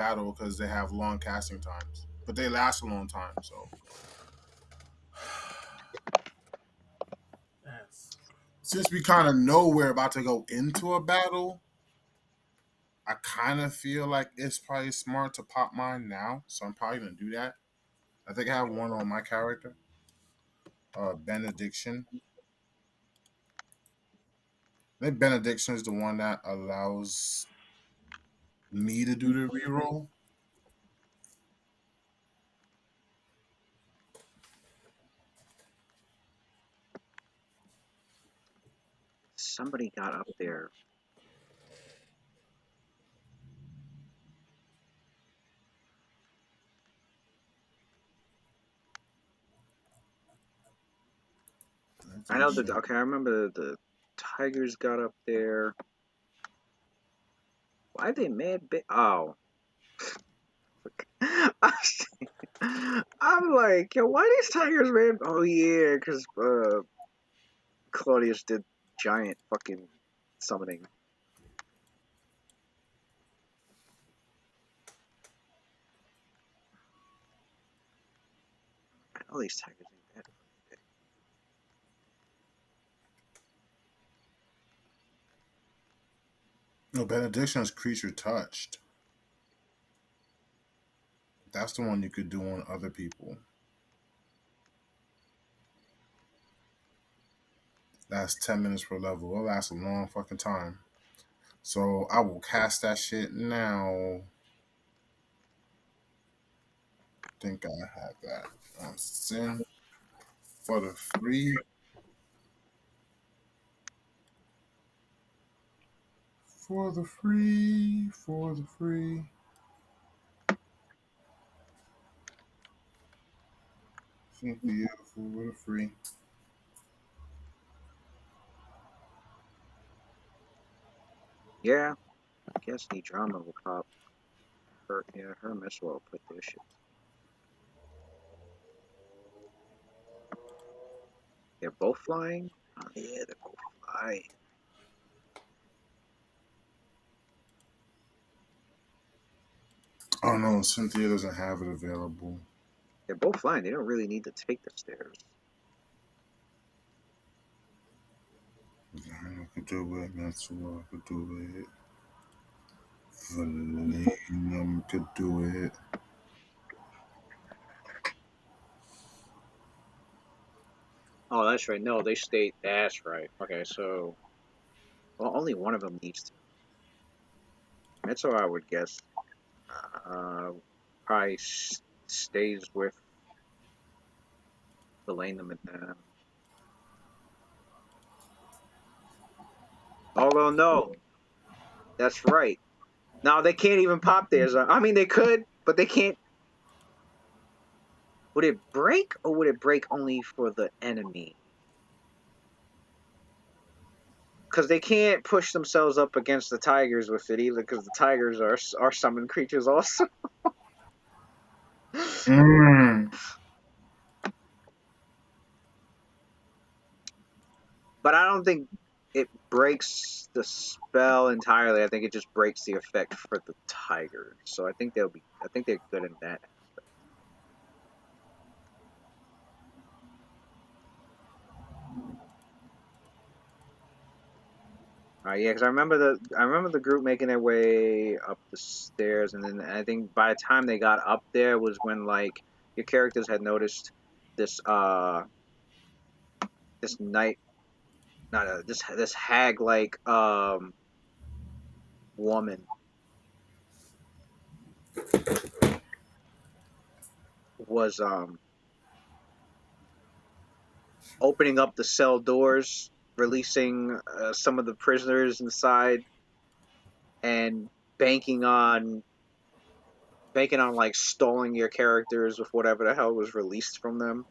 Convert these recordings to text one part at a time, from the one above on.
battle because they have long casting times, but they last a long time. So Yes. since we kind of know we're about to go into a battle, I kind of feel like it's probably smart to pop mine now. So I'm probably gonna do that. I think I have one on my character, Benediction. I think Benediction is the one that allows me to do the reroll. Somebody got up there. I know that. Okay, I remember the Tigers got up there. Why they mad? Oh, I'm like, yo, why these Tigers mad? Oh yeah, because Claudius did giant fucking summoning. I know these Tigers ain't that big. No, Benediction is creature touched. That's the one you could do on other people. That's 10 minutes per level. It'll last a long fucking time. So I will cast that shit now. I think I have that on Sin for the free. For the free. For the free. Simply for the free. Yeah, I guess the drama will pop. Hermes will put this shit. They're both flying? Oh, yeah, they're both flying. Oh no, Cynthia doesn't have it available. They're both flying. They don't really need to take the stairs. I could do it. Maxwell could do it. Valenium could do it. Oh, that's right. No, they stayed. That's right. Okay, so well, only one of them needs to. That's what I would guess. Uh, probably stays with Valenium and them. Although no, that's right. No, they can't even pop theirs. I mean, they could, but they can't. Would it break, or would it break only for the enemy? Because they can't push themselves up against the tigers with it either. Because the tigers are summoned creatures also. Mm. But I don't think it breaks the spell entirely. I think it just breaks the effect for the tigers. So I think they'll be. I think they're good in that aspect. Yeah, because I remember the group making their way up the stairs, and then I think by the time they got up there was when like your characters had noticed this this night not this hag like woman was opening up the cell doors, releasing some of the prisoners inside, and banking on like stalling your characters with whatever the hell was released from them.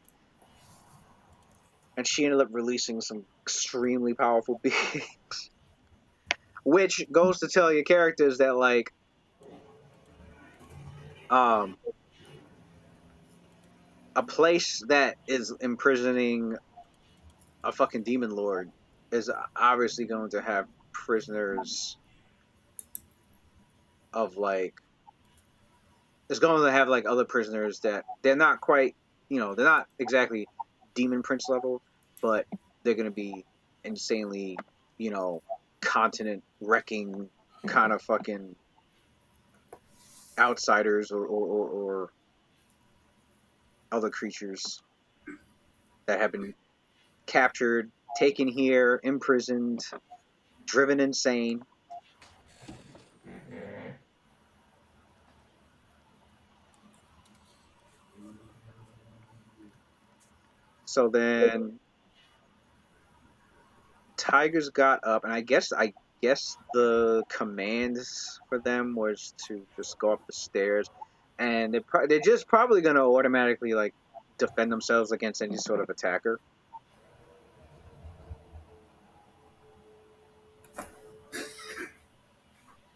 And she ended up releasing some extremely powerful beings, which goes to tell your characters that like um a place that is imprisoning a fucking demon lord is obviously going to have prisoners of like it's going to have like other prisoners that they're not quite, they're not exactly demon prince level, but they're going to be insanely, you know, continent wrecking kind of fucking outsiders or other creatures that have been captured, taken here, imprisoned, driven insane. So then Tigers got up, and I guess the commands for them was to just go up the stairs, and they're just probably gonna automatically like defend themselves against any sort of attacker.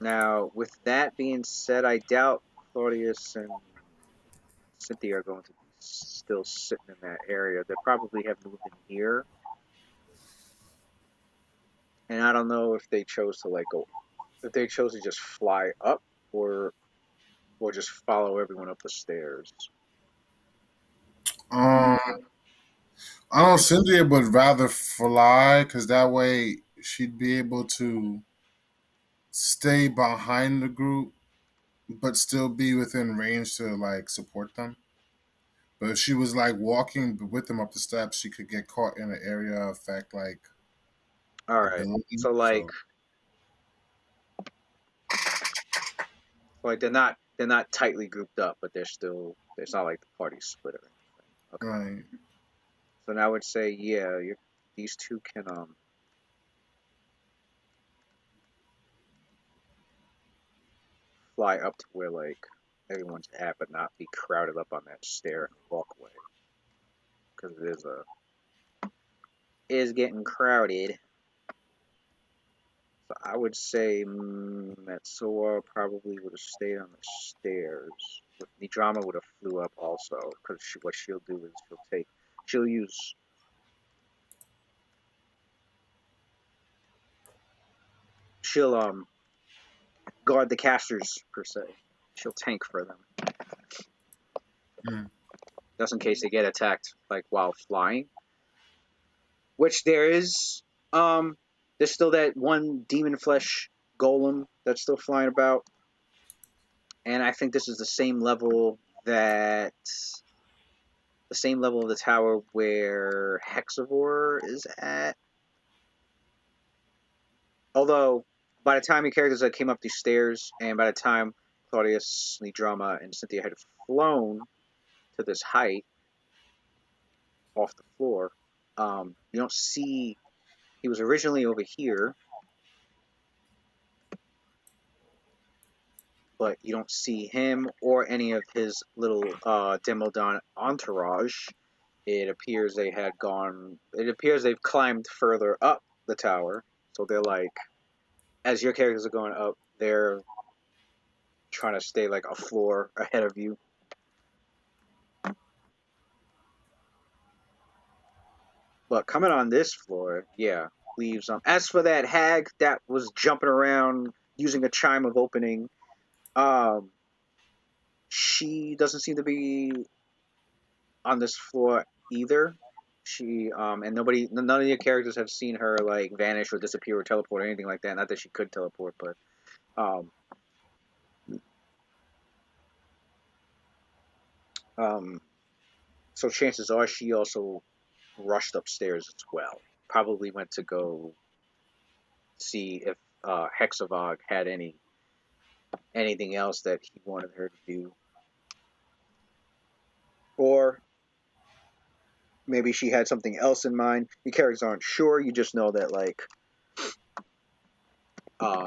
Now, with that being said, I doubt Claudius and Cynthia are going to be still sitting in that area. They probably have moved in here, and I don't know if they chose to like go, if they chose to just fly up or just follow everyone up the stairs. Um, I know Cynthia would rather fly because that way she'd be able to stay behind the group but still be within range to like support them. But if she was like walking with them up the steps, she could get caught in an area effect like All right. ability. So like So they're not tightly grouped up, but they're still it's not like the party's split or anything. Okay. right. So now I would say yeah, these two can fly up to where like everyone's at, but not be crowded up on that stair and walkway because it is getting crowded. So I would say Metsuwa probably would have stayed on the stairs. The drama would have flew up also because what she'll do is she'll use she'll guard the casters per se. She'll tank for them Mm. just in case they get attacked like while flying. Which there's still that one demon flesh golem that's still flying about, and I think this is the same level of the tower where Hexavore is at. Although by the time your characters that came up these stairs, and by the time Claudius, Nidrama, and Cynthia had flown to this height off the floor, you don't see. He was originally over here, but you don't see him or any of his little Demodon entourage. It appears they had gone. It appears they've climbed further up the tower, so they're like, as your characters are going up, they're trying to stay like a floor ahead of you. But coming on this floor, yeah, leaves. As for that hag that was jumping around using a chime of opening, um, she doesn't seem to be on this floor either. She and none of your characters have seen her like vanish or disappear or teleport or anything like that. Not that she could teleport, but um, um, so chances are she also rushed upstairs as well. Probably went to go see if Hexavog had anything else that he wanted her to do, or maybe she had something else in mind. Your characters aren't sure. You just know that like um,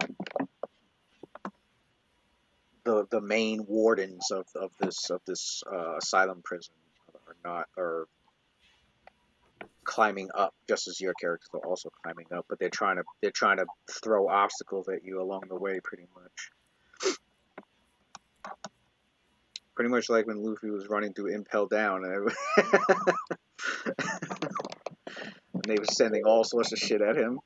the main wardens of this asylum prison are climbing up just as your characters are also climbing up, but they're trying to throw obstacles at you along the way, pretty much like when Luffy was running through Impel Down, and they were sending all sorts of shit at him.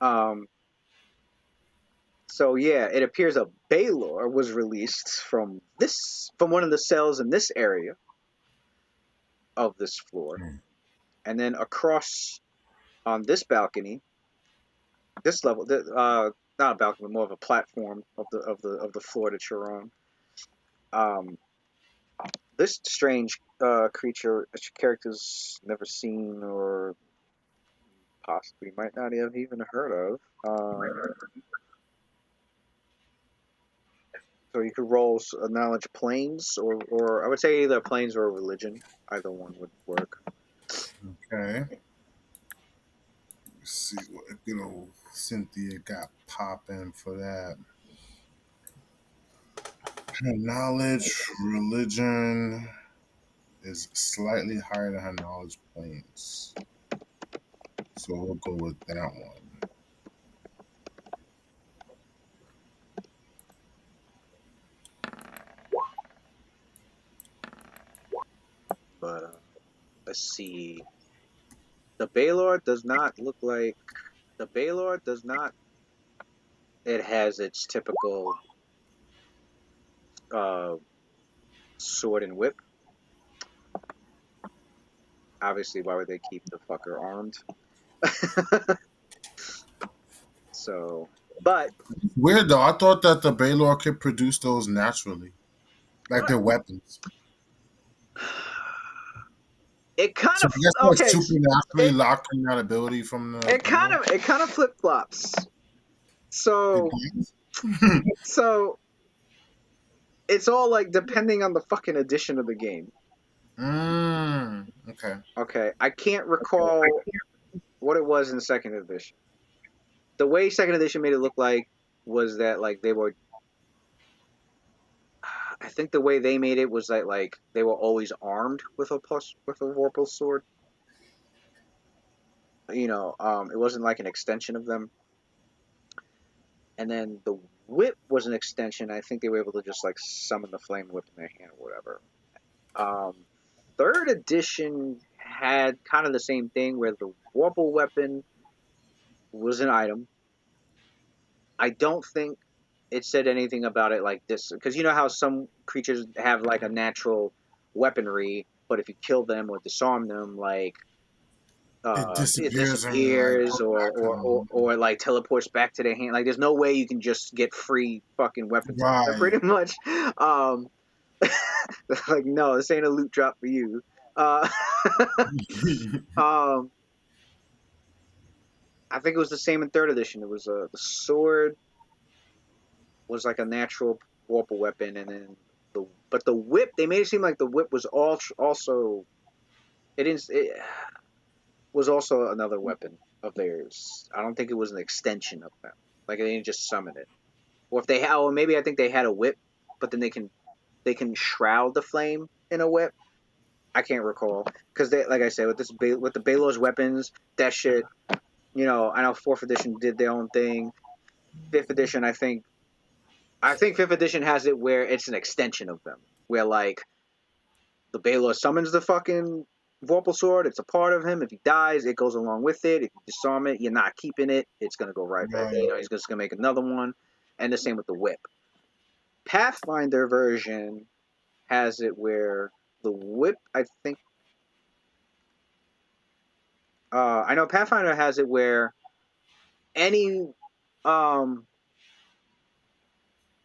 Um, So yeah, it appears a Baylor was released from one of the cells in this area of this floor, and then across on this balcony, this level, not a balcony, but more of a platform of the floor that you're on. Um, this strange creature, character's never seen or possibly might not have even heard of. So you could roll a knowledge planes, or I would say either planes or religion. Either one would work. Okay. Let's see what good old Cynthia got popping for that. Her knowledge, religion is slightly higher than her knowledge planes. So we'll go with that one. But let's see. The Baylor does not look like the Baylor does not. It has its typical uh, sword and whip. Obviously, why would they keep the fucker armed? So, but Weird though. I thought that the Baylor could produce those naturally, like their weapons. it kind So of I guess they're okay. supernaturally It locking that ability from the it kind Baylor. of it kind of flip flops. It So does? so it's all like depending on the fucking edition of the game. Okay. Okay, I can't recall what it was in second edition. The way second edition made it look like was that like they were. I think the way they made it was that like they were always armed with a Vorpal sword. It wasn't like an extension of them. And then the whip was an extension. I think they were able to just like summon the flame whip in their hand or whatever. Um, third edition had kind of the same thing where the Vorpal weapon was an item. I don't think it said anything about it like this because you know how some creatures have like a natural weaponry, but if you kill them or disarm them, like It it disappears and like disappears goes back to them. or like teleports back to their hand. Like there's no way you can just get free fucking weapons from them, Right. pretty much. Um, like no, this ain't a loot drop for you. Uh, um, I think it was the same in third edition. It was the sword was like a natural warp weapon, and then the whip they made it seem like the whip was also it was also another weapon of theirs. I don't think it was an extension of them. Like they didn't just summon it. Or if they had, or maybe I think they had a whip, but then they can shroud the flame in a whip. I can't recall because they, like I said, with the Baylor's weapons, that shit. I know fourth edition did their own thing. Fifth edition, I think fifth edition has it where it's an extension of them, where like the Baylor summons the fucking Vorpal sword. It's a part of him. If he dies, it goes along with it. If you disarm it, you're not keeping it. It's gonna go right back. Right. He's just gonna make another one, and the same with the whip. Pathfinder version has it where the whip. I think. I know Pathfinder has it where any um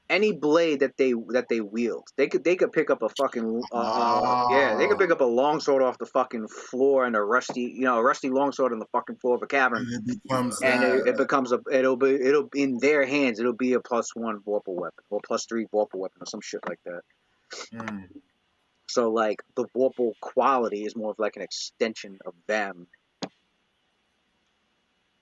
any blade that they wield, they could pick up a fucking yeah, they could Ah, pick up a longsword off the fucking floor and a rusty longsword on the fucking floor of a cavern, and it becomes and that. it becomes it'll in their hands it'll be a +1 Vorpal weapon or +3 Vorpal weapon or some shit like that. Mm, So like the Vorpal quality is more of like an extension of them,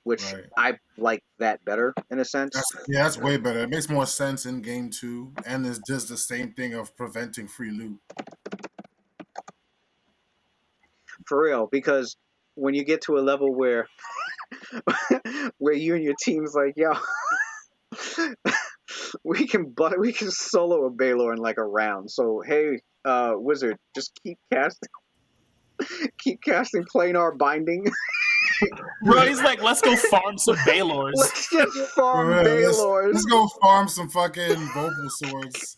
which right. I like that better in a sense. That's way better. It makes more sense in game two, and it does the same thing of preventing free loot. For real, because when you get to a level where where you and your team's like, yo, we can solo a Baylor in like a round. So hey, wizard, just keep casting planar binding. Bro, he's like, let's go farm some Baylors. Let's just For farm real, Baylors. let's go farm some fucking vocal swords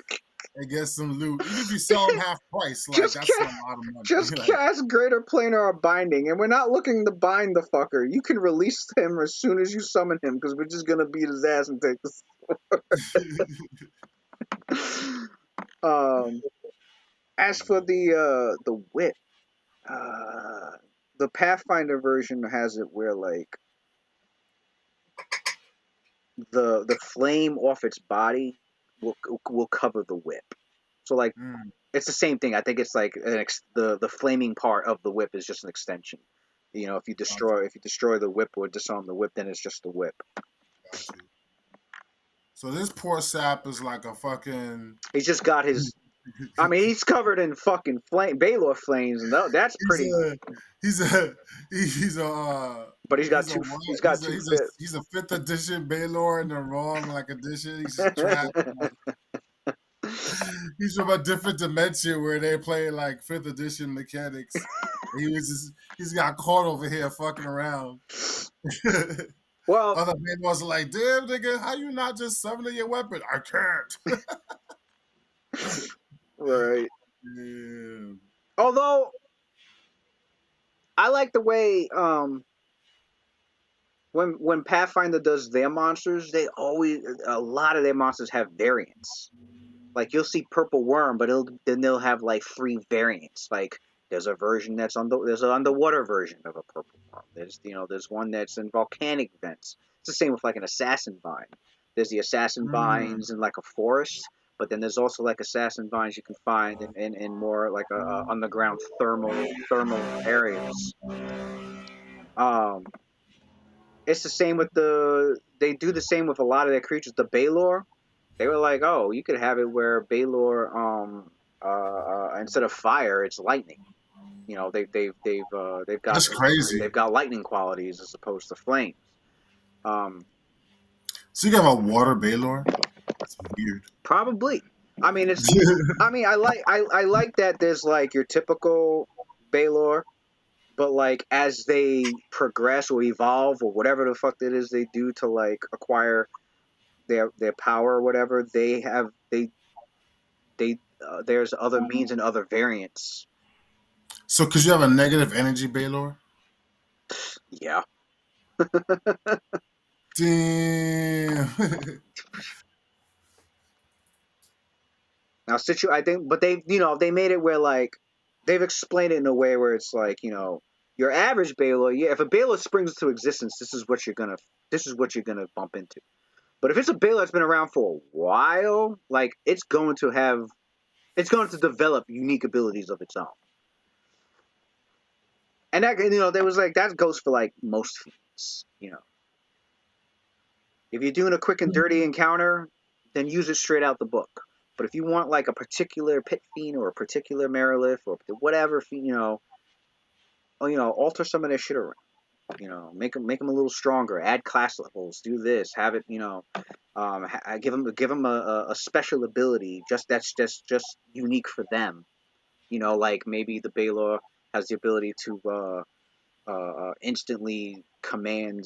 and get some loot. Even if you sell them half price, like Just that's still cast, a lot of money. just Like, cast Greater Planar Binding, and we're not looking to bind the fucker. You can release him as soon as you summon him, because we're just gonna beat his ass and take this. As for the whip, the Pathfinder version has it where like the flame off its body will cover the whip. So like mm, it's the same thing. I think it's like the flaming part of the whip is just an extension. You know, if you destroy the whip or disarm the whip, then it's just the whip. got you. So this poor sap is like a fucking. He's just got his. I mean, he's covered in fucking Baylor flames, and that's He's pretty. a he's a he's a But he's got he's a two. what? He's got two fists. He's a fifth edition Baylor in the wrong like edition. He's just trapped. He's from a different dimension where they play like fifth edition mechanics. He's got caught over here fucking around. Well, Other Baylors are like, damn nigga, how you not just summoning your weapon? I can't. right. Yeah. Although I like the way when Pathfinder does their monsters, they always a lot of their monsters have variants. Like you'll see Purple Worm, but then they'll have like 3 variants. Like there's a version there's an underwater version of a Purple Worm. There's one that's in volcanic vents. It's the same with like an assassin vine. There's the assassin Mm. vines in like a forest, but then there's also like assassin vines you can find in more like a underground thermal areas. Um, it's the same with they do the same with a lot of their creatures. The Baylor, they were like, oh, you could have it where Baylor, instead of fire, it's lightning. You know, That's crazy. they've got lightning qualities as opposed to flames. Um, So you got a water Baylor? That's weird. Probably. I mean, I like that. There's like your typical Baylor, but like as they progress or evolve or whatever the fuck it is they do to like acquire their power or whatever, they there's other means and other variants. So because you have a negative energy Baylor? Yeah. Damn. Now, I think, but they made it where like they've explained it in a way where it's like your average Baylor, yeah, if a Baylor springs into existence, this is what you're gonna bump into. But if it's a Baylor that's been around for a while, like it's going to develop unique abilities of its own. And that there was like that goes for like most fiends. If you're doing a quick and dirty encounter, then use it straight out the book. But if you want like a particular pit fiend or a particular Merilith or whatever, alter some of their shit around. Make them a little stronger. Add class levels. Do this. Have it. Give them a special ability. That's just unique for them. Like maybe the Baylor has the ability to instantly command.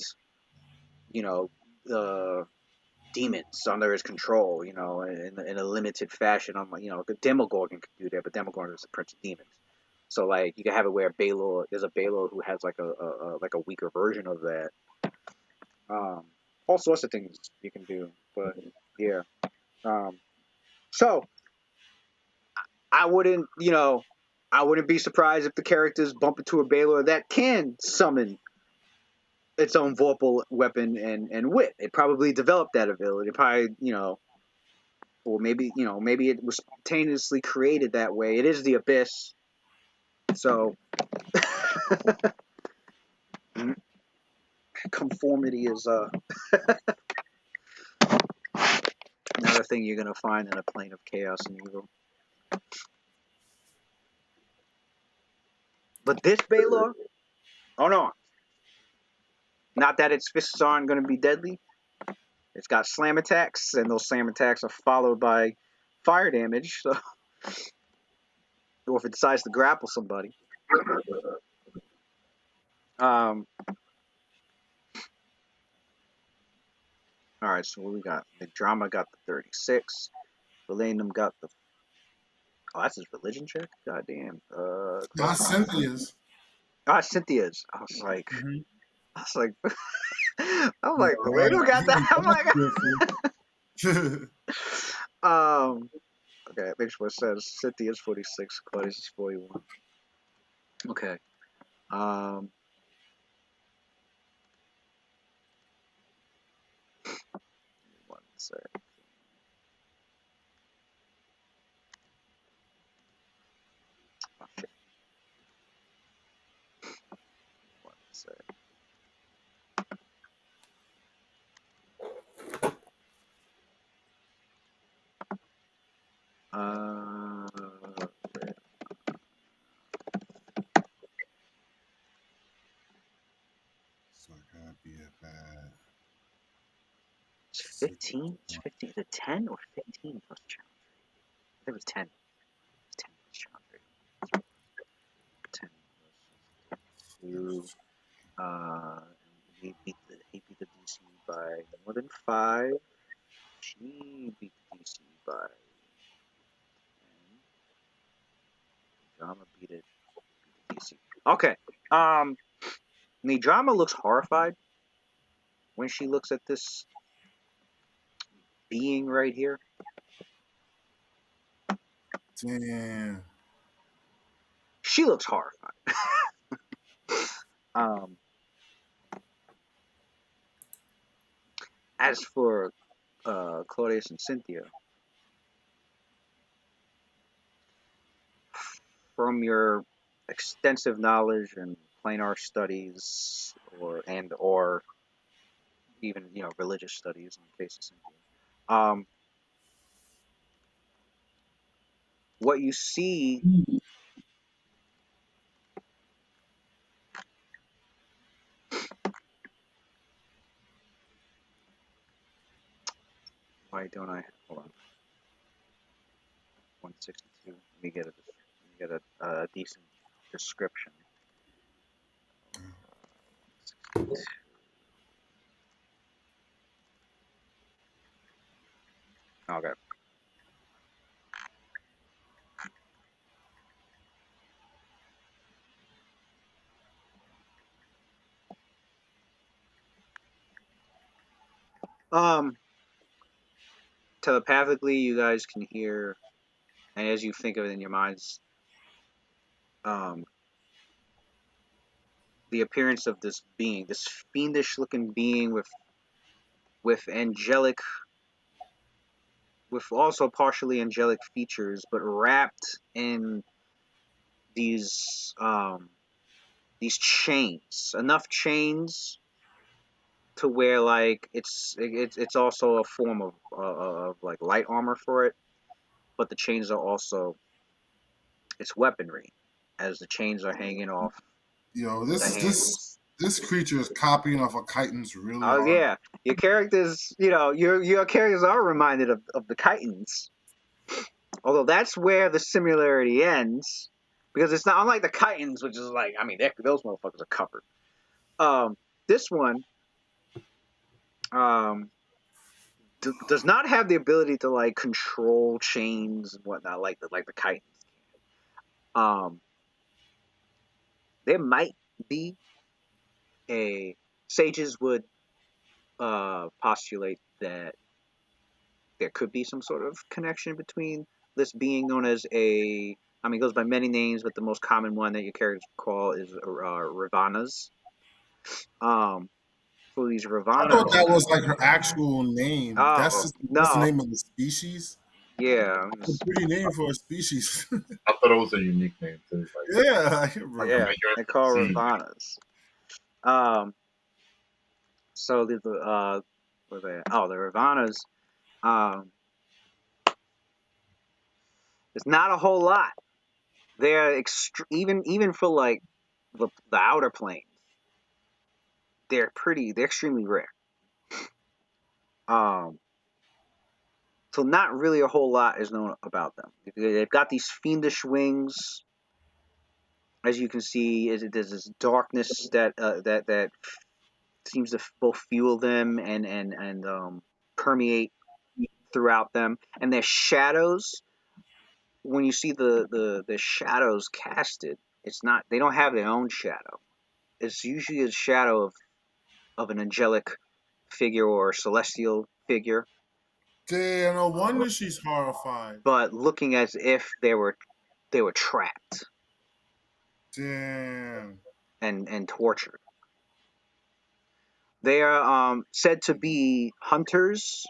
You know, demons under his control, in a limited fashion. The Demogorgon can do that, but Demogorgon is the prince of demons. So like you can have it where there's a Baylor who has like a weaker version of that. All sorts of things you can do, but yeah. So I wouldn't, I wouldn't be surprised if the characters bump into a Baylor that can summon its own Vorpal weapon and whip. It probably developed that ability. It probably, or maybe it was spontaneously created that way. It is the abyss, so conformity is another thing you're gonna find in a plane of chaos and evil. But this Baylor, oh no, not that its fists aren't gonna be deadly. It's got slam attacks, and those slam attacks are followed by fire damage. So, or if it decides to grapple somebody. Um, All right, so what we got? The drama got the 36. Millennium got the. Oh, that's his religion check. God damn. Not Cynthia's. Ah, Cynthia's. Mm-hmm. I was like, I'm No, like, Millennium got that. I'm like, that's okay, that makes more sense. Cynthia's 46. Claudius is 41. Okay. Um, one sec. Oh, shit. One sec. Wait. So I gotta be a bad It's 15? It's 61. 15. Is it 10 or 15 plus challenge rate? I think it was 10. It's 10 plus challenge rate. 10 plus 2. He beat the DC by more than 5. She beat the DC by 10. Drama beat the DC. Okay. The drama looks horrified when she looks at this being right here. Damn. She looks horrified. As for Claudius and Cynthia, from your extensive knowledge and planar studies, or even religious studies in the case of Cynthia, what you see. Why don't I? Hold on. 162. Let me get a decent description. Okay. Telepathically, you guys can hear, and as you think of it in your minds, um, the appearance of this being, this fiendish-looking being with angelic, with also partially angelic features, but wrapped in these chains, enough chains to where like it's also a form of like light armor for it, but the chains are also its weaponry, as the chains are hanging off Yo, the hands. this creature is copying off of Titans really Oh hard. yeah, your characters, your characters are reminded of the Titans. Although that's where the similarity ends, because it's not unlike the Titans, which is like, I mean, those motherfuckers are covered. This one um, does not have the ability to like control chains and whatnot like the Titans can. There might be a sages would postulate that there could be some sort of connection between this being known as a. I mean, it goes by many names, but the most common one that your characters call is Ravana's. For these I thought Ravanas. that was like her actual name. Oh That's the no, name of the species. yeah, It's a pretty name for a species. I thought it was a unique name too. Yeah, Like yeah, you're they call seeing. Ravanas. Um, so what are they? Oh, the Ravanas. Um, it's not a whole lot. They're even for like the outer planes. They're extremely rare. Um, so not really a whole lot is known about them. They've got these fiendish wings, as you can see. There's this darkness that seems to both fuel them and permeate throughout them, and their shadows. When you see the shadows casted, it's not they don't have their own shadow. It's usually a shadow of an angelic figure or celestial figure, Damn, no wonder she's horrified. but looking as if they were trapped Damn. and tortured. They are said to be hunters,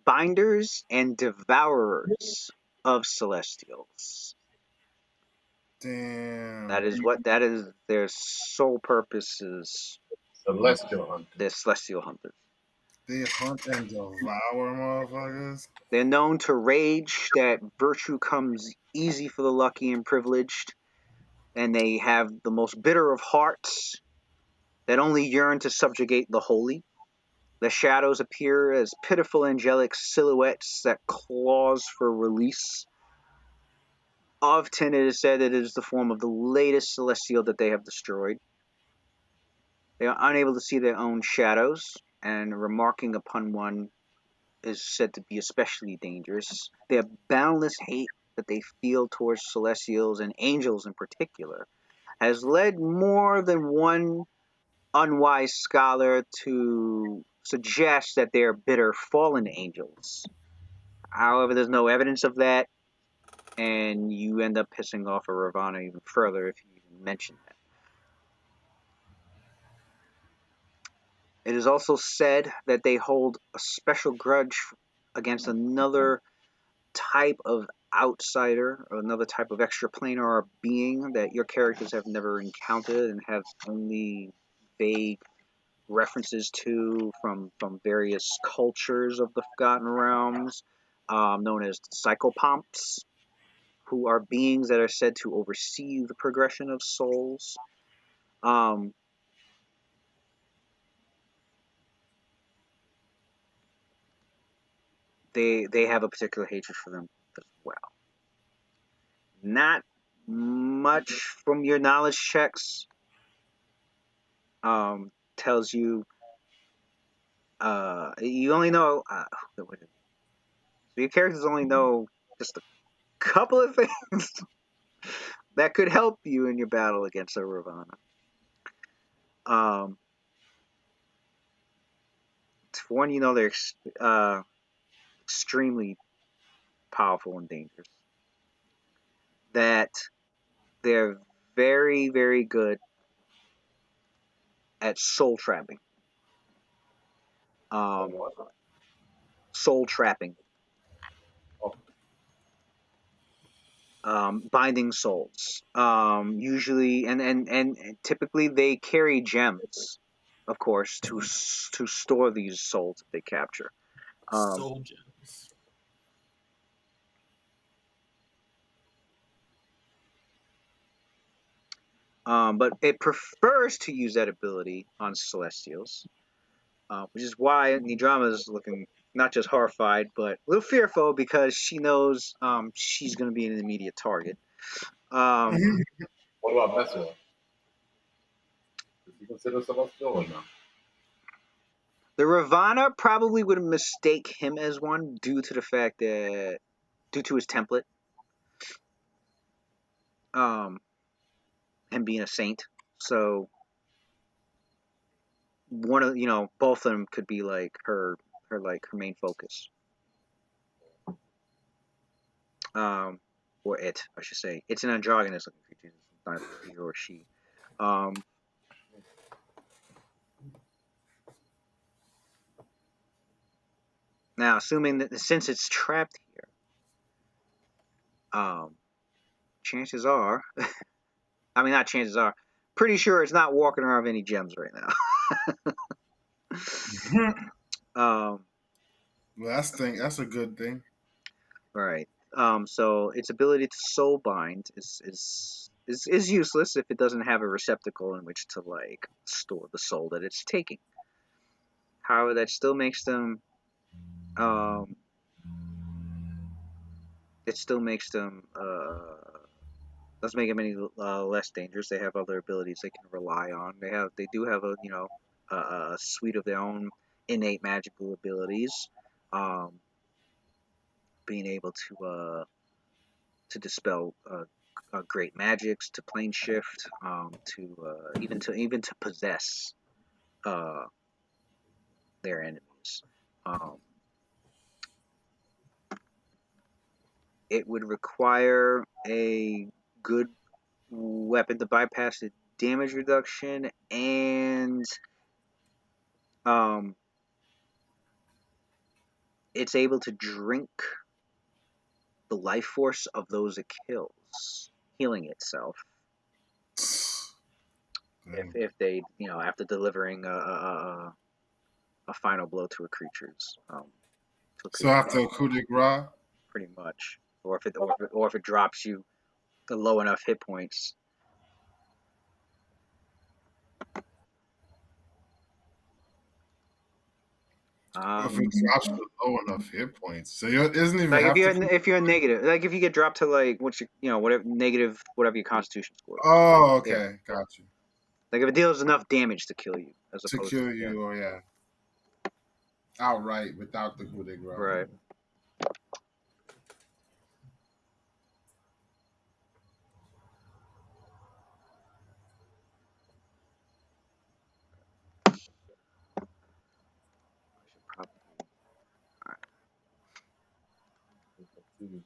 binders, and devourers of celestials. Damn. That is their sole purposes. Celestial hunter. They're celestial hunters. They hunt and devour motherfuckers. They're known to rage that virtue comes easy for the lucky and privileged, and they have the most bitter of hearts that only yearn to subjugate the holy. The shadows appear as pitiful angelic silhouettes that claws for release. Often it is said that it is the form of the latest celestial that they have destroyed. They are unable to see their own shadows, and remarking upon one is said to be especially dangerous. Their boundless hate that they feel towards celestials and angels in particular has led more than one unwise scholar to suggest that they're bitter fallen angels. However, there's no evidence of that, and you end up pissing off a Ravana even further if you even mention that. It is also said that they hold a special grudge against another type of outsider or another type of extraplanar being that your characters have never encountered and have only vague references to from various cultures of the Forgotten Realms, known as psychopomps, who are beings that are said to oversee the progression of souls. Um, they have a particular hatred for them as well. Not much from your knowledge checks tells you. You only know. So your characters only know just a couple of things that could help you in your battle against a Ravana. For one, you know they're extremely powerful and dangerous. That they're very, very good at soul trapping. Soul trapping. Binding souls. Usually, and typically they carry gems, of course, to store these souls that they capture. Soul gems. But it prefers to use that ability on celestials, which is why Nidrama is looking not just horrified, but a little fearful because she knows she's going to be an immediate target. What about Messer? Does he consider celestial or not? The Ravana probably would mistake him as one due to the fact that, due to his template, him being a saint. So one of both of them could be like her main focus. Or it, I should say. It's an androgynous looking creature. It's not he or she. Now, assuming that since it's trapped here, chances are, I mean, not chances are, pretty sure it's not walking around with any gems right now. Well, that's a good thing. Right. So its ability to soul bind is useless if it doesn't have a receptacle in which to like store the soul that it's taking. However, that still makes them it still makes them doesn't make them any less dangerous. They have other abilities they can rely on. They do have a suite of their own innate magical abilities, being able to dispel great magics, to plane shift, to even to possess their enemies. It would require a good weapon to bypass the damage reduction, and it's able to drink the life force of those it kills, healing itself. If they, after delivering a final blow to a creature's So after a coup de grace, pretty much, or if it drops you the low enough hit points. if it drops to low enough hit points, so it isn't even Like have if you're negative, like if you get dropped to like what's your whatever negative whatever your Constitution score is. Oh, okay, got you. Like if it deals enough damage to kill you, as To opposed kill you, or outright without the coup de grace. Right.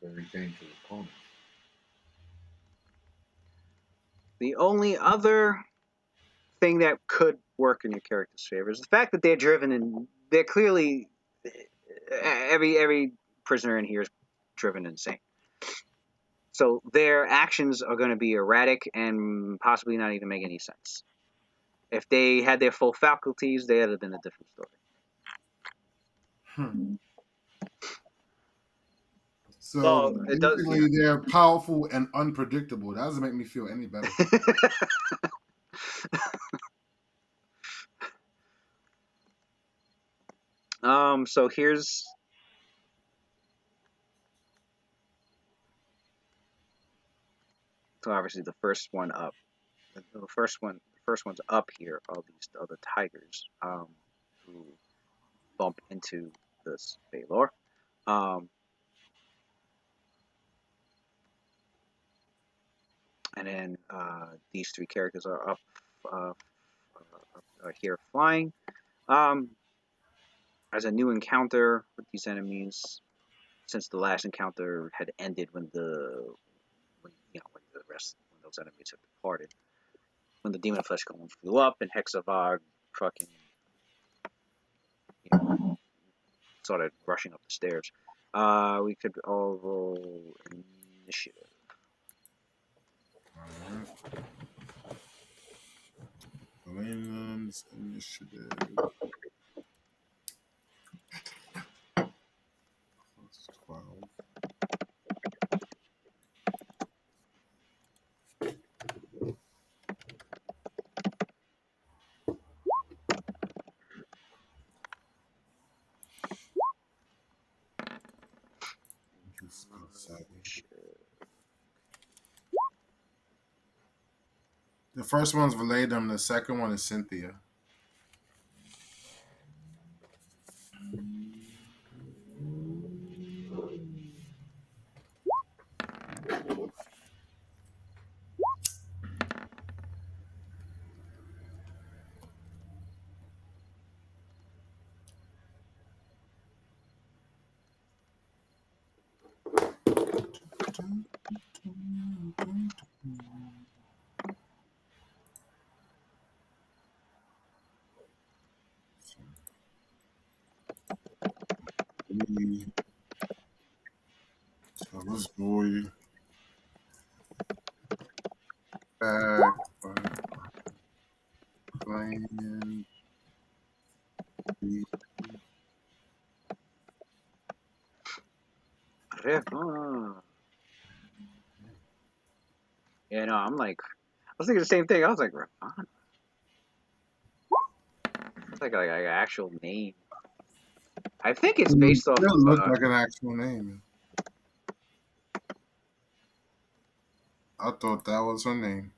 Very dangerous opponent. The only other thing that could work in your character's favor is the fact that they're driven, and they're clearly every prisoner in here is driven insane. So their actions are going to be erratic and possibly not even make any sense. If they had their full faculties, they would have been a different story. So basically, they're powerful and unpredictable. That doesn't make me feel any better. So here's obviously the first one up. The first one's up here. All these other tigers who bump into this Baylor. And then these three characters are up here flying. As a new encounter with these enemies, since the last encounter had ended when those enemies had departed, when the demon flesh golem flew up and Hexavog fucking started rushing up the stairs. We could all roll initiative. Millennium's initiative. Plus 12. The first one's Valedum, the second one is Cynthia. So let's go back playing. Yeah, no, I'm like, I was thinking the same thing. I was like, Ravana. It's like an actual name. I think it's based off. It looks like an actual name. I thought that was her name.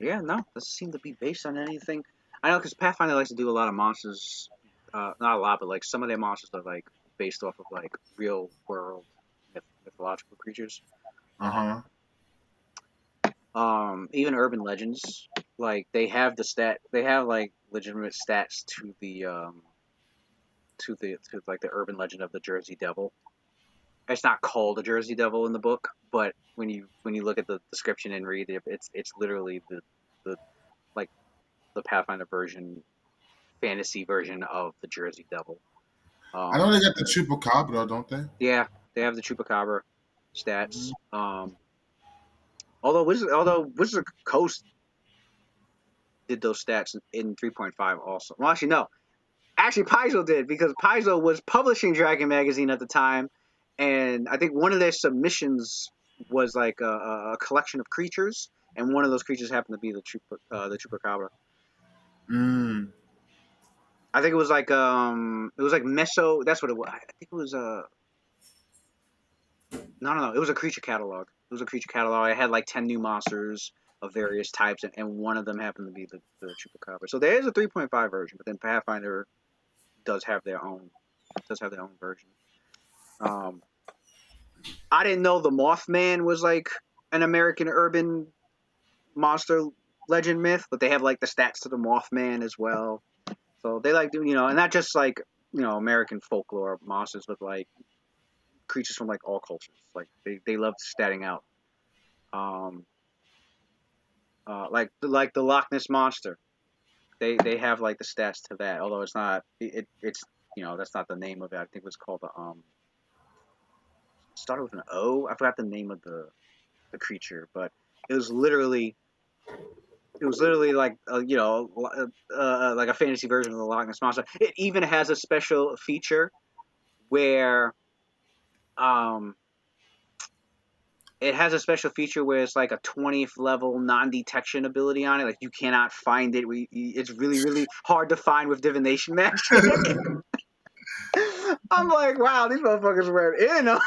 Yeah, no, doesn't seem to be based on anything. I know because Pathfinder likes to do a lot of monsters. Not a lot, but like some of their monsters are like based off of like real world mythological creatures. Uh huh. Even urban legends, like they have they have like legitimate stats to like the urban legend of the Jersey Devil. It's not called a Jersey Devil in the book, but when you look at the description and read it, it's literally the like the Pathfinder version, fantasy version of the Jersey Devil. I know Um, they got the chupacabra, don't they? yeah, they have the Chupacabra Mhm. stats. Although Wizard Coast did those stats in 3.5 also. Well, actually no, actually Paizo did because Paizo was publishing Dragon Magazine at the time, and I think one of their submissions was like a collection of creatures, and one of those creatures happened to be the Chupacabra. Mm. I think it was like Meso. That's what it was. I think it was no. It was a creature catalog. It was a creature catalog. I had like 10 new monsters of various types, and one of them happened to be the Chupacabra. So there is a 3.5 version, but then Pathfinder does have their own version. Um, I didn't know the Mothman was like an American urban monster legend myth, but they have like the stats to the Mothman as well. So they like doing, and not just like American folklore monsters, but like creatures from like all cultures. Like they love statting out. Um, like the Loch Ness monster. They have like the stats to that, although it's not it's that's not the name of it. I think it was called the started with an O. I forgot the name of the creature, but it was literally like like a fantasy version of the Loch Ness monster. It even has a special feature where um it's like a 20th level non-detection ability on it. Like you cannot find it. It's really really hard to find with divination magic. I'm like, wow, these motherfuckers went in.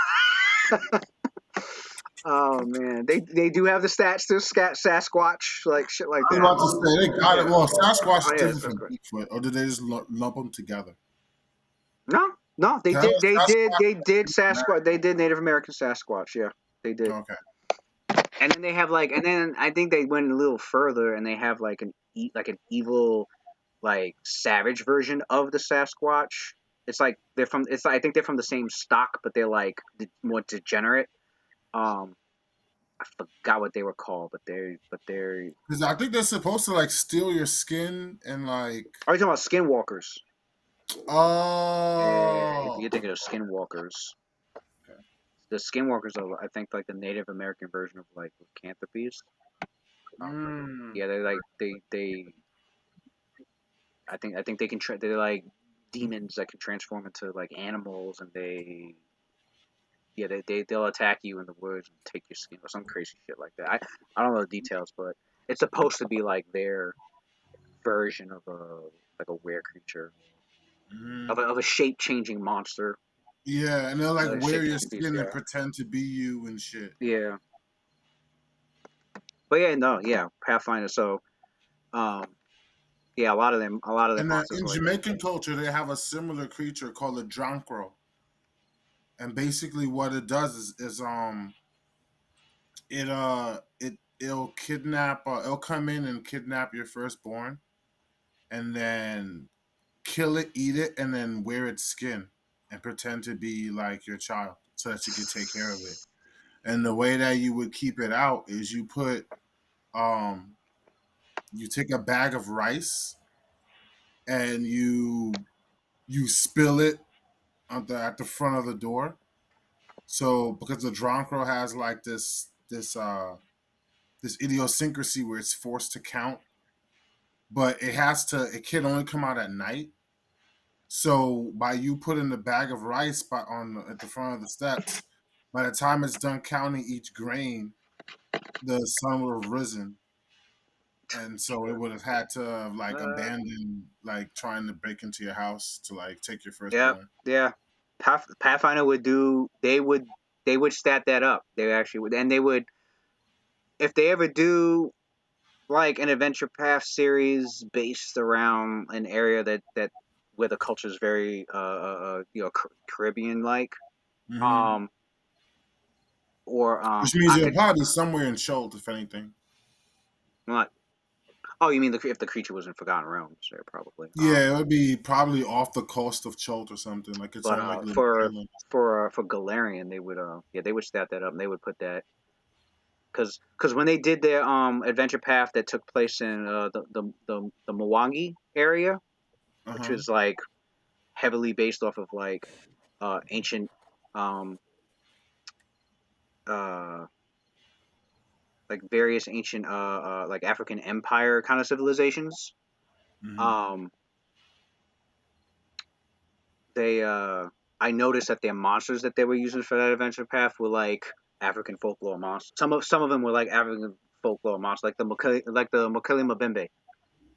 Oh man, they do have the stats to Sasquatch, like shit like I was that. about to say they got it. Yeah. Well, Sasquatch Oh is yeah, different from Sasquatch. Bigfoot, or did they just lump them together? No, they Hell, did Sasquatch. Sasquatch. They did Native American Sasquatch. Yeah, they did. Okay. And then they have and then I think they went a little further, and they have like an evil, like savage version of the Sasquatch. It's like I think they're from the same stock, but they're like more degenerate. Um, I forgot what they were called, but they're. Because I think they're supposed to like steal your skin and like. Are you talking about skinwalkers? Yeah, Oh. you're thinking of skinwalkers. The skinwalkers are, I think, like the Native American version of like lycanthropes. Mm. Yeah, they're like they. I think they can. They're like demons that can transform into like animals, and they'll attack you in the woods and take your skin or some crazy shit like that. I don't know the details, but it's supposed to be like their version of a were creature Mm. of a shape changing monster. Yeah, and they'll like wear Shape your changing beast. skin and pretend to be you and shit. Yeah. But yeah, no, yeah, Pathfinder. So, um, yeah, a lot of them And monsters in are like that. Jamaican culture, they have a similar creature called a dronkro, and basically what it does is it'll kidnap it'll come in and kidnap your firstborn, and then kill it, eat it, and then wear its skin and pretend to be like your child so that you can take care of it. And the way that you would keep it out is um you take a bag of rice and you spill it at the front of the door. So because the Droncro has like this idiosyncrasy where it's forced to count, but it can only come out at night. So by you putting the bag of rice at the front of the steps, by the time it's done counting each grain, the sun would have risen, and so it would have had to have, like abandon like trying to break into your house to like take your Yeah, firstborn. yeah. Pathfinder would do. They would stat that up. They actually would, and they would if they ever do. like an adventure path series based around an area that where the culture is very Caribbean like. Mm-hmm. Um, or Which means I it'll could probably be somewhere in Shoal, if anything. not. Oh, you mean if the creature was in Forgotten Realms? There probably. Yeah, it would be probably off the coast of Cholt or something, like its But own like little for island. Galarian, they would they would stat that up and they would put that because when they did their adventure path that took place in the Mwangi area, Uh which huh. was like heavily based off of like ancient um uh like various ancient like African empire kind of civilizations. Mm-hmm. Um, they I noticed that their monsters that they were using for that adventure path were like African folklore monsters. Some of them were like African folklore monsters, like the Mokele Mbembe.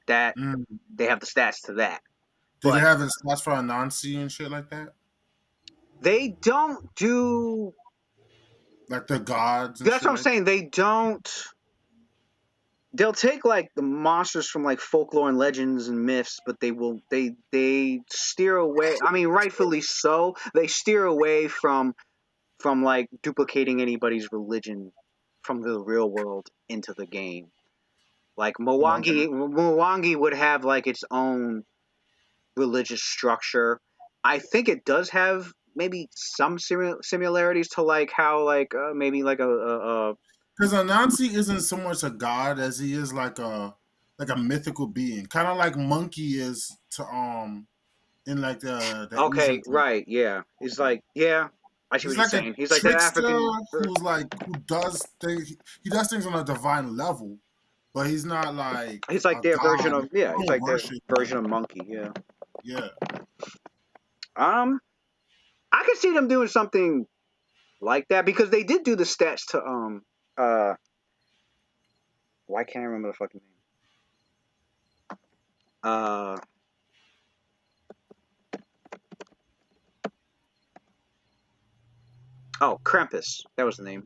That Mm. they have the stats to that, Did they but have it slots for Anansi and shit like that? they don't do. Like the gods and That's shit what I'm like saying. They don't. They'll take like the monsters from like folklore and legends and myths, but they steer away. I mean, rightfully so. They steer away from like duplicating anybody's religion from the real world into the game. Like that? Mwangi would have like its own religious structure. I think it does have maybe some similarities to like how like maybe like a Because Anansi isn't so much a god as he is like a mythical being, kind of like Monkey is to in like the Asian okay, culture. right, yeah. He's like, yeah, I see He's what you're like a saying. He's like that trickster African. who does things. He does things on a divine level, but he's not like He's like a their version god. of yeah. He's Don't like their worship version him. of monkey. Yeah. Yeah. Um, I could see them doing something like that because they did do the stats to uh. Why can't I remember the fucking name? Uh, oh, Krampus. That was the name.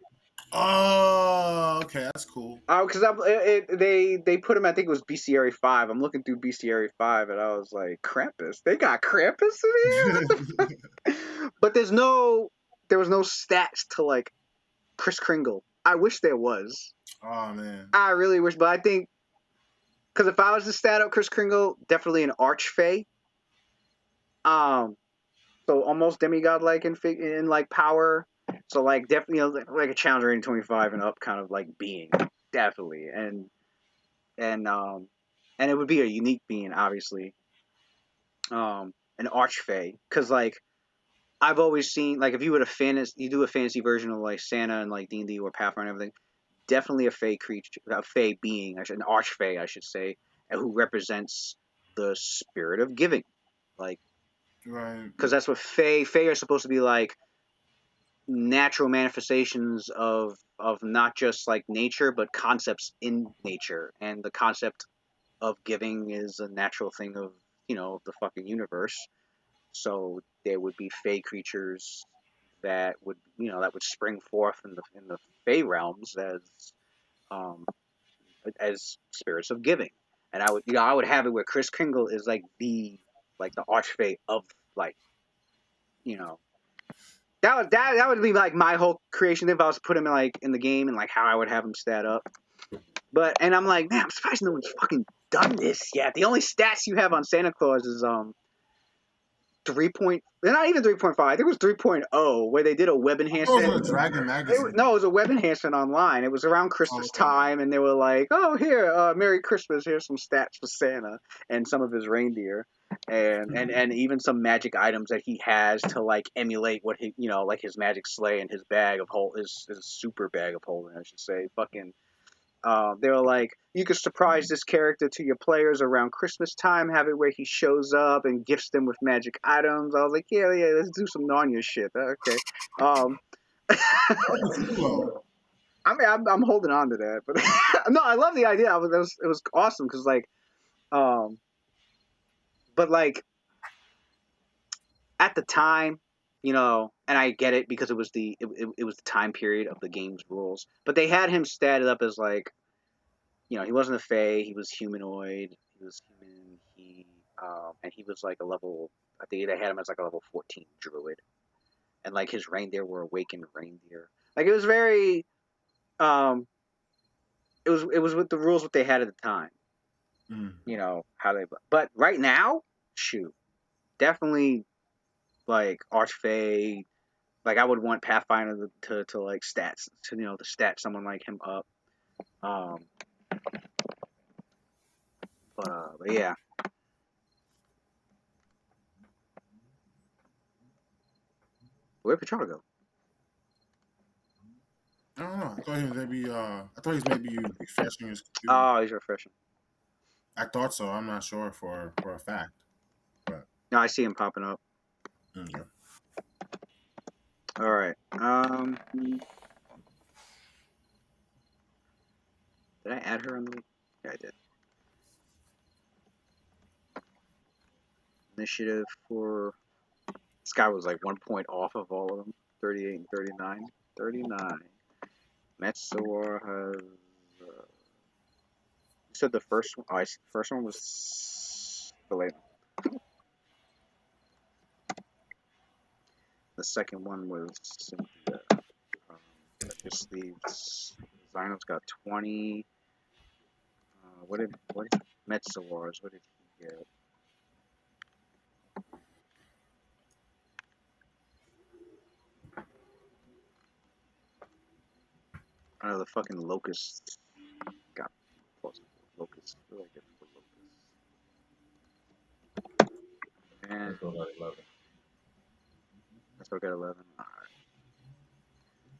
Oh, okay, that's cool. Oh, because they put him. I think it was Bestiary 5. I'm looking through Bestiary 5, and I was like, Krampus. They got Krampus in here. What the fuck? But there was no stats to like Kris Kringle. I wish there was. Oh man. I really wish, but I think because if I was to stat up Kris Kringle, definitely an Archfey. Um, so almost demigod like in like power. So like definitely like a challenger in 25 and up kind of like being definitely and and it would be a unique being obviously an archfey because like I've always seen like if you would a fantasy you do a fantasy version of like Santa and like D&D or Pathfinder and everything definitely a fey creature a fey being an archfey I should say who represents the spirit of giving like Right. because that's what fey are supposed to be like natural manifestations of not just like nature but concepts in nature and the concept of giving is a natural thing of the fucking universe so there would be fey creatures that would that would spring forth in the fey realms um as spirits of giving and I would have it where Kris Kringle is like the archfey of like you know that would be like my whole creation if I was to put him in like in the game and like how I would have him stat up. But and I'm like, man, I'm surprised no one's fucking done this yet. The only stats you have on Santa Claus is 3 point, not even 3.5. I think it was 3.0 where they did a web I thought it enhancement. was a Dragon magazine. No, it was a web enhancement online. It was around Oh, Christmas okay. time, and they were like, "Oh, here, Merry Christmas. Here's some stats for Santa and some of his reindeer, and even some magic items that he has to like emulate what he, like his magic sleigh and his bag of hold, his super bag of holding, I should say. Fucking they were like, you could surprise this character to your players around Christmas time, have it where he shows up and gifts them with magic items. I was like, yeah, let's do some Narnia shit. Okay. Um, That's cool I mean, I'm holding on to that, but no, I love the idea. It was awesome because um, but like at the time, and I get it because it was the time period of the game's rules, but they had him statted up as like he wasn't a Fae. He was humanoid. He was human. And he was like a level. I think they had him as like a level 14 druid, and like his reindeer were awakened reindeer. Like it was very, it was with the rules what they had at the time. How they. But right now, shoot, definitely like Archfey. Like I would want Pathfinder to like stats to stat someone like him up. But yeah. Where'd Petrona go? I don't know. I thought he was maybe refreshing his computer. Oh, he's refreshing. I thought so. I'm not sure for a fact. But no, I see him popping up. Okay. All right. Did I add her on the? Yeah, I did. Initiative for this guy was like 1 point off of all of them. 38 and 39. 39. Metzor has. You said the first one. Oh, the first one was delayed. The second one was Cynthia. That just leaves. Zino's got 20. What did Metzawar's? What did he get? Oh, the fucking locust got plus locust. What did I get for locust? And Let's go to 11. let's look at 11.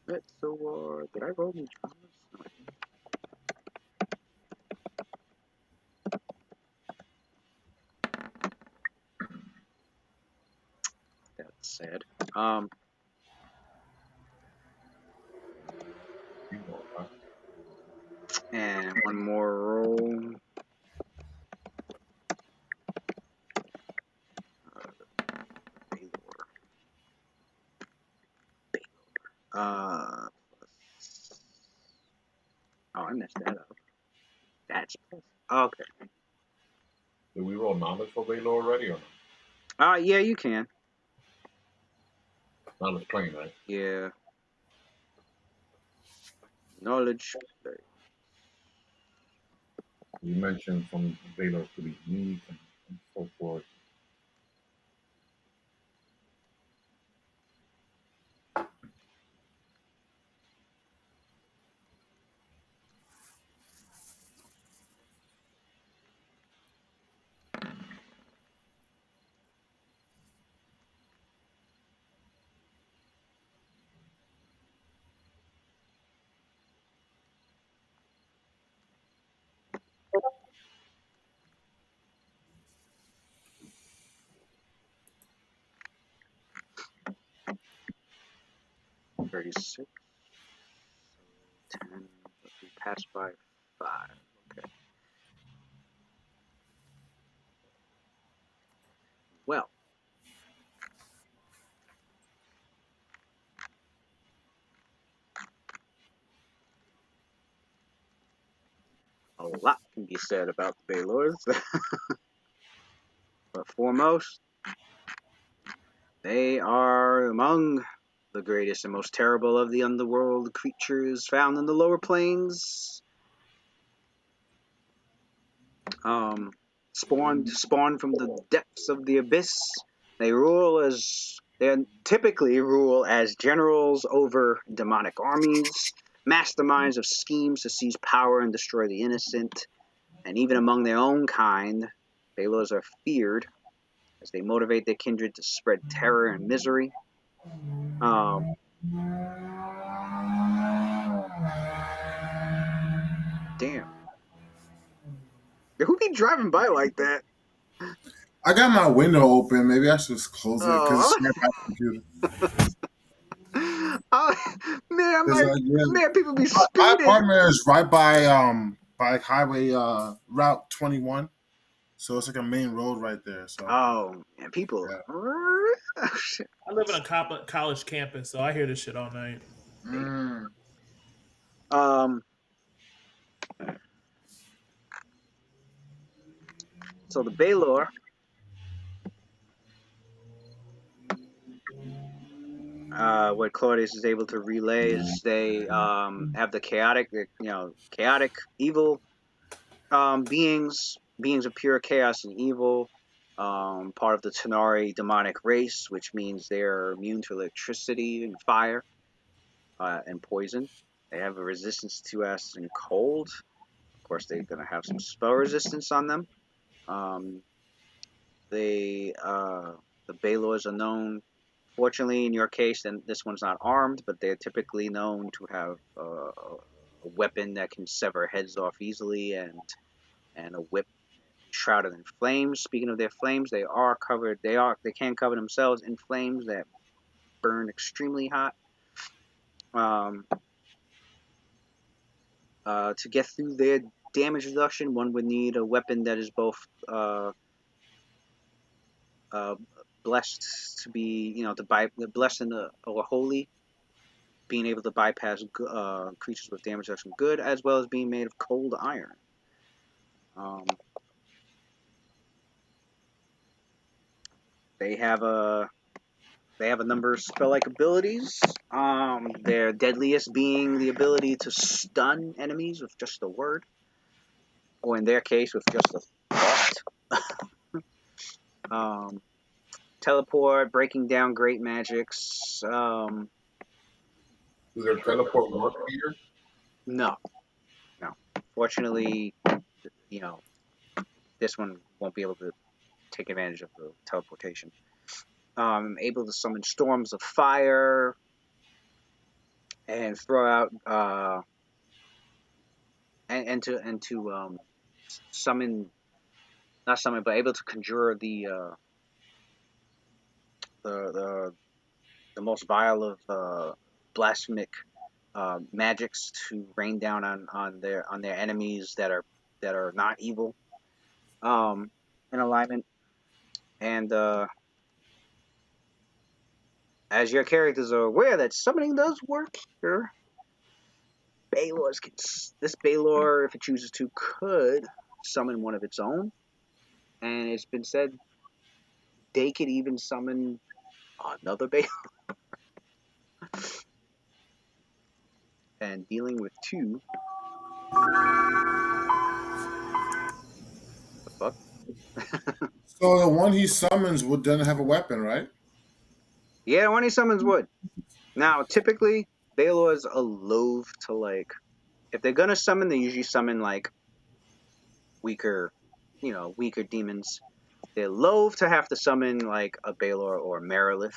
Alright. Metzawar. Did I roll me traumas? No, I didn't. That's sad. You know, right? And one more roll. Baylor. Plus. Oh, I messed that up. That's plus. Okay. Did we roll knowledge for Baylor already or not? Yeah, you can. Knowledge plain, right? Yeah. Knowledge. You mentioned from Baylor to be unique and so forth. $36. 10. But we passed by 5. Okay. Well. A lot can be said about the Baylors. But foremost, they are among the greatest and most terrible of the underworld creatures found in the lower planes. Spawned from the depths of the abyss. They typically rule as generals over demonic armies, masterminds of schemes to seize power and destroy the innocent. And even among their own kind, Baylors are feared as they motivate their kindred to spread terror and misery. Damn. Who be driving by like that? I got my window open. Maybe I should just close it because Oh. it's my computer. Man, I'm like, man, people be My speeding. apartment is right by highway Route 21, so it's like a main road right there. So Oh, and people. yeah. Oh, shit. I live in a college campus, so I hear this shit all night. Mm. So the Baylor, what Claudius is able to relay is they have the chaotic, chaotic evil beings of pure chaos and evil, part of the Tenari demonic race, which means they're immune to electricity and fire and poison. They have a resistance to acid and cold. Of course, they're going to have some spell resistance on them. The Baylors are known. Fortunately, in your case, then this one's not armed, but they're typically known to have a weapon that can sever heads off easily, and a whip shrouded in flames. Speaking of their flames, they can cover themselves in flames that burn extremely hot. To get through their damage reduction, one would need a weapon that is both blessed to be, blessed or holy, being able to bypass creatures with damage reduction good, as well as being made of cold iron. They have a number of spell-like abilities. Their deadliest being the ability to stun enemies with just a word, or in their case, with just a thought. Teleport, breaking down great magics. Do their teleport work here? No. Fortunately, this one won't be able to take advantage of the teleportation. Able to summon storms of fire and throw out and to summon, not summon, but able to conjure the most vile of blasphemic magics to rain down on their enemies that are not evil, in alignment. And as your characters are aware that summoning does work here, this Baylor, if it chooses to, could summon one of its own. And it's been said they could even summon another Baylor. And dealing with two. The fuck? So the one he summons would then have a weapon, right? Yeah, when he summons would. Now, typically, Baylors are loath to, if they're gonna summon, they usually summon, weaker demons. They're loath to have to summon, a Baylor or a Merilith.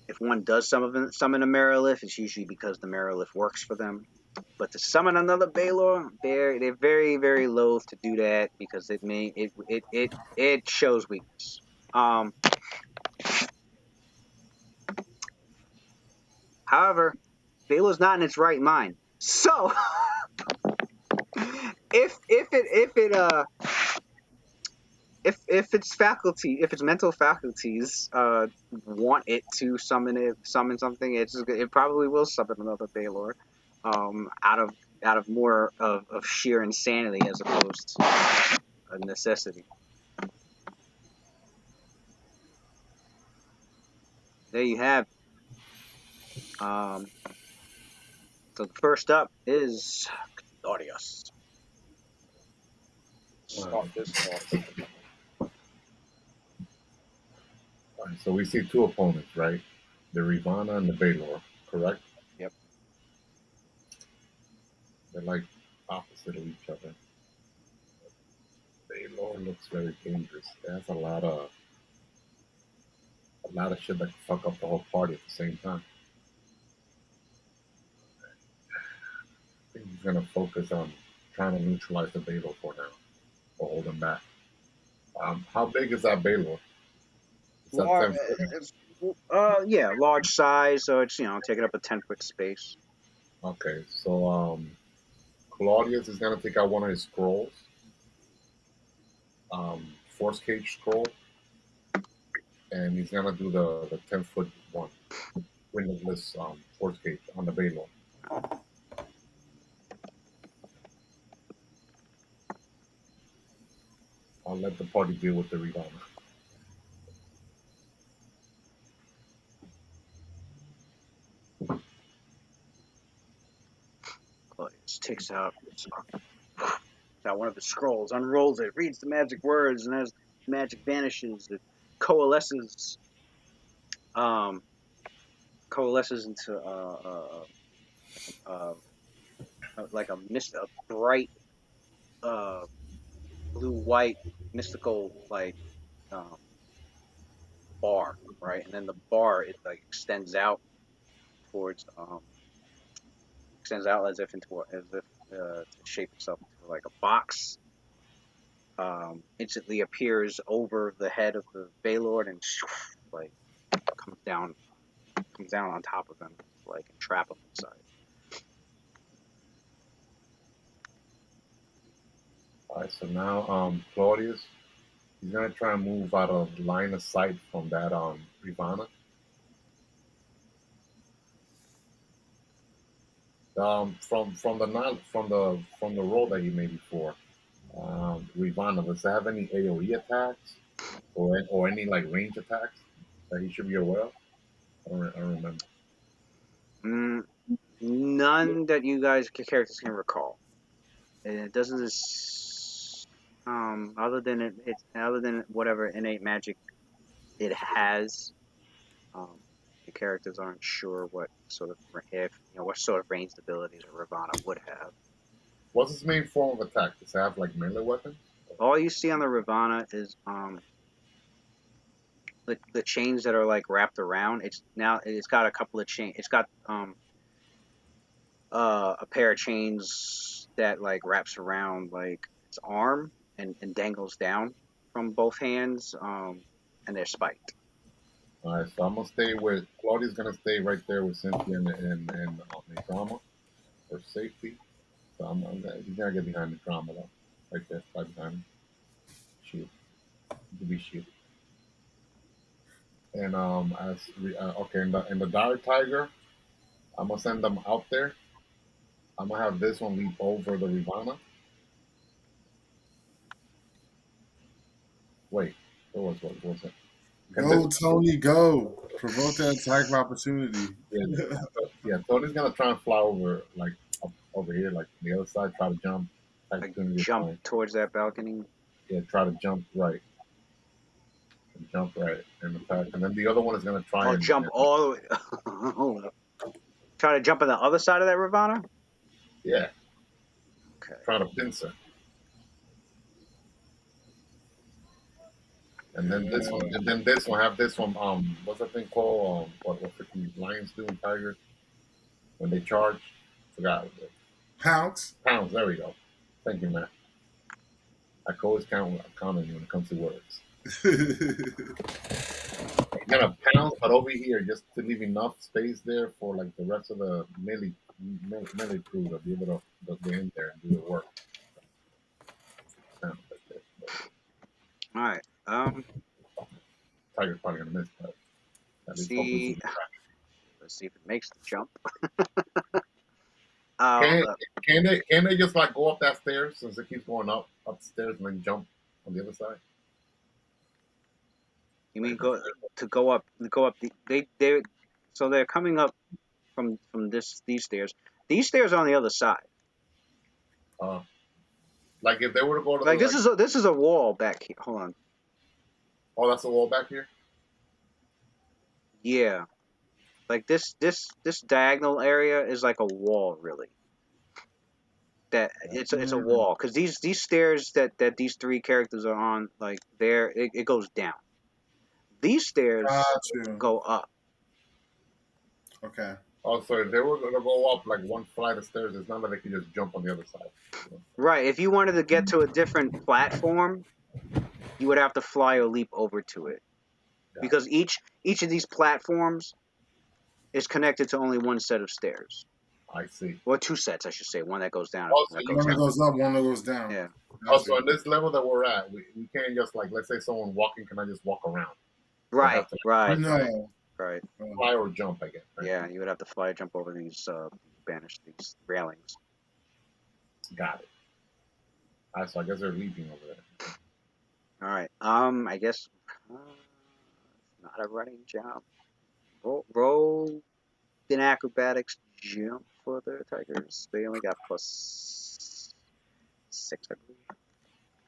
If one does summon a Merilith, it's usually because the Merilith works for them. But to summon another Baylor, they're very, very loath to do that because it shows weakness. However, Baylor's not in its right mind. So if its mental faculties want it to summon something, it probably will summon another Baylor, out of more of sheer insanity as opposed to a necessity. There you have it. So the first up is Claudius. Start this off. So we see two opponents, right? The Rivana and the Baylor, correct? Yep. They're like opposite of each other. Baylor looks very dangerous. It has a lot of shit that can fuck up the whole party at the same time. I think he's gonna focus on trying to neutralize the Baylor for now, or hold him back. How big is that Baylor? Is that 10 foot? Yeah, large size, so it's taking up a 10-foot space. Okay, so Claudius is gonna take out one of his scrolls, Force Cage scroll, and he's gonna do the 10-foot one, windowless Force Cage on the Baylor. deal with the Ravana. Claudius takes out one of his scrolls, unrolls it, reads the magic words, and as magic vanishes, it coalesces into like a mist, a bright blue-white mystical like um, bar, right? And then the bar it like towards extends out as if to shape itself into like a box. Instantly appears over the head of the Baylord and like comes down on top of him, like and trap him inside. All right, so now Claudius, he's gonna try and move out of line of sight from that Ravana. From the roll that he made before, Ravana, does it have any AOE attacks or any like range attacks that he should be aware of? I don't remember. None that you guys characters can recall. And it doesn't. Other than whatever innate magic it has, the characters aren't sure what sort of ranged abilities a Ravana would have. What's his main form of attack? Does it have like melee weapons? All you see on the Ravana is the chains that are like wrapped around. It's got a couple of chains. It's got a pair of chains that like wraps around like its arm and dangles down from both hands. And they're spiked. All right, so I'm gonna stay with Claudia's gonna stay right there with Cynthia and the drama for safety. So he's gonna get behind the drama though, right there, right behind him. Shoot, to be shielded. And okay, in the Dire Tiger, I'm gonna send them out there. I'm gonna have this one leap over the Ravana. Wait, what was it? Go, Tony, go. Provoke that attack of opportunity. Yeah, Tony's gonna try and fly over like up over here, like the other side, try to jump. Like jump towards that balcony. Yeah, try to jump right. Jump right and attack. And then the other one is gonna try and jump all the way. Hold up. Try to jump on the other side of that Ravana? Yeah. Okay. Try to pincer. And then this one, have this one, what's that thing called? What's the lions do and tigers? When they charge? Forgot. Pounce. Pounds, there we go. Thank you, Matt. I can always count on you when it comes to words. You're gonna pound, but over here, just to leave enough space there for like the rest of the melee crew to be able to get in there and do the work. All right. Tiger's probably gonna miss, but let's see if it makes the jump. Can they just like go up that stairs since it keeps going upstairs and then jump on the other side? You mean go up? So they're coming up from these stairs. These stairs are on the other side. Like if they were to go to like this is a wall back here. Hold on. Oh, that's a wall back here. Yeah, like this diagonal area is like a wall, really. That it's a wall because these stairs that these three characters are on, like it goes down. These stairs go up. Okay. Oh, so if they were going to go up like one flight of stairs, it's not that they can just jump on the other side. Right. If you wanted to get to a different platform, you would have to fly or leap over to it. Yeah. Because each of these platforms is connected to only one set of stairs. I see. Or two sets, I should say. One that goes down. One that goes up, one that goes down. Yeah. Also, in this level that we're at, we can't just like, let's say someone walking, can I just walk around? Right. Right. No. Right. Fly or jump, I guess. Right? Yeah, you would have to fly or jump over these these railings. Got it. All right, so I guess they're leaping over there. All right. I guess it's not a running jump. Roll an acrobatics jump for the Tigers. They only got +6, I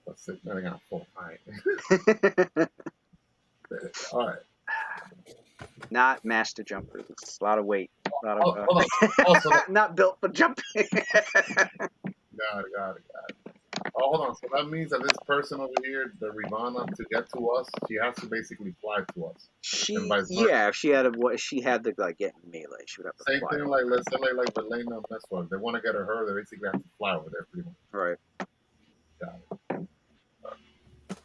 Let's see. I got 4. All right. believe. All right. Not master jumpers. It's a lot of weight. A lot of Hold on. Also, not built for jumping. got it. Oh, hold on. So that means that this person over here, the Rivana, to get to us, she has to basically fly to us, and vice versa. If she had she had to like get in melee, she would have to Same fly thing over. like let's say like Relena and Meswell. They want to get her, they basically have to fly over there pretty much. Right. Got it.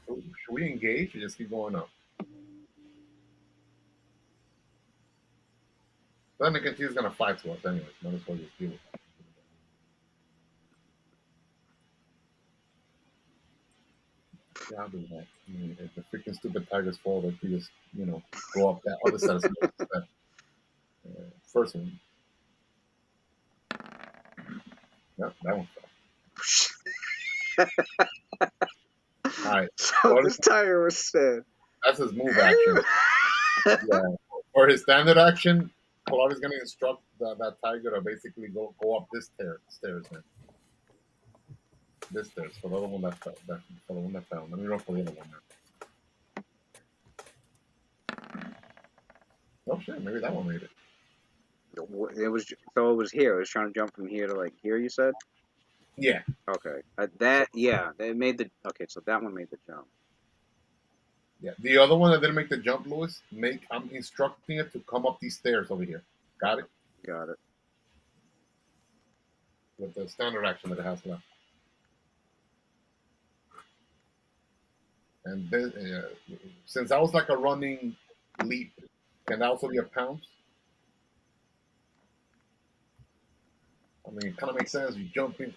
Should we engage or just keep going up? Then again, she's gonna fly to us anyway. Might as well just deal with it. Yeah, I'll do that. I mean, if the freaking stupid Tigers fall, they could just, go up that other set of stairs instead. First one. Yep, that one fell. All right. So this tiger was said. That's his move action. Yeah. For his standard action, Claudia's going to instruct that tiger to basically go up this stairs, man. This stairs for the other one that fell. For the one that fell. Let me roll for the other one now. Oh shit, maybe that one made it. It was here. It was trying to jump from here to like here. You said. Yeah. Okay. They made the. Okay, so that one made the jump. Yeah. The other one that didn't make the jump, Lewis, I'm instructing it to come up these stairs over here. Got it? Got it. With the standard action that it has left. And then, since that was like a running leap, can that also be a pounce? I mean, it kind of makes sense. You jump in,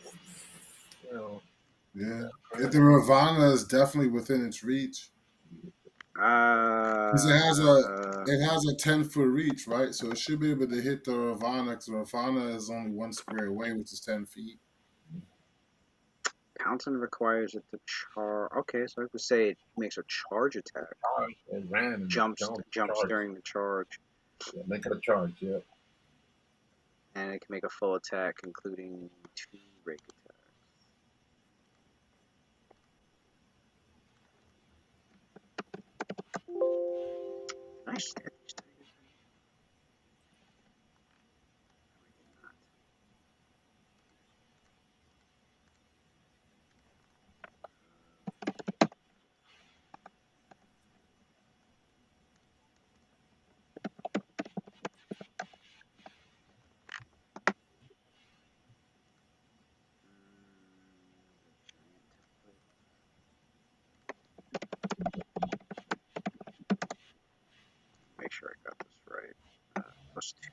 Yeah. If the Ravana is definitely within its reach. Because it has a 10-foot reach, right? So it should be able to hit the Ravana, because the Ravana is only 1 square away, which is 10 feet. Pouncing requires it to charge. Okay, so I could say it makes a charge attack. It ran and Jumps charged. during the charge. Yeah, make it a charge, yeah. And it can make a full attack, including 2 rake attacks. Nice. Make sure I got this right. +2.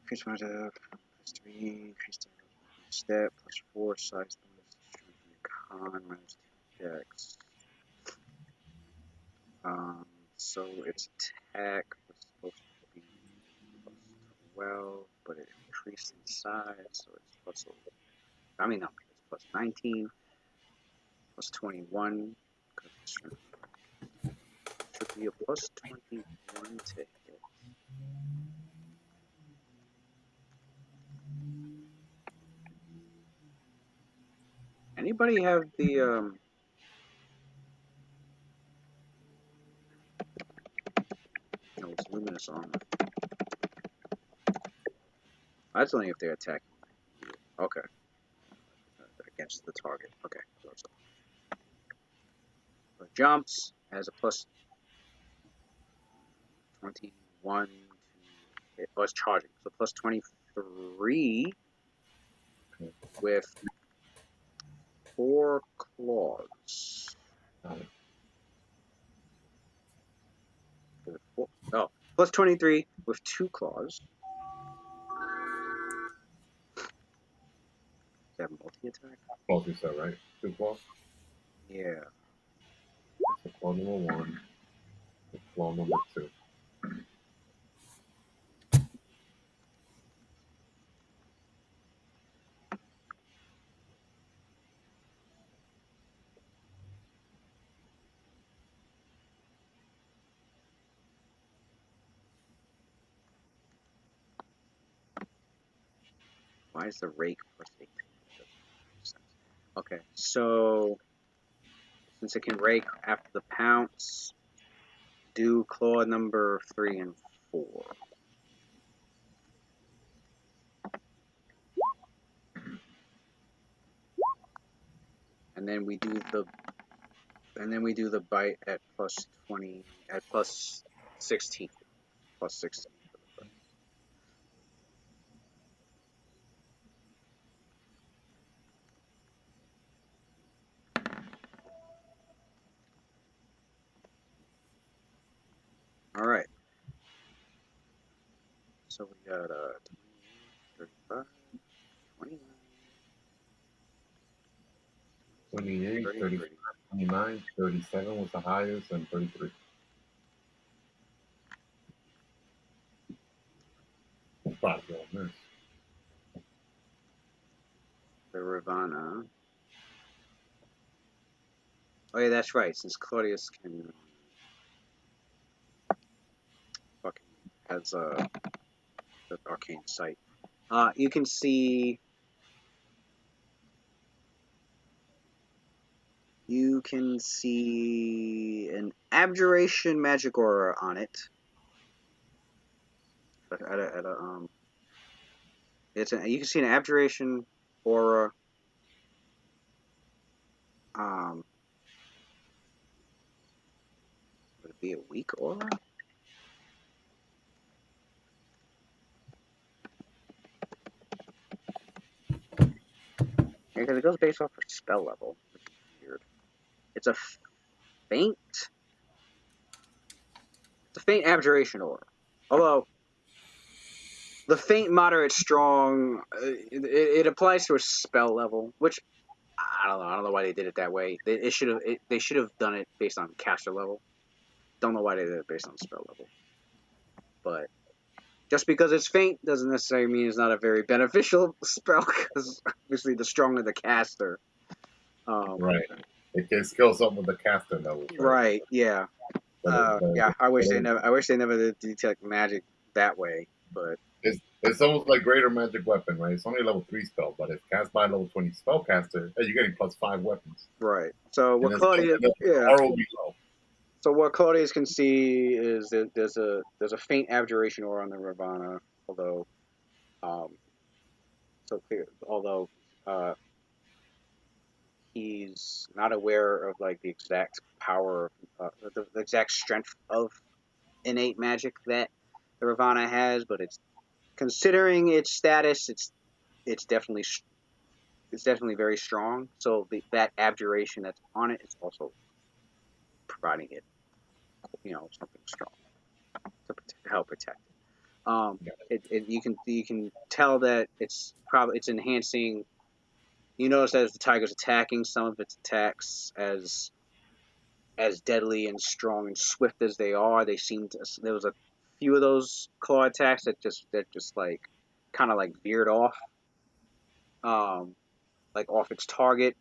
Increase my +3. Increase the step. +4 size bonus. Strength and con. -2 dex. So its attack was supposed to be +12, but it increased in size, so it's it's +19, +21, because it's should be a +21 to hit. Anybody have the no, it's luminous armor. That's only if they're attacking. Okay. Against the target. Okay. So it jumps, has a +21 to it was charging. So +23 with 4 claws. Oh, +23 with 2 claws. Does that have multi-attack? Claws, you said, right? 2 claws? Yeah. So claw number 1, claw number 2. Why is the rake plus 18? Okay, so since it can rake after the pounce, do claw number 3 and 4. And then we do the bite at plus 20 at plus 16. Plus 16 for the bite. All right. So we got 35, 29, 28, 30, 35, 29, 37 was the highest, and 33. Probably on this. The Ravana. Oh yeah, that's right. Since Claudius can fucking has the arcane sight. You can see an abjuration magic aura on it. You can see an abjuration aura. Would it be a weak aura? Yeah, because it goes based off of spell level, which is weird. It's a faint abjuration aura. Although the faint, moderate, strong, it applies to a spell level, which I don't know. I don't know why they did it that way. They should have done it based on caster level. Don't know why they did it based on spell level. But just because it's faint doesn't necessarily mean it's not a very beneficial spell. Because obviously, the stronger the caster, Right. It can skill something with the caster levels, right? Right. Yeah. Yeah. I wish they never did detect magic that way. But it's almost like greater magic weapon, right? It's only a level 3 spell, but if cast by a level 20 spellcaster, hey, you're getting plus 5 weapons. right. So what And Claudius, the R will be low. So what Claudius can see is that there's a faint abjuration aura on the Ravana, although he's not aware of like the exact power, the exact strength of innate magic that the Ravana has, but it's considering its status, it's definitely very strong. So that abjuration that's on it is also providing it, something strong to help protect it. You can tell that it's enhancing. You notice that as the tiger's attacking, some of its attacks as deadly and strong and swift as they are, they seem to. There was a few of those claw attacks that just like kind of like veered off, like off its target.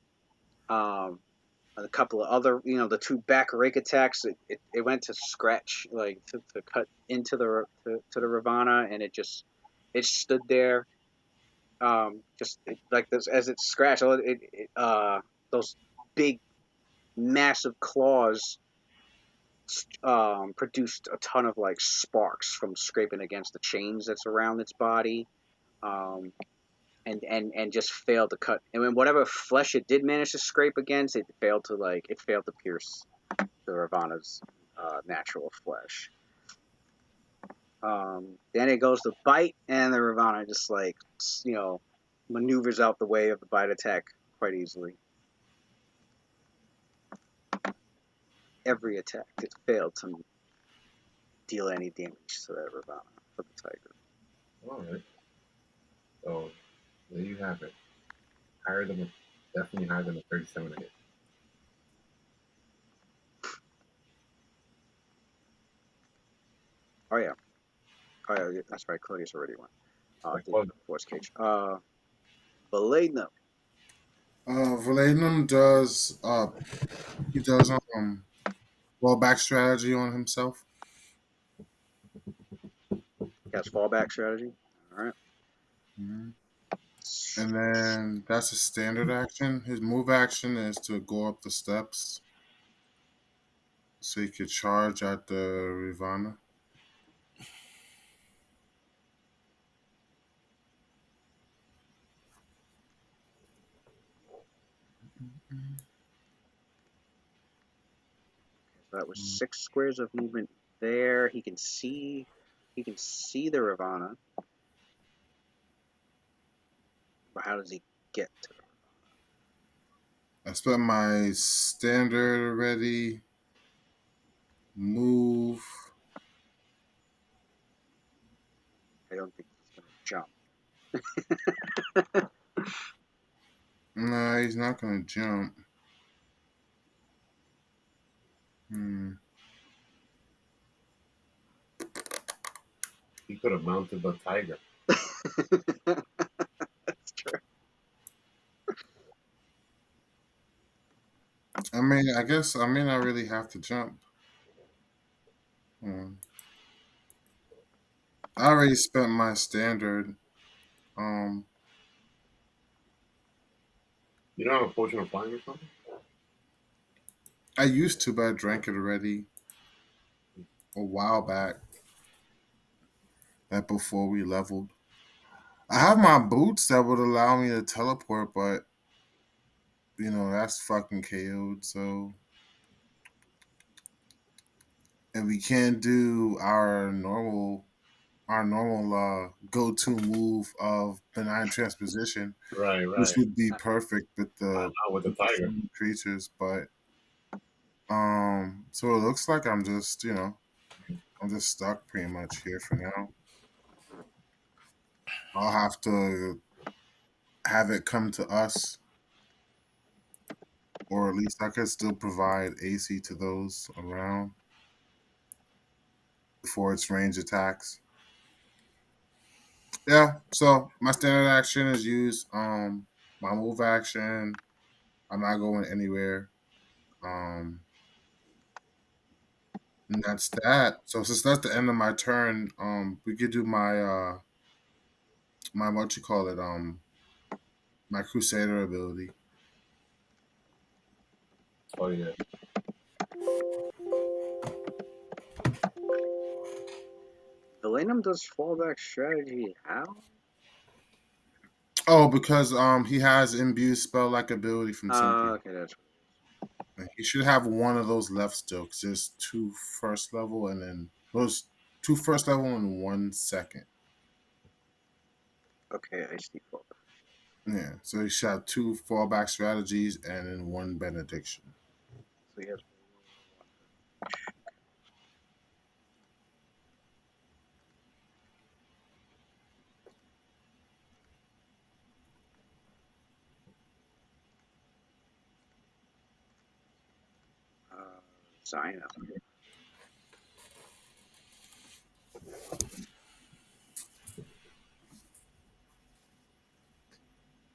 A couple of other, the two back rake attacks, it went to scratch, like to cut into to the Ravana, and it stood there, like this as it scratched. Those big, massive claws produced a ton of like sparks from scraping against the chains that's around its body, and just failed to cut. And when whatever flesh it did manage to scrape against, it failed to pierce the Ravana's natural flesh. Then it goes to bite, and the Ravana just maneuvers out the way of the bite attack quite easily. Every attack, it failed to deal any damage to that Ravana for the tiger. All right. So there you have it. Definitely higher than a 37 to hit. Oh yeah, that's right. Claudius already went. Force cage. Valenum. Valenum does he does fallback strategy on himself. Has fallback strategy. All right. Mm-hmm. And then that's a standard action. His move action is to go up the steps. So he could charge at the Rivana. So that was 6 squares of movement there. He can see the Ravana. But how does he get to the I spent my standard already. Move. I don't think he's gonna jump. Nah, he's not gonna jump. Hmm. He could have mounted the tiger. That's true. I mean, I guess I may not really have to jump. Hmm. I already spent my standard. Um, You don't have a potion of flying or something? I used to, but I drank it already a while back. That before we leveled. I have my boots that would allow me to teleport, but that's fucking KO'd. So, and we can't do our normal go-to move of benign transposition, Right, which right. would be perfect with the Not with the tiger. creatures. But so it looks like I'm just stuck pretty much here for now. I'll have to have it come to us, or at least I could still provide AC to those around before its range attacks. Yeah, so my standard action is used. My move action, I'm not going anywhere. Um, and that's that. So since that's the end of my turn, we could do my what you call it, my Crusader ability. Oh yeah. Delanum does fallback strategy. How? Oh, because he has imbued spell like ability from Cynthia. Okay, that's He should have one of those left still, because there's two first level and then those two first level and one second. okay. I see fallback. Yeah, so he should have two fallback strategies and then one benediction. So he has Zion.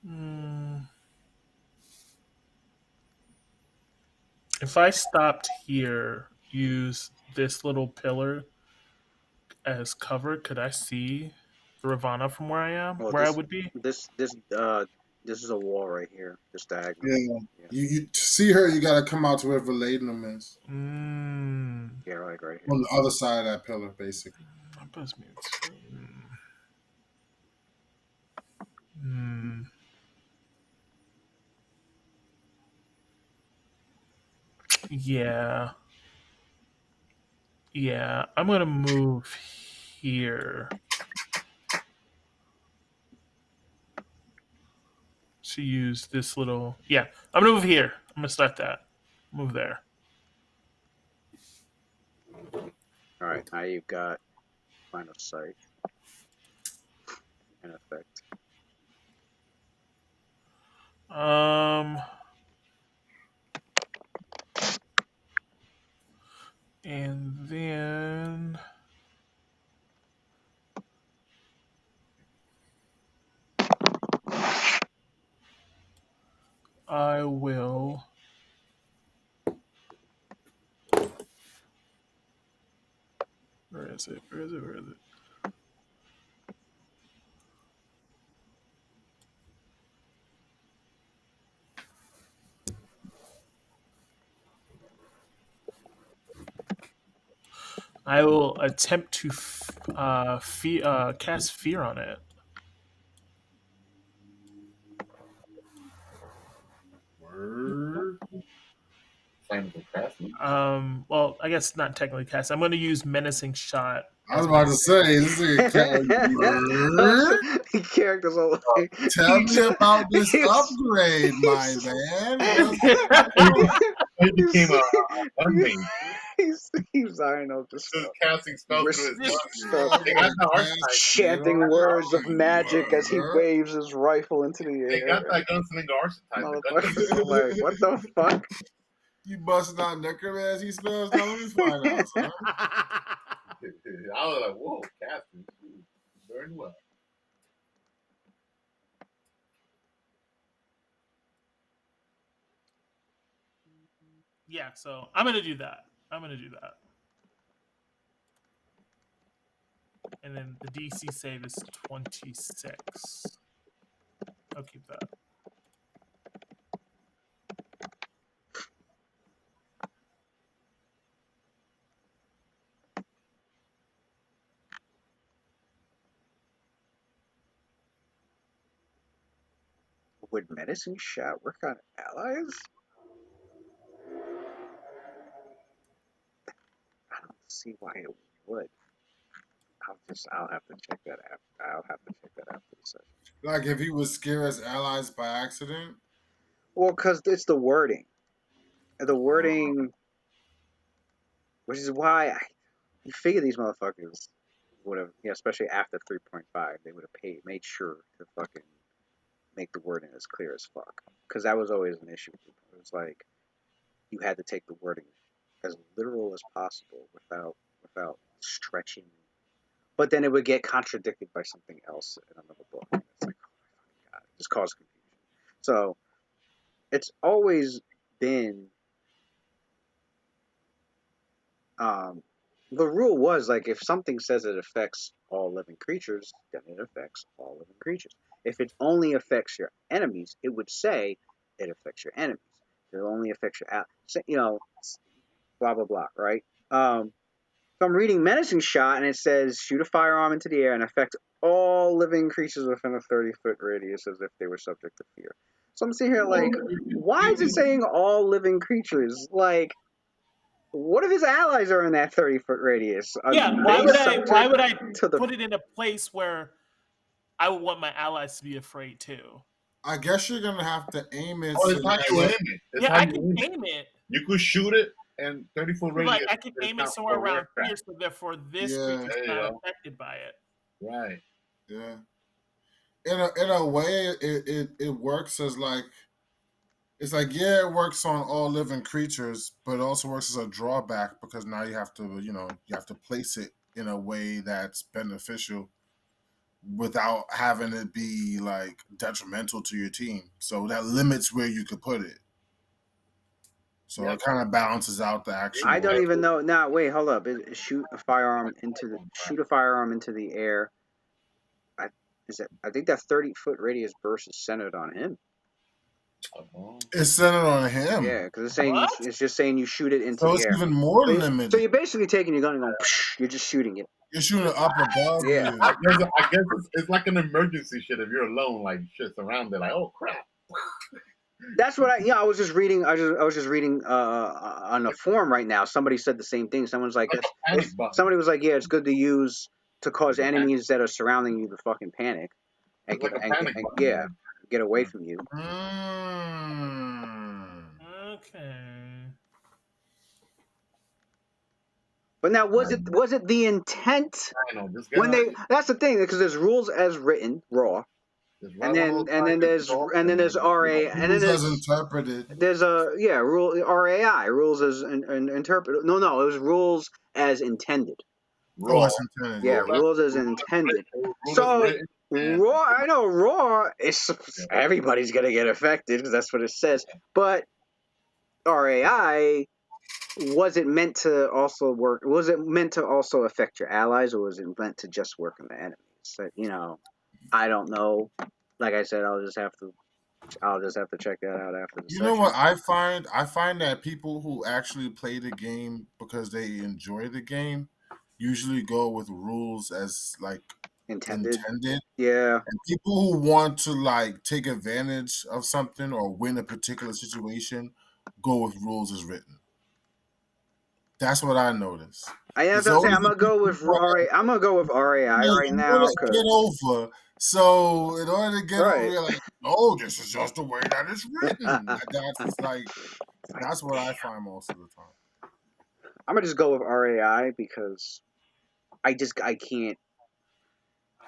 Mm. If I stopped here, use this little pillar as cover, could I see the Ravana from where I am? Well, Where I would be? this is a wall right here. This diagonal. Yeah, Yeah, you to see her, you gotta come out to where Verladenum is Mm. yeah, like right here. on the other side of that pillar, basically. That puts me. Mm. Yeah. Yeah. I'm gonna move here to use this little. Yeah. I'm gonna move here. I'm gonna start that. Move there. All right, now you've got line of sight in effect. Um. And then I will. Where is it? Where is it? Where is it? I will attempt to cast fear on it. Word. Same for casting. Well, I guess not technically cast. I'm going to use menacing shot. I was as my about to say, this is a character. Characters are like, Tell me about this upgrade, my man. What's He became a he's, gunmate. he's eyeing up this Just stuff. casting spells Wrist- through his stuff. gun. They got the archetype. Chanting words of magic as he waves his rifle into the They got air. that gunslinger archetype. Motherfuckers are like, what the fuck? You busting out necromancy spells? Now let me find out, son. I was like, whoa, casting. Very well. Yeah, so I'm going to do that. And then the DC save is 26. I'll keep that. Would medicine shot work on allies? I don't see why it would. I'll have to check that after the session. Like if he would scare his allies by accident? Well, because it's the wording. The wording, which is why you figure these motherfuckers would have, especially after 3.5, they would have made sure to fucking make the wording as clear as fuck. Because that was always an issue. It was like you had to take the wording as literal as possible without stretching. But then it would get contradicted by something else in another book. And it's like, oh my god, it just caused confusion. So it's always been the rule was like if something says it affects all living creatures, then it affects all living creatures. If it only affects your enemies, it would say it affects your enemies. If it only affects your blah blah blah, right? So I'm reading Menacing Shot, and it says shoot a firearm into the air and affect all living creatures within a 30-foot radius as if they were subject to fear. So I'm sitting here like, why is it saying all living creatures? Like, what if his allies are in that 30-foot radius? Yeah, why would I put it in a place where I would want my allies to be afraid too? I guess you're gonna have to aim it. Oh, it's how you aim it. I can aim it. You could shoot it and 30-foot radius. Like I can aim it somewhere around here, so therefore this creature's not affected by it. Right. Yeah. In a way, it works as like it's like it works on all living creatures, but it also works as a drawback because now you have to place it in a way that's beneficial without having it be like detrimental to your team. So that limits where you could put it. So it kind of balances out the actual. I don't even know. Now, wait, hold up. Shoot a firearm into the air. I think that 30-foot radius burst is centered on him. It's centered on him. Yeah, because it's saying it's just saying you shoot it into so the it's air. even more limited. So you're basically taking your gun and going, you're just shooting it. You're shooting it up above you. I guess it's like an emergency shit if you're alone, like shit surrounded, like oh crap. That's what I was just reading. I was just reading on a forum right now. Somebody said the same thing. Someone's like, somebody was like, yeah, it's good to use to cause enemies that are surrounding you to fucking panic and get away from you. Okay. But now, was it the intent that's the thing, because there's rules as written, raw, and then there's RA, and then there's interpreted. There's rule RAI, rules as interpreted. No, it was rules as intended. Raw. As intended. Yeah, rules as intended. So raw, I know raw is everybody's gonna get affected because that's what it says. But RAI, was it meant to also work? Was it meant to also affect your allies, or was it meant to just work on the enemies? So, I don't know. Like I said, I'll just have to check that out after the You know what I find? I find that people who actually play the game because they enjoy the game usually go with rules as like Intended. intended. Yeah. And people who want to like take advantage of something or win a particular situation go with rules as written. That's what I noticed. That's It's what I'm saying. always I'm the gonna go people with who wanna, I'm gonna go with RAI yeah, right you now, want to cause get over. So in order to get over, right. you're like, oh, this is just the way that it's written. That's like that's what I find most of the time. I'm gonna just go with RAI because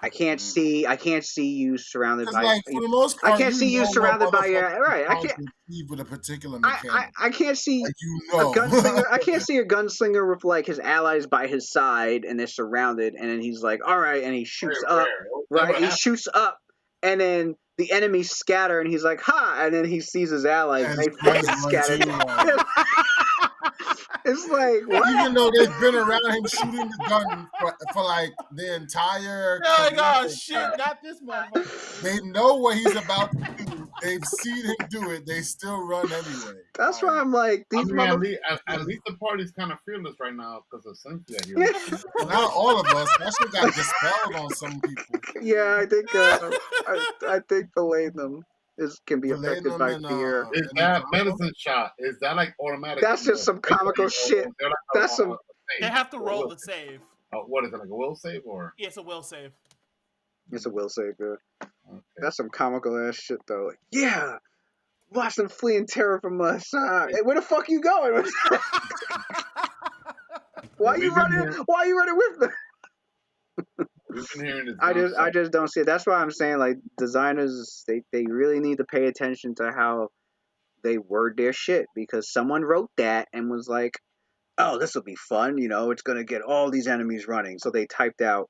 Mm. I can't see you surrounded Because by like for the most I part, can't you see you know what surrounded by your motherfuckers are right. trying to achieve with a particular I mechanic. I can't see Like you a know. gunslinger. I can't see a gunslinger with like his allies by his side and they're surrounded, and then he's like, "All right," and he Very shoots up. rare. Right, Never he happened. shoots up, and then the enemies scatter, and he's like, "Ha!" And then he sees his allies, And and his they friends fucking run scattered. too. Like, It's like what? even though they've been around him shooting the gun for like the entire They're like, career oh of shit, that, not this motherfucker. they know what he's about to do. They've seen him do it. They still run anyway. That's why Like, I'm like I these mean, motherfuckers. at least the party's kind of fearless right now because of Cynthia here. Yeah, well, not all of us. That shit got dispelled on some people. yeah. I think Palladium can be affected Palladium by fear. Is and that Andromeda. medicine shot? Is that like automatic? That's just some comical shit. Or they're like That's a some They save? have to Or a roll will the save? save. What is it, like a will save or? Yeah, it's a will save. it's a will save good. Okay. That's some comical ass shit though. Like, yeah, watch them flee in terror from us. Hey, where the fuck you going? Yeah, we've been here. Why you running with them? We've been hearing this I gunshot. just don't see it. That's why I'm saying like designers they really need to pay attention to how they word their shit because someone wrote that and was like, oh, this will be fun. You know, it's gonna get all these enemies running. So they typed out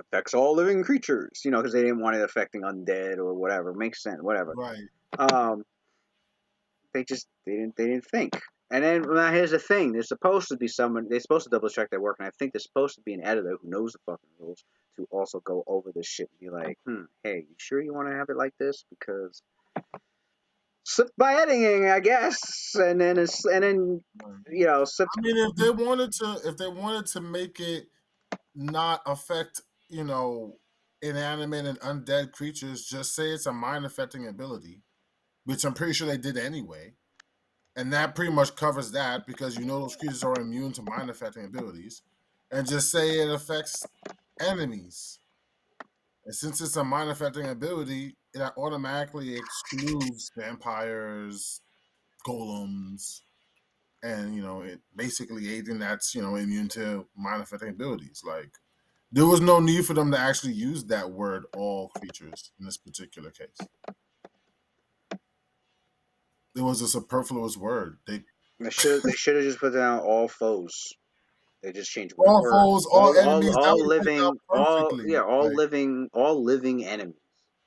affects all living creatures. You know, because they didn't want it affecting undead or whatever. Makes sense. Whatever. Right. Um, they didn't think. And then now here's the thing: there's supposed to be someone. They're supposed to double check their work, and I think there's supposed to be an editor who knows the fucking rules to also go over this shit and be like, hey, you sure you want to have it like this? Because slip by editing, I guess, and then you know slip. I mean, if they wanted to make it not affect, inanimate and undead creatures, just say it's a mind affecting ability, which I'm pretty sure they did anyway. And that pretty much covers that because those creatures are immune to mind affecting abilities. And just say it affects enemies. And since it's a mind affecting ability, it automatically excludes vampires, golems, and it basically anything that's immune to mind affecting abilities. Like there was no need for them to actually use that word all creatures in this particular case. It was a superfluous word. They They should have just put down all foes. They just changed one all word. foes, all enemies, that All would have worked out living, perfectly. Like all living enemies.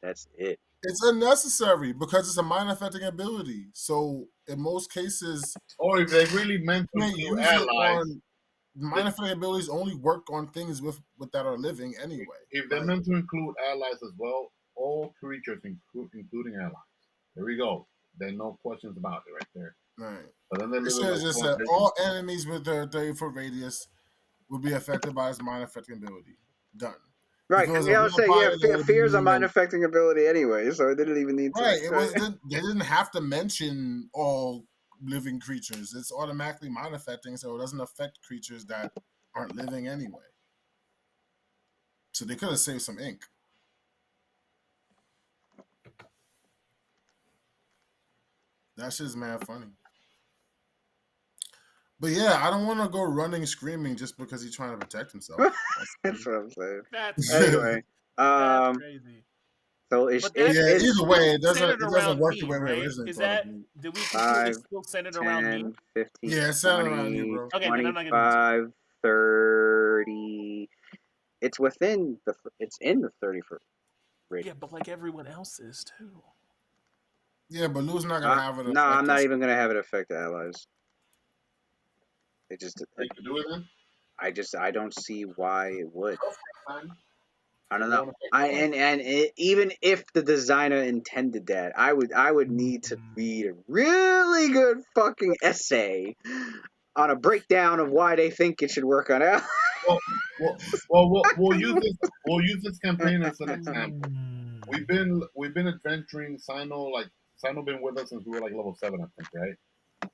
That's it. it's unnecessary because it's a mind affecting ability. So in most cases, Or if they really meant to you can't include use it allies, on mind affecting abilities only work on things with that are living anyway. if they Like, meant to include allies as well, all creatures, including allies. There we go. There's no questions about it right there. right. But then they It live should have like just one said big. all enemies with their 30-foot radius would be affected by its mind affecting ability. Done. If Right, it because was you a know, say yeah, vampire, that would have fear been is a mind affecting ability anyway, so they didn't even need to. right. It was they didn't have to mention all living creatures. It's automatically mind affecting, so it doesn't affect creatures that aren't living anyway. So they could have saved some ink. That shit's mad funny. But yeah, I don't want to go running screaming just because he's trying to protect himself. That's what I'm saying. That's Anyway, that's crazy. so But that's yeah, it's either still way, centered it doesn't around work the me, way we right? originally Is thought it that would. did we conclude 5, it's still centered around me? 10, 15, Yeah, it's centered around you, 20, bro. Okay, then I'm not gonna do 25, 30. It's within it's in the 30-foot Yeah, radius. but like everyone else is too. Yeah, but Lou's not gonna have it No, I'm affect not us. even gonna have it affect the allies. It just, You can do it then. I don't see why it would. Fine. I don't It know. won't affect allies. Even if the designer intended that, I would need to read a really good fucking essay on a breakdown of why they think it should work on allies. well, we'll use this. We'll use this campaign as an example. Hmm. We've been adventuring. Sino been with us since we were like level 7, I think, right?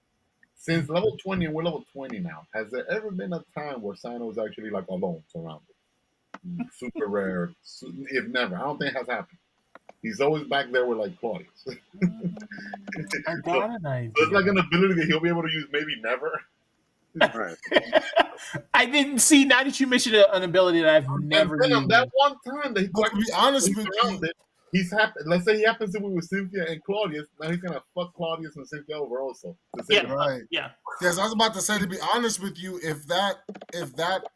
Since level 20, and we're level 20 now. Has there ever been a time where Sino is actually like alone surrounded? Super rare. If never, I don't think it has happened. He's always back there with like Claudius. I So, got an idea. it's like an ability that he'll be able to use maybe never. Right. I didn't see. Now that you mentioned an ability that I've never And used. that one time that But to be honest he's with you, surrounded, he's happy. Let's say he happens to be with Cynthia and Claudius. Now he's gonna fuck Claudius and Cynthia over also. Yeah, right? yeah. Yes, I was about to say. To be honest with you, if that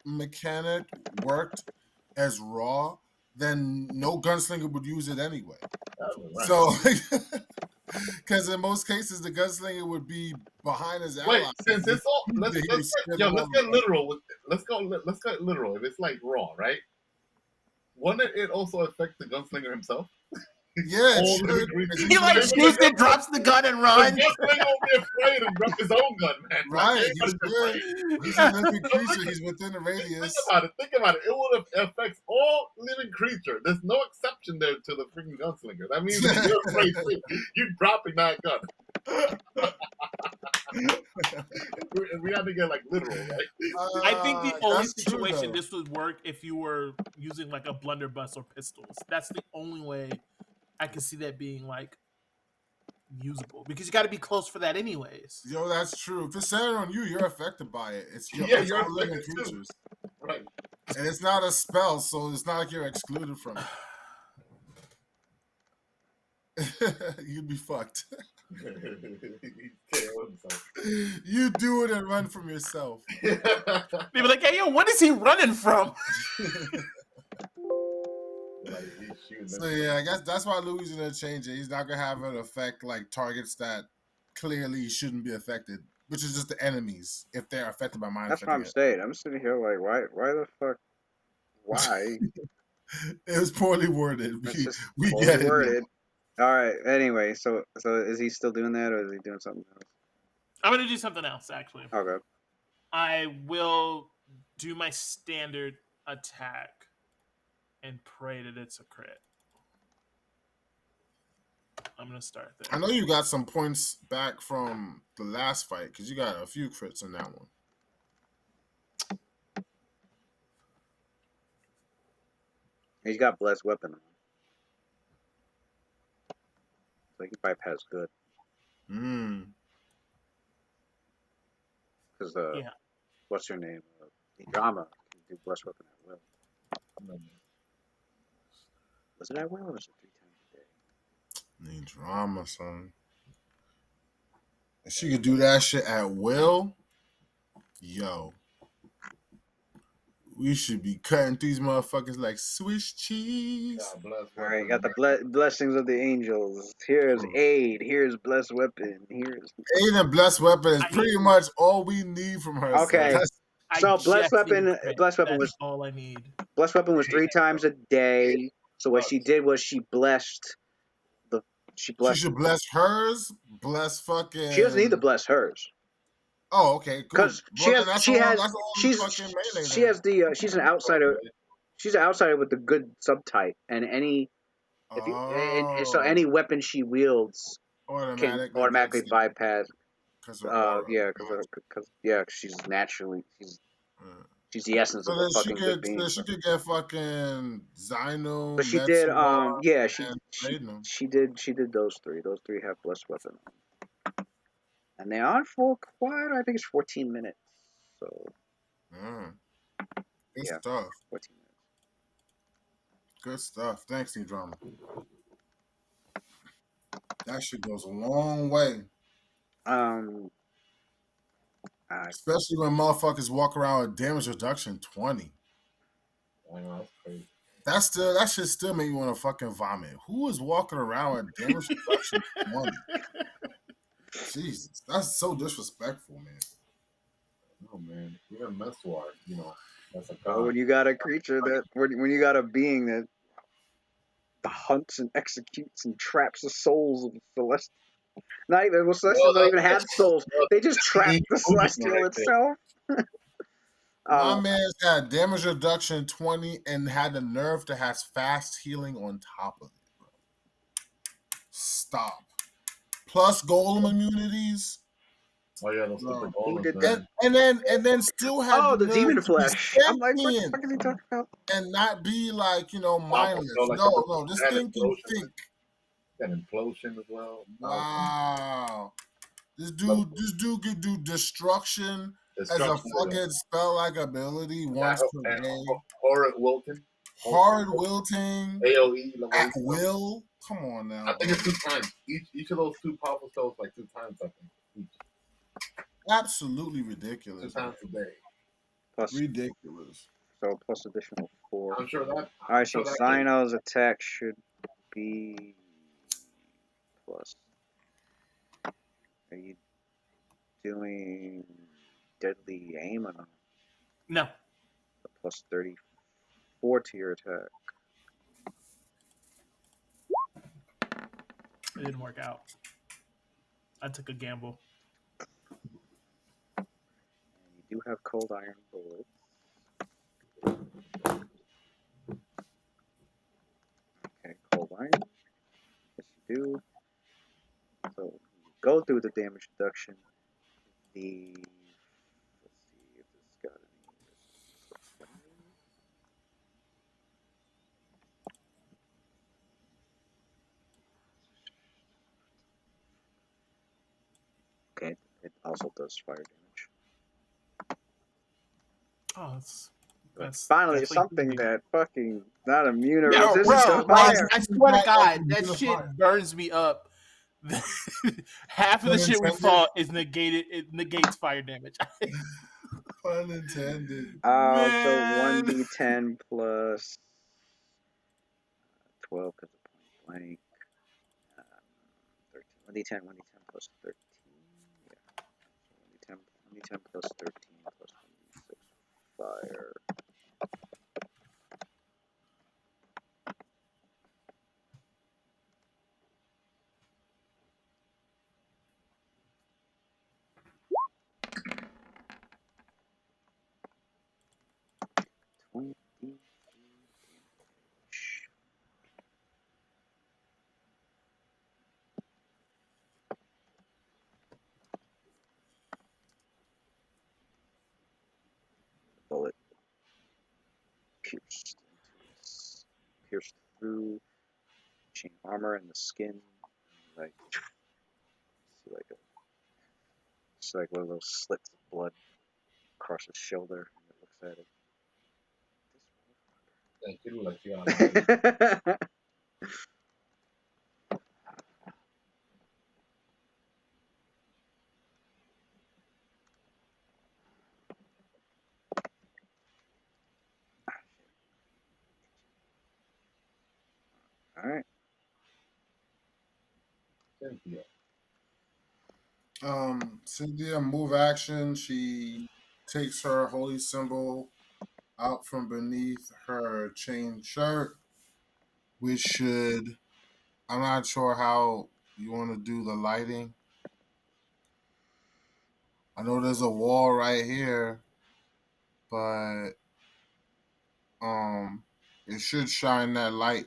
mechanic worked as raw, then no gunslinger would use it anyway. Right. So, because in most cases, the gunslinger would be behind his Wait, ally. since it's all let's He would scare them get over. literal. Let's get literal. If it's like raw, right? Wouldn't it also affect the gunslinger himself? Yeah, it All should. living creatures. He like shoots it, drops the gun, and runs. The gunslinger will be afraid and drop his own gun, man. Right, Like, he's everybody's good. afraid. He's a living creature. He's within the Think radius. about it. Think about it. It would have affects all living creature. There's no exception there to the freaking gunslinger. That means if you're afraid too, you're dropping that gun. We have to get like literal, right? I think the only That's true, situation though. this would work if you were using like a blunderbuss or pistols. That's the only way I can see that being like usable because you got to be close for that anyways. Yo, that's true. If it's centered on you, you're affected by it. It's Yeah, it's you're all living affected too. creatures, Right. and it's not a spell, so it's not like you're excluded from it. You'd be fucked. You do it and run from yourself. They'd be like, "Hey, yo, what is he running from?" So yeah, I guess that's why Louis is gonna change it. He's not gonna have it affect like targets that clearly shouldn't be affected, which is just the enemies if they're affected by mine. That's what I'm saying. I'm sitting here like, why the fuck? Why? It was poorly worded. It's just We poorly get it. worded. All right. Anyway, so is he still doing that, or is he doing something else? I'm gonna do something else actually. Okay. I will do my standard attack and pray that it's a crit. I'm gonna start there. I know you got some points back from the last fight because you got a few crits in that one. He's got blessed weapon on. So he bypass good. Because Yeah. what's her name? The drama can do blessed weapon at will. Was it at will or was it 3 times a day? Need drama, son. If she could do that shit at will, yo, we should be cutting these motherfuckers like Swiss cheese. All right, got the blessings of the angels. Here's aid. Here's blessed weapon. Here's Aid and blessed weapon is pretty much all we need from her. okay. So blessed weapon That's was all I need. blessed weapon was 3 times a day. So what she did was she blessed. She should bless hers. Bless fucking. She doesn't need to bless hers. Oh, okay, because she's an outsider. She's an outsider with the good subtype, and so any weapon she wields can automatically bypass. Because she's naturally she's the essence of a fucking good being. So she could get fucking Xyno. But she did. She did those 3. Those 3 have blessed weapon. And they're on for quite, I think it's 14 minutes. So. Good stuff. 14 minutes. Good stuff. Thanks, D-Drama. That shit goes a long way. Especially when motherfuckers walk around with damage reduction 20. I know, that's crazy. That shit still make me want to fucking vomit. Who is walking around with damage reduction 20? Jesus, that's so disrespectful, man. No, man, you're a Meswar, that's a god. Oh, when you got a creature when you got a being that hunts and executes and traps the souls of Celestial. Celestials don't even have souls. They just trap the Celestial itself. My man's got damage reduction 20 and had the nerve to have fast healing on top of it, bro. Stop. Plus golem immunities. Oh yeah, those Bro. stupid Who did golems, that? man. And then still had Oh, the the nerve demon to be flesh. I'm like, what the sentient fuck is he talking about? and not be like, Lava mindless. flow, like No, this that thing can implosion, think. that implosion as well. Wow. This Love dude could do destruction as a destruction. fucking spell-like ability once per And day. horrid wilting. Hard wilting AOE level at 8 spell. will. Come on now, I think bro. it's 2 times. Each of those 2 powerful spells like 2 times, I think. Each. Absolutely 2 ridiculous. times a day. Plus, Ridiculous. so plus additional 4. I'm sure that. All right, so that Cyno's attack should be plus. Are you doing deadly aim or not? No, Plus 34 to your attack. it didn't work out. I took a gamble. And you do have cold iron bullets. Okay, cold iron. Yes, you do. So you go through the damage reduction. Let's see if this got any. Okay, it also does fire damage. Oh, But that's finally, definitely something handy. that fucking not immune or No, resistant bro, to like fire. I swear to Right, God, okay, that you're shit fine. burns me up. Half of the Pun shit we intended. fought is negated. It negates fire damage. Pun intended. So Man. 1d10 plus 12 because of point blank. 13. 1d10 plus 13. Yeah. So 1d10 plus 13 plus 1d6 fire. Bullet pierced through chain armor and the skin, like see like one of those slits of blood across his shoulder, and it looks at Thank you, like you it. All right. Cynthia. Cynthia move action. She takes her holy symbol out from beneath her chain shirt, which should. I'm not sure how you want to do the lighting. I know there's a wall right here, but it should shine that light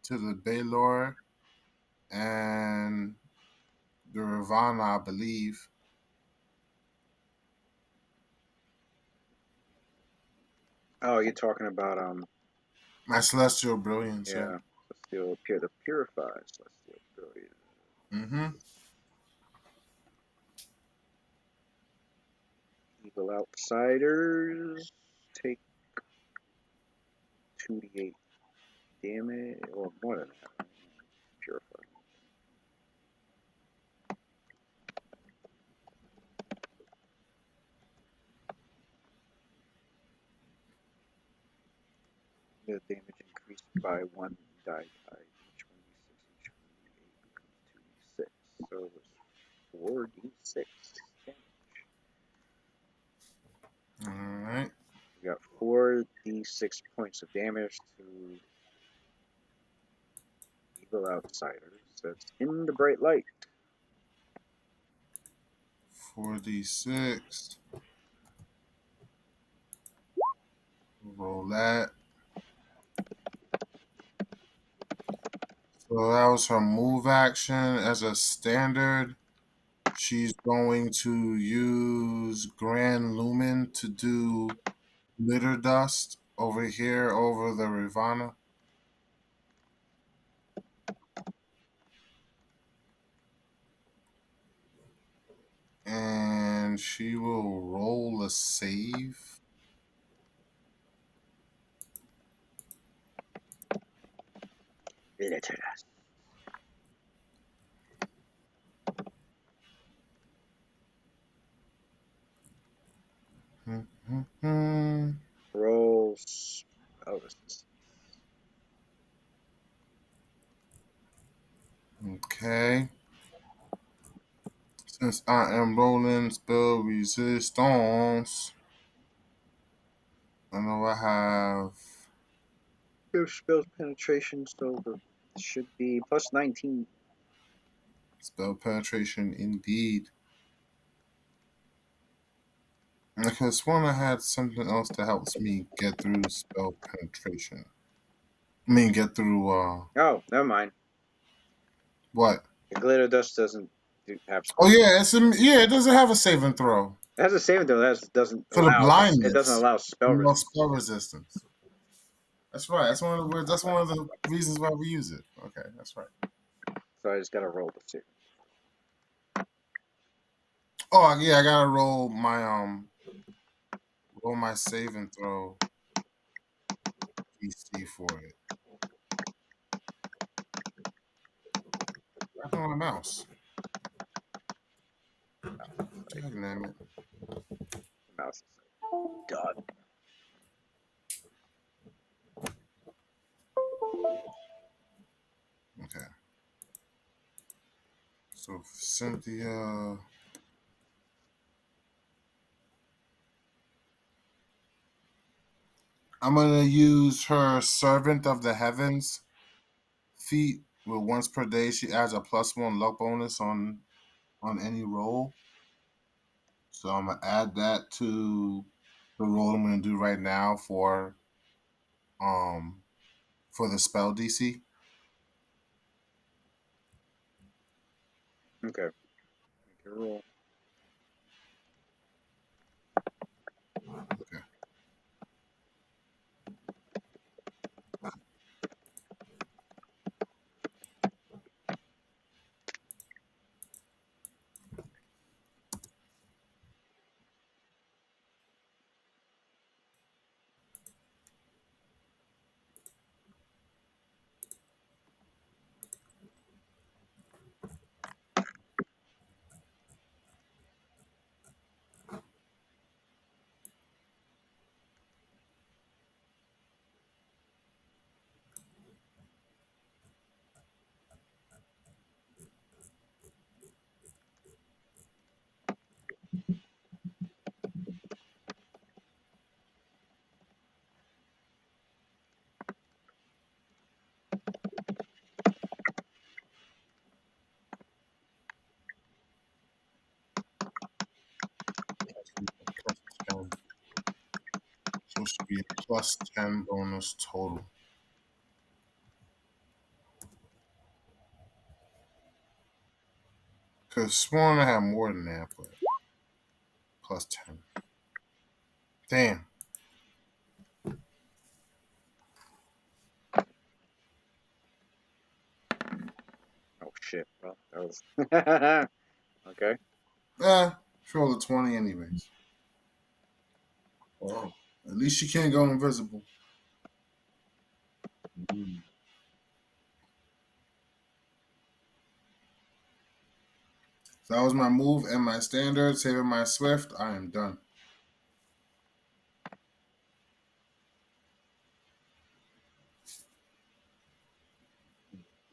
to the Baylor and the Ravana, I believe. Oh, you're talking about My celestial brilliance, yeah. yeah, the purified celestial brilliance. Mm-hmm. Evil outsiders take 2d8 damage, or more than that. Purified. The damage increased by 1 die type. Each 1d6, each 1d8 becomes 2d6. So it was 4d6 damage. All right. We got 4d6 points of damage to evil outsiders. That's in the bright light. 4d6. Roll that. So that was her move action as a standard. She's going to use Grand Lumen to do litter dust over here over the Ravana. And she will roll a save. Rolls. Oh, Okay. Since I am rolling spell resistance, I know I have spells penetration, so it should be plus 19. spell penetration indeed. I could have sworn I had something else that helps me get through spell penetration. I mean, get through, Oh, never mind. what? The glitter dust doesn't have Oh, spell. yeah, it doesn't have a saving throw. It has a saving throw. That doesn't For the allow. It doesn't blindness, allow spell no resistance. spell resistance. That's right. That's one of the words. That's one of the reasons why we use it. Okay, that's right. So I just gotta roll the saving. Oh yeah, I gotta roll my save and throw DC for it. Back on my mouse. Damn it. Mouse is done. Okay. So Cynthia. I'm gonna use her Servant of the Heavens feat. Where once per day she adds a +1 luck bonus on any roll. So I'm gonna add that to the roll I'm gonna do right now um for the spell DC. Okay. Make your roll. Okay. +10. So it should be a +10 bonus total. Cause sworn I had more than that, but +10. Damn. Oh shit. Well, that was okay. Roll a 20 anyways. Oh. At least she can't go invisible. Mm. So that was my move and my standard. Saving my swift. I am done.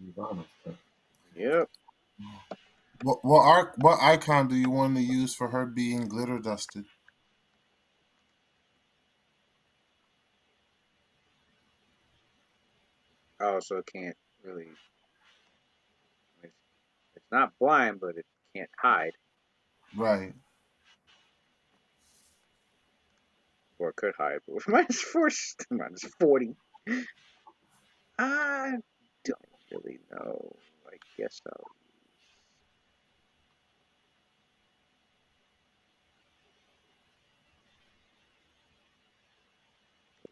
Ivana's turn. Yep. What icon do you want to use for her being glitter dusted? Oh, so it can't really. It's not blind, but it can't hide. Right. Or it could hide, but with -4, -40. I don't really know. I guess I'll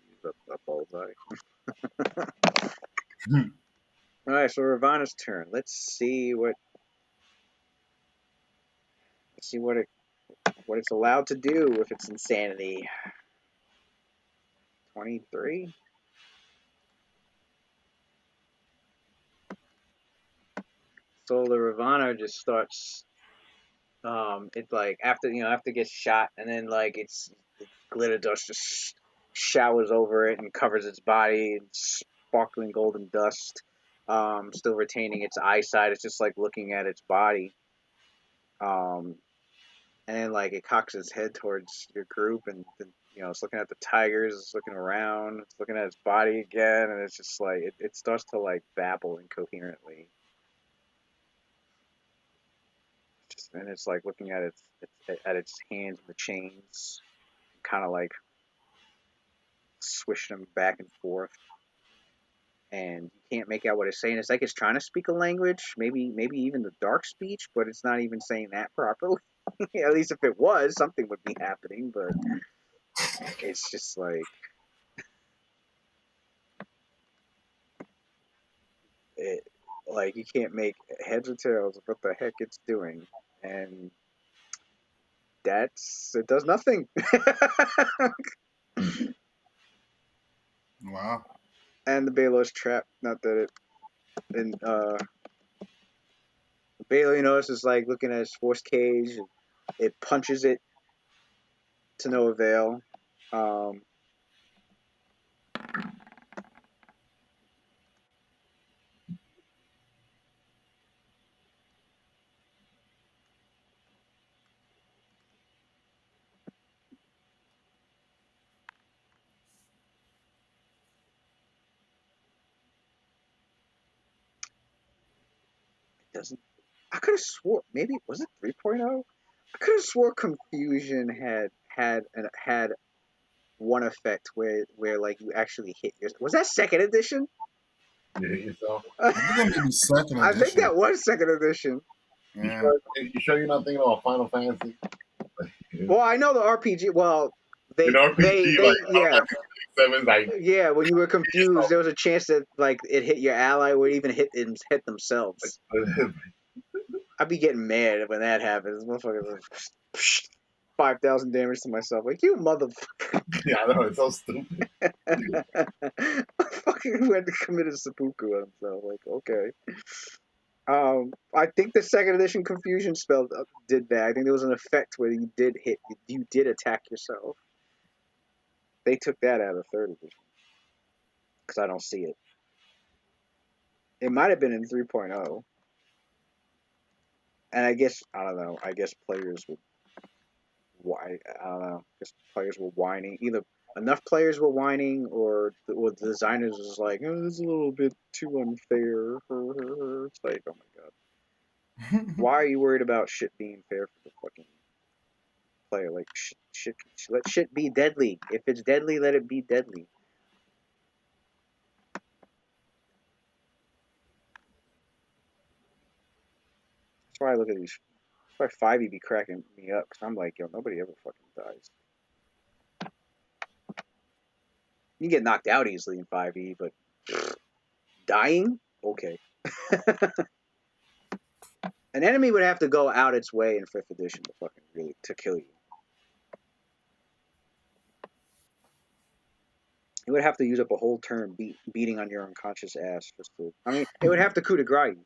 use a bullseye. All right, so Ravana's turn. Let's see what it's allowed to do with its insanity. 23. So the Ravana just starts. It like after it gets shot, and then like it's glitter dust just showers over it and covers its body in sparkling golden dust. Still retaining its eyesight. It's just like looking at its body. And then like it cocks its head towards your group, and it's looking at the tigers. It's looking around. It's looking at its body again, and it's just like it starts to like babble incoherently. And it's like looking at its hands and the chains, kind of like swishing them back and forth, and you can't make out what it's saying. It's like it's trying to speak a language, maybe even the dark speech, but it's not even saying that properly. At least if it was, something would be happening, but it's just like it, like you can't make heads or tails of what the heck it's doing, and it does nothing. Wow. And the Baylor's trapped. Not that and Baylor, is like looking at his force cage. And it punches it to no avail. It doesn't. I could have swore maybe was it 3.0? I could have swore Confusion had one effect where like you actually hit your. Was that second edition? You hit yourself. I think that may be second I think edition. that was second edition. Yeah. You sure you're not thinking about Final Fantasy? Well, I know the RPG. Well, they RPG, like yeah. Seven, like Yeah, when you were confused, there was a chance that like it hit your ally or even hit themselves. I'd be getting mad when that happens. Motherfuckers like 5,000 damage to myself. Like you motherfucker. yeah, I know it's so stupid. Fucking went to commit a seppuku on himself. Like okay. I think the second edition confusion spell did that. I think there was an effect where you did attack yourself. They took that out of third edition because I don't see it. It might have been in 3.0. And I guess I don't know. I guess players would. Why I don't know. I guess players were whining. Either enough players were whining, or the designers was like, oh, "This is a little bit too unfair." It's like, oh my god, why are you worried about shit being fair for the fucking player? Like let shit be deadly. If it's deadly, let it be deadly. That's why I look at these. That's why 5e be cracking me up because I'm like, yo, nobody ever fucking dies. You get knocked out easily in 5e, but dying? Okay. An enemy would have to go out its way in 5th edition to fucking really to kill you. It would have to use up a whole turn beating on your unconscious ass just to. I mean, it would have to coup de grace you.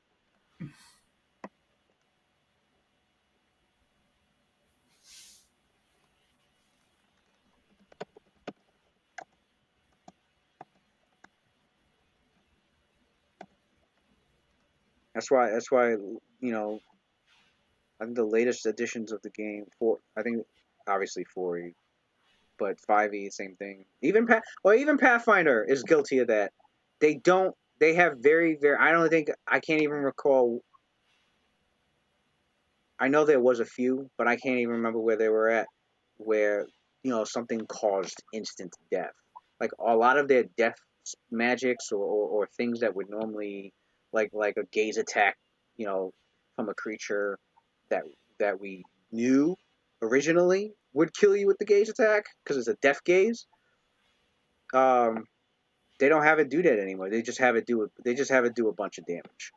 That's why I think the latest editions of the game I think obviously 4e, but 5e same thing. Even Pathfinder is guilty of that. They have very I can't even recall. I know there was a few, but I can't even remember where they were at. Where something caused instant death. Like a lot of their death magics or things that would normally like a gaze attack, from a creature that we knew originally would kill you with the gaze attack because it's a death gaze. Um, they don't have it do that anymore. They just have it do a bunch of damage.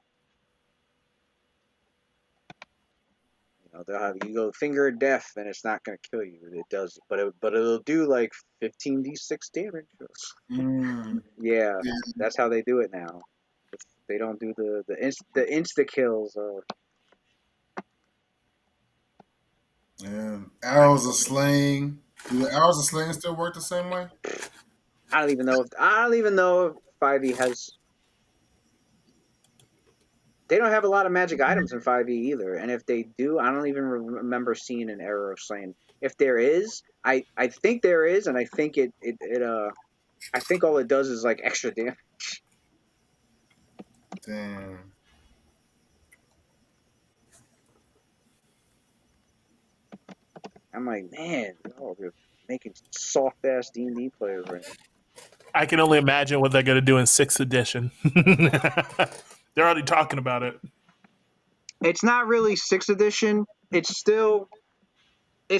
They'll have you go finger of death, and it's not going to kill you. It does, but it'll do like 15d6 damage. Mm, Yeah, yeah, that's how they do it now. They don't do the insta kills. yeah. Arrows of slaying. Do the arrows of slaying still work the same way? I don't even know if 5e has. They don't have a lot of magic items in 5e either, and if they do, I don't even remember seeing an arrow of slaying. If there is, I think there is, and I think I think all it does is like extra damage. Damn. I'm like, man, they're making soft ass D&D players right now. I can only imagine what they're going to do in 6th edition. They're already talking about it. It's not really 6th edition. It's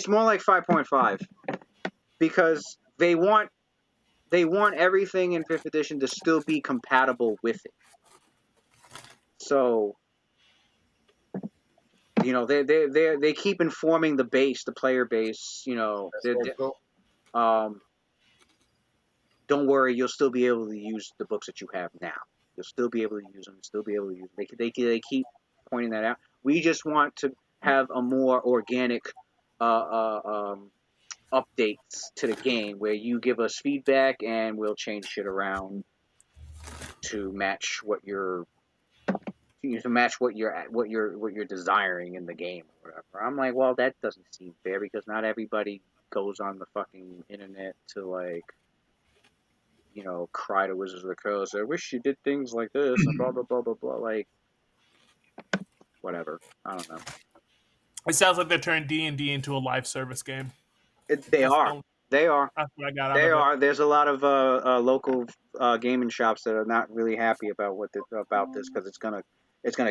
more like 5.5 because they want everything in 5th edition to still be compatible with it. So, they keep informing the player base. That's cool. Don't worry, you'll still be able to use the books that you have now. You'll still be able to use them. Still be able to use them. They keep pointing that out. We just want to have a more organic updates to the game where you give us feedback and we'll change shit around to match what you're desiring in the game or whatever. I'm like, well, that doesn't seem fair because not everybody goes on the fucking internet to like cry to Wizards of the Coast. I wish you did things like this and blah blah blah blah blah. Like, whatever. I don't know. It sounds like they're turning D&D into a live service game. They That's, are. They are. that's what I got out They of it. are. There's a lot of local gaming shops that are not really happy about about this because it's gonna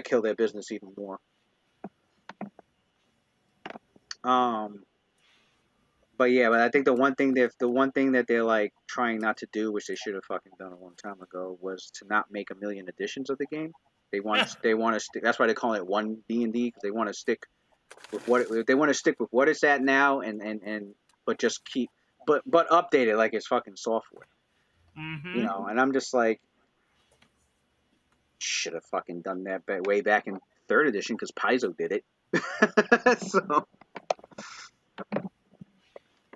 kill their business even more. But yeah, but I think the one thing that they're like trying not to do, which they should have fucking done a long time ago, was to not make a million editions of the game. They want to stick. That's why they call it one D&D because they want to stick with what it's at now, and but just keep but update it like it's fucking software. Mm-hmm. And I'm just like, should have fucking done that way back in 3rd edition because Paizo did it. So,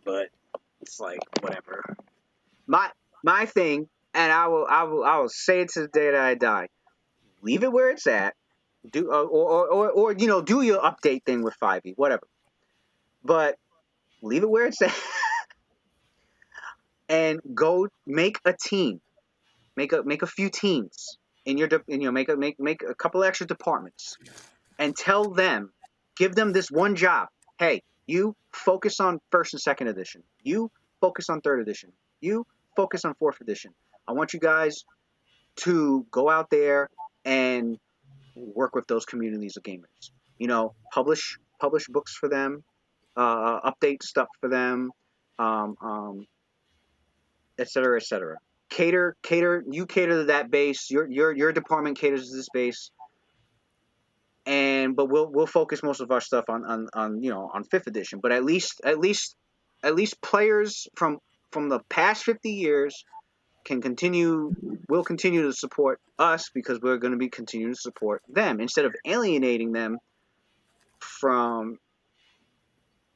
but it's like whatever. My thing, and I will say it to the day that I die. Leave it where it's at. Do or do your update thing with 5e, whatever. But leave it where it's at, and go make a team. Make a few teams in make a couple extra departments, and give them this one job. Hey, you focus on 1st and 2nd edition. You focus on 3rd edition. You focus on 4th edition. I want you guys to go out there and work with those communities of gamers. Publish books for them, update stuff for them, et cetera, et cetera. Cater. You cater to that base. Your department caters to this base, but we'll focus most of our stuff on 5th edition. But at least players from the past 50 years will continue to support us because we're going to be continuing to support them instead of alienating them from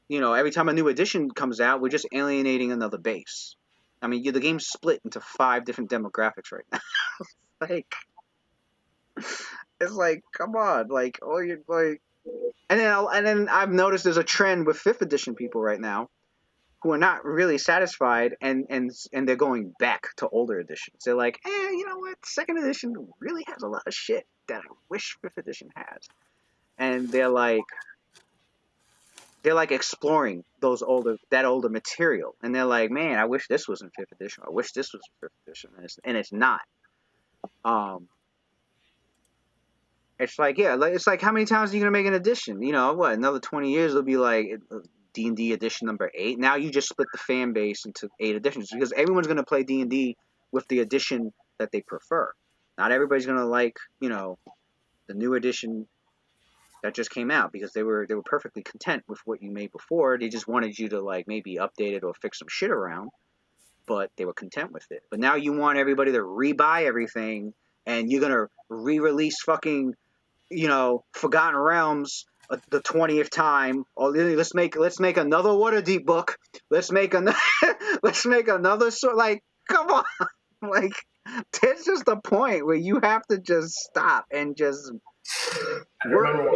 every time a new edition comes out, we're just alienating another base. I mean, the game's split into 5 different demographics right now. It's like, come on, like, oh, you're like, and then I've noticed there's a trend with 5th edition people right now who are not really satisfied, and they're going back to older editions. They're like, you know what? 2nd edition really has a lot of shit that I wish 5th edition has, and they're they're like exploring that older material, and they're like, man, I wish this was in fifth edition. I wish this was in fifth edition, and it's not. It's like, yeah, like, it's like, how many times are you gonna make an edition? You know what? Another 20 years it'll be like D&D edition number 8. Now you just split the fan base into 8 editions because everyone's gonna play D&D with the edition that they prefer. Not everybody's gonna like, the new edition that just came out because they were perfectly content with what you made before. They just wanted you to like maybe update it or fix some shit around, but they were content with it. But now you want everybody to rebuy everything, and you're gonna re-release fucking Forgotten Realms the 20th time. Oh, let's make another Waterdeep book. Let's make another. Let's make another like. Come on, like there's just a point where you have to just stop and just. I remember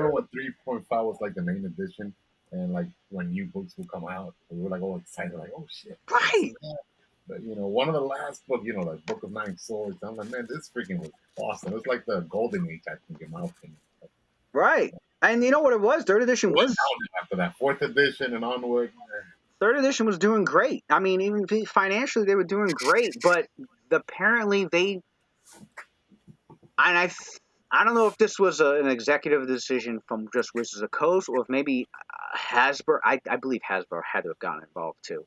when 3.5 was like the main edition, and like when new books would come out, we were like all excited, like, oh shit, Right. But one of the last books, like Book of Nine Swords, I'm like, man, this freaking was awesome. It was like the golden age, I think, in my opinion. Right. And you know what it was? Third edition was after that, fourth edition and onward. Third edition was doing great. I mean, even financially, they were doing great. But apparently, I don't know if this was an executive decision from just Wizards of the Coast, or if maybe Hasbro. I believe Hasbro had to have gotten involved too.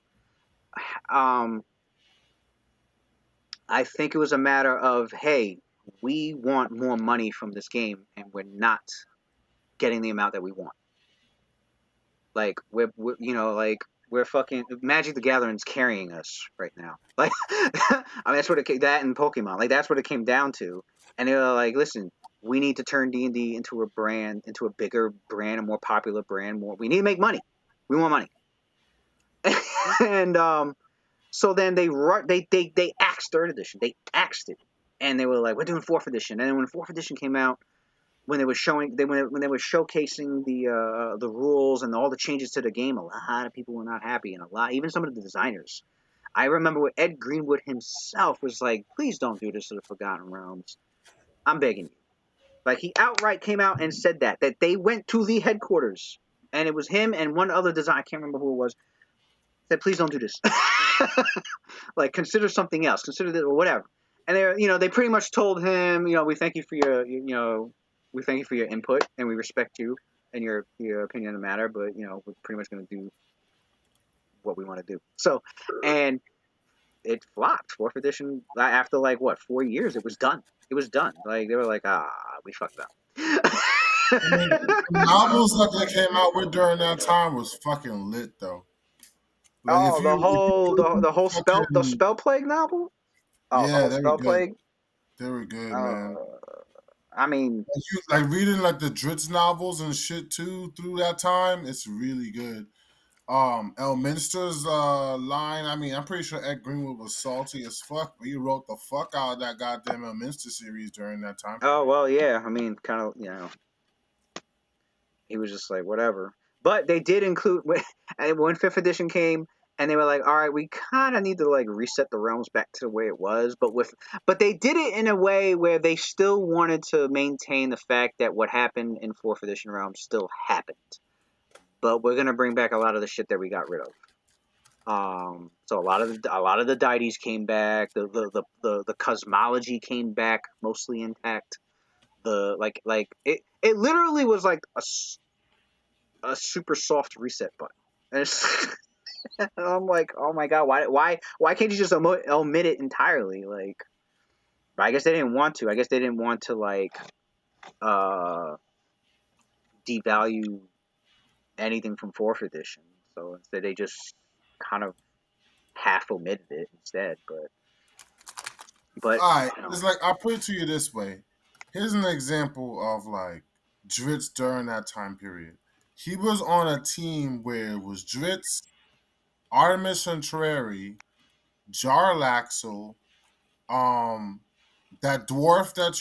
I think it was a matter of, hey, we want more money from this game, and we're not getting the amount that we want. Like we're fucking Magic the Gathering's carrying us right now. Like, I mean, that's what that and Pokemon, like that's what it came down to. And they were like, listen, we need to turn D&D into a brand, into a bigger brand, a more popular brand. We need to make money. We want money. And so then they axed third edition. They axed it, and they were like, we're doing fourth edition. And then when fourth edition came out, when they were showcasing the rules and all the changes to the game, a lot of people were not happy, and even some of the designers. I remember when Ed Greenwood himself was like, please don't do this to the Forgotten Realms. I'm begging you. Like, he outright came out and said that they went to the headquarters, and it was him and one other designer, I can't remember who it was, said, please don't do this. Like, consider something else, consider this or whatever. And they pretty much told him, we thank you for your, we thank you for your input, and we respect you and your opinion on the matter, but we're pretty much going to do what we want to do. So, and it flopped. Fourth edition, after 4 years, it was done. It was done. Like, they were like, we fucked up. I mean, the novels that they came out with during that time was fucking lit, though. Like, the Spell Plague novel. Oh, yeah, the whole they Spell were good. Plague. They were good, man. I mean, like reading like the Dritz novels and shit too through that time. It's really good. Elminster's line. I mean, I'm pretty sure Ed Greenwood was salty as fuck, but he wrote the fuck out of that goddamn Elminster series during that time. Oh well, yeah. I mean, kind of, he was just like whatever. But they did include when fifth edition came, and they were like, all right, we kind of need to like reset the realms back to the way it was, but they did it in a way where they still wanted to maintain the fact that what happened in fourth edition realms still happened. But we're gonna bring back a lot of the shit that we got rid of. So a lot of the deities came back. The cosmology came back mostly intact. It literally was like a super soft reset button. And I'm like, oh my god, why can't you just omit it entirely? Like, but I guess they didn't want to. I guess they didn't want to devalue anything from fourth edition. So instead, they just kind of half omitted it instead. But all right, it's like I'll put it to you this way. Here's an example of like Dritz during that time period. He was on a team where it was Dritz, Artemis Contrary, Jarlaxle, that dwarf that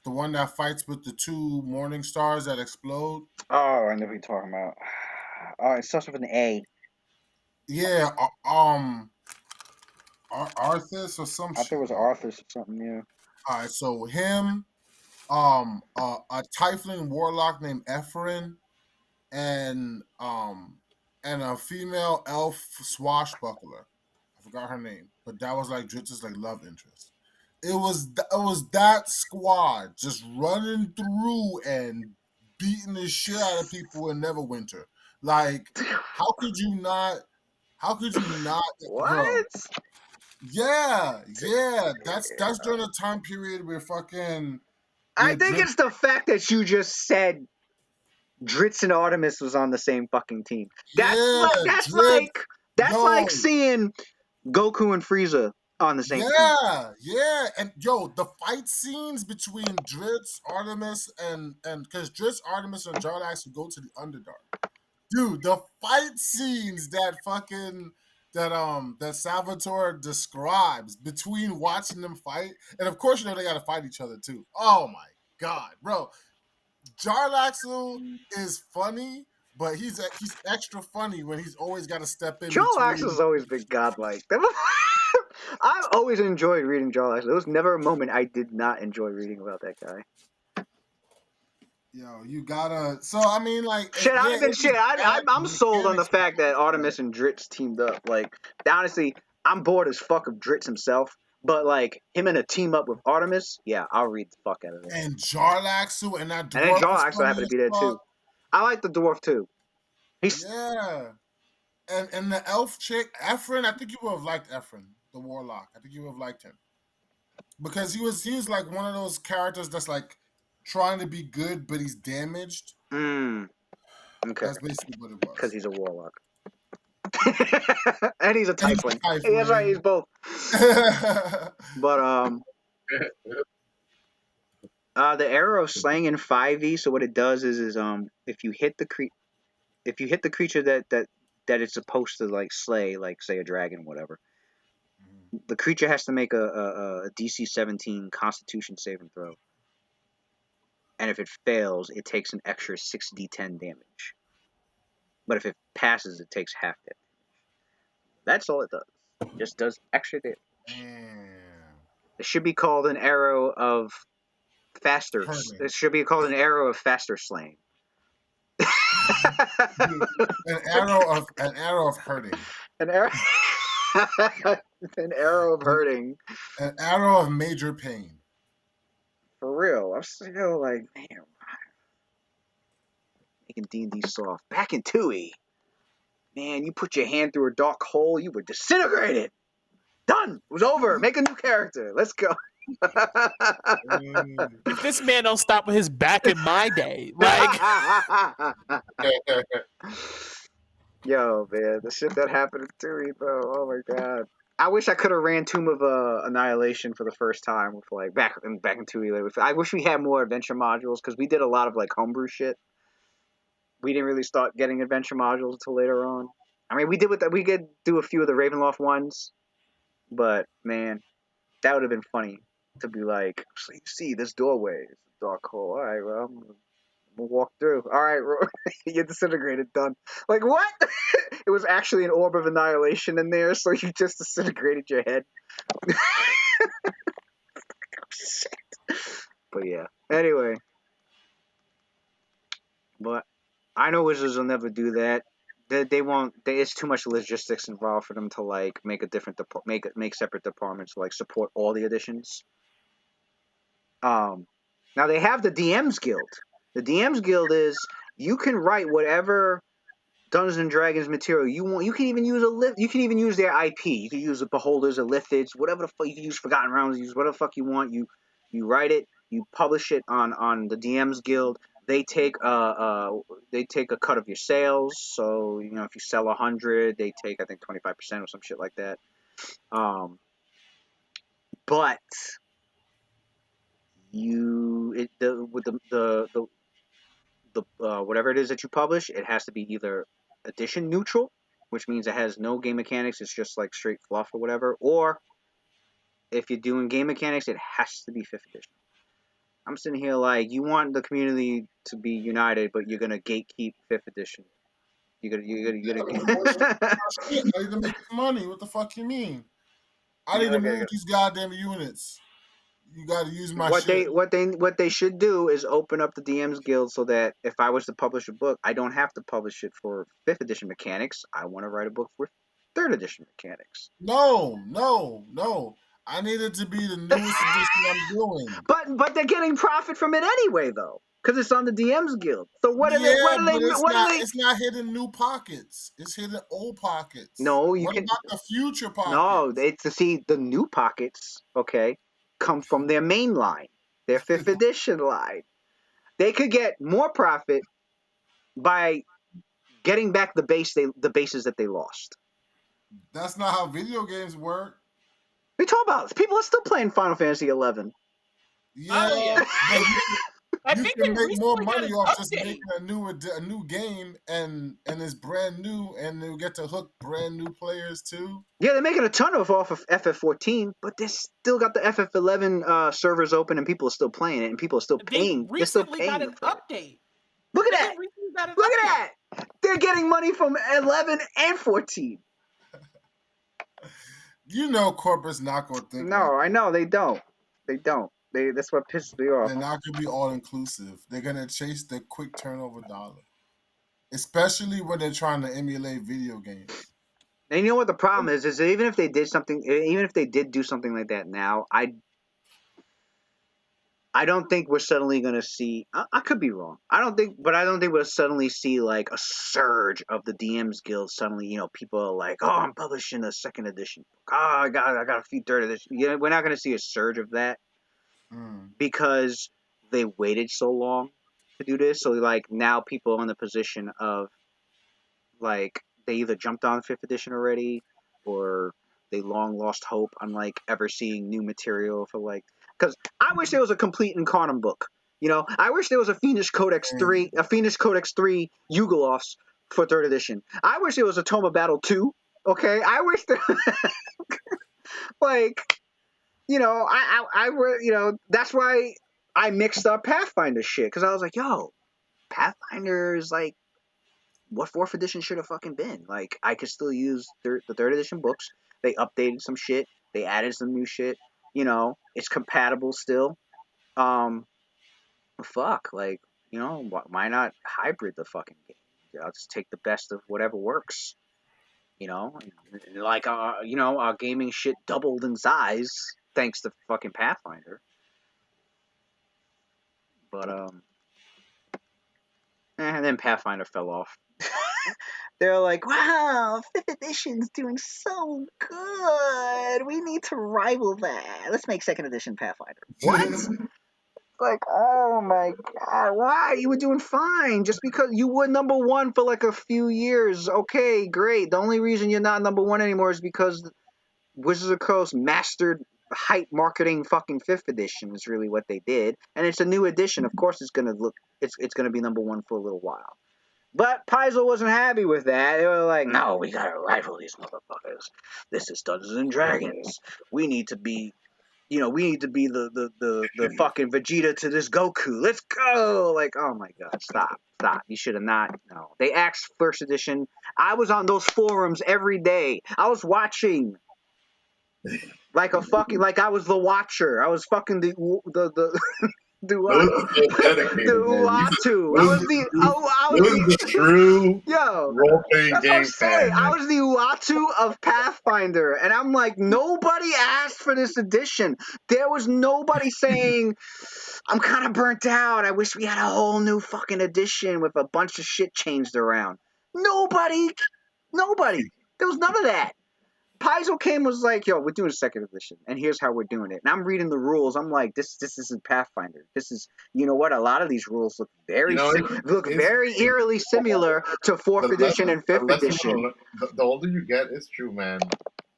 the one that fights with the two morning stars that explode. Oh, I know what you're talking about. Oh, it starts with an A. Yeah, Arthas or some shit. I think it was Arthas or something. Yeah. All right, so him, a Tiefling warlock named Ephrin, and a female elf swashbuckler. I forgot her name, but that was like Dritz's like love interest. It was that squad just running through and beating the shit out of people in Neverwinter. Like, how could you not? How could you not, bro? What? Yeah, yeah. That's during a time period where fucking I where think Dritz. it's the fact that you just said Dritz and Artemis was on the same fucking team. That's Yeah, like Dritz. that's like Yo, seeing Goku and Frieza on the same team. yeah, yeah, and yo, the fight scenes between Dritz, Artemis, and because Dritz, Artemis, and Jarlax would go to the Underdark. Dude, the fight scenes that Salvatore describes between watching them fight, and of course you know they got to fight each other too. Oh my god, bro, Jarlaxle is funny, but he's extra funny when he's always got to step in Joel between. Axel's always been godlike. I've always enjoyed reading Joel Axel. There was never a moment I did not enjoy reading about that guy. Yo, you gotta. So I mean, like, Shit, I'd yeah, have been it was shit. bad I'm sold on the mechanics. fact that Artemis and Dritz teamed up. Like, honestly, I'm bored as fuck of Dritz himself. But like him in a team up with Artemis, yeah, I'll read the fuck out of it. And Jarlaxle and that And then dwarf Joel was Axel funny happened to as be there fuck. too. I like the dwarf too. He's Yeah, and the elf chick, Ephron. I think you would have liked Ephron, the warlock. I think you would have liked him because he was like one of those characters that's like trying to be good, but he's damaged. okay, That's basically what it because was. he's a warlock. And he's a And he's tiefling. a Hey, that's right, he's tiefling. both. But the arrow of slaying in 5e. So what it does is if you hit the creature that it's supposed to like slay, like say a dragon, whatever, the creature has to make a DC 17 Constitution saving throw, and if it fails, it takes an extra 6d10 damage. But if it passes, it takes half that. That's all it does. It just does extra damage. Damn. It should be called an arrow of faster. Hurting. It should be called an arrow of faster slaying. Dude, an arrow of hurting. An arrow. An arrow of hurting. An arrow of major pain. For real. I'm still like, man, making D&D soft. Back in 2e, man, you put your hand through a dark hole, you were disintegrated. Done. It was over. Make a new character. Let's go. If this man don't stop with his back in my day, like Yo, man, the shit that happened to me, though. Oh my god. I wish I could have ran Tomb of Annihilation for the first time with like back in 2E. I wish we had more adventure modules because we did a lot of like homebrew shit. We didn't really start getting adventure modules until later on. I mean, we could do a few of the Ravenloft ones, but man, that would have been funny to be like, so you see this doorway, it's a dark hole. All right, well, I'm gonna walk through. All right, you're disintegrated. Done. Like what? It was actually an orb of annihilation in there, so you just disintegrated your head. Shit. But yeah. Anyway, but I know Wizards will never do that. They won't. It's too much logistics involved for them to like make a different make separate departments to like support all the editions. Now they have the DMs Guild. The DMs Guild is you can write whatever Dungeons and Dragons material you want. You can even use You can even use their IP. You can use the Beholders, the Lithids, whatever the fuck. You can use Forgotten Realms. Use whatever the fuck you want. You write it. You publish it on the DMs Guild. They take a cut of your sales. So you know if you sell 100, they take I think 25% or some shit like that. But with the whatever it is that you publish, it has to be either edition neutral, which means it has no game mechanics, it's just like straight fluff or whatever, or if you're doing game mechanics, it has to be 5th edition. I'm sitting here like, you want the community to be united, but you're gonna gatekeep 5th edition. You're gonna Shit, I need to make money. What the fuck you mean? I need you're to gonna move these goddamn units. You got to use my What shit. they should do is open up the DMs Guild so that if I was to publish a book, I don't have to publish it for 5th edition mechanics. I want to write a book for 3rd edition mechanics. No. I need it to be the newest edition I'm doing. But they're getting profit from it anyway though, because it's on the DMs Guild. So what are they? Yeah, What are they? but it's What are not. they? It's not hitting new pockets. It's hitting old pockets. No, you What can. about the future No, pockets? it's to see the new pockets. Okay, come from their main line, their 5th edition line. They could get more profit by getting back the bases that they lost. That's not how video games work. We talk about people are still playing Final Fantasy 11. Yeah, Oh yeah. but I you think can they make more recently got money an off just update. making a new game and it's brand new and they get to hook brand new players too. Yeah, they're making a ton off of FF14, but they still got the FF11 servers open and people are still playing it and people are still They paying. They're still recently got paying an for it. update. Look at They that! recently got an Look update. at that! They're getting money from 11 and 14. You know, corporate's not gonna think like No, I that. know they don't. They don't. That's what pisses me off. They're not gonna be all inclusive. They're gonna chase the quick turnover dollar, especially when they're trying to emulate video games. And you know what the problem is? Is that even if they did do something like that now, I don't think we're suddenly going to see. I could be wrong. I don't think we'll suddenly see like a surge of the DMs Guild. Suddenly, people are like, "Oh, I'm publishing a 2nd edition book. Oh, I got a few 3rd edition." Yeah, we're not going to see a surge of that because they waited so long to do this. So like now people are in the position of like they either jumped on 5th edition already or they long lost hope on like ever seeing new material for like because I wish there was a complete Incarnum book. I wish there was a Phoenix Codex 3 Yugolovs for 3rd edition. I wish there was a Tome of Battle 2. Okay, I wish there like that's why I mixed up Pathfinder shit because I was like, yo, Pathfinder is like what 4th edition should have fucking been. Like, I could still use the 3rd edition books. They updated some shit. They added some new shit. It's compatible still. Fuck, like, why not hybrid the fucking game? I'll just take the best of whatever works. Like, our gaming shit doubled in size thanks to fucking Pathfinder. But, and then Pathfinder fell off. They're like, wow, 5th edition's doing so good. We need to rival that. Let's make 2nd edition Pathfinder. What? Like, oh my god, why? You were doing fine. Just because you were number 1 for like a few years. Okay, great. The only reason you're not number 1 anymore is because Wizards of the Coast mastered hype marketing fucking 5th edition is really what they did. And it's a new edition. Of course it's gonna be number 1 for a little while. But Paizo wasn't happy with that. They were like, no, we gotta rival these motherfuckers. This is Dungeons and Dragons. We need to be the fucking Vegeta to this Goku. Let's go! Like, oh my god, stop. You should have not. No. They axed 1st edition. I was on those forums every day. I was watching. Like I was the watcher. I was fucking the Those are so dedicated, man. Uatu. I Those are the true yo. role-playing That's what I'm game saying. fan, I man. was the Uatu of Pathfinder, and I'm like, nobody asked for this edition. There was nobody saying, I'm kind of burnt out. I wish we had a whole new fucking edition with a bunch of shit changed around. Nobody. There was none of that. Paizo came was like, yo, we're doing 2nd edition, and here's how we're doing it. And I'm reading the rules. I'm like, this isn't Pathfinder. This is, you know what? A lot of these rules look very eerily similar to 4th edition and 5th edition. The older you get, it's true, man.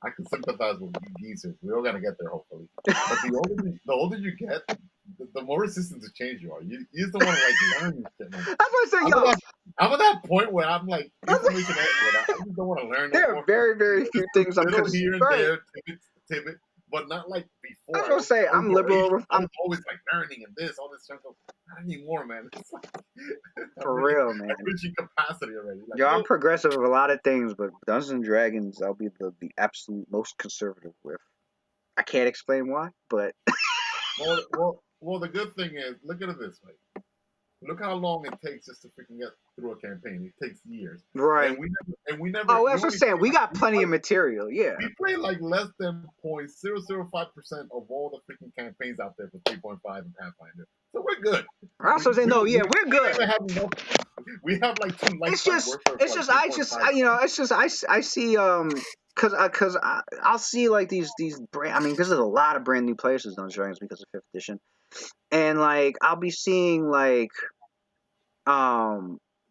I can sympathize with you geezers. We're all gonna get there, hopefully. But the older you get, the more resistant to change you are. You just don't want to like learn shit, man. That's what I say, yo. I'm at that point where I'm like information overload. I just don't want to learn. There are very, very few things I'm little here and concerned. there, tidbit, but not like before. I was gonna say I'm liberal. I'm always like learning and this, all this junk. Not anymore, man. It's like, for real, man. I'm reaching capacity already. Like, Yo, I'm progressive with a lot of things, but Dungeons and Dragons, I'll be the absolute most conservative with. I can't explain why, but Well, the good thing is, look at it this way. Look how long it takes just to freaking get through a campaign. It takes years. Right. We never. Oh, We that's what I'm only saying. We got we plenty play, of material. Yeah. we play like less than 0.005% of all the freaking campaigns out there for 3.5 and Pathfinder. So we're good. That's what I'm saying. No, yeah, we're We good. even have enough. We have like 2 It's lifetime just, worth of it's like just, I just, I, 3.5. you know, it's just, I see, cause I'll see like these brand. I mean, because there's a lot of brand new players to Dungeons and Dragons because of fifth edition, and like I'll be seeing like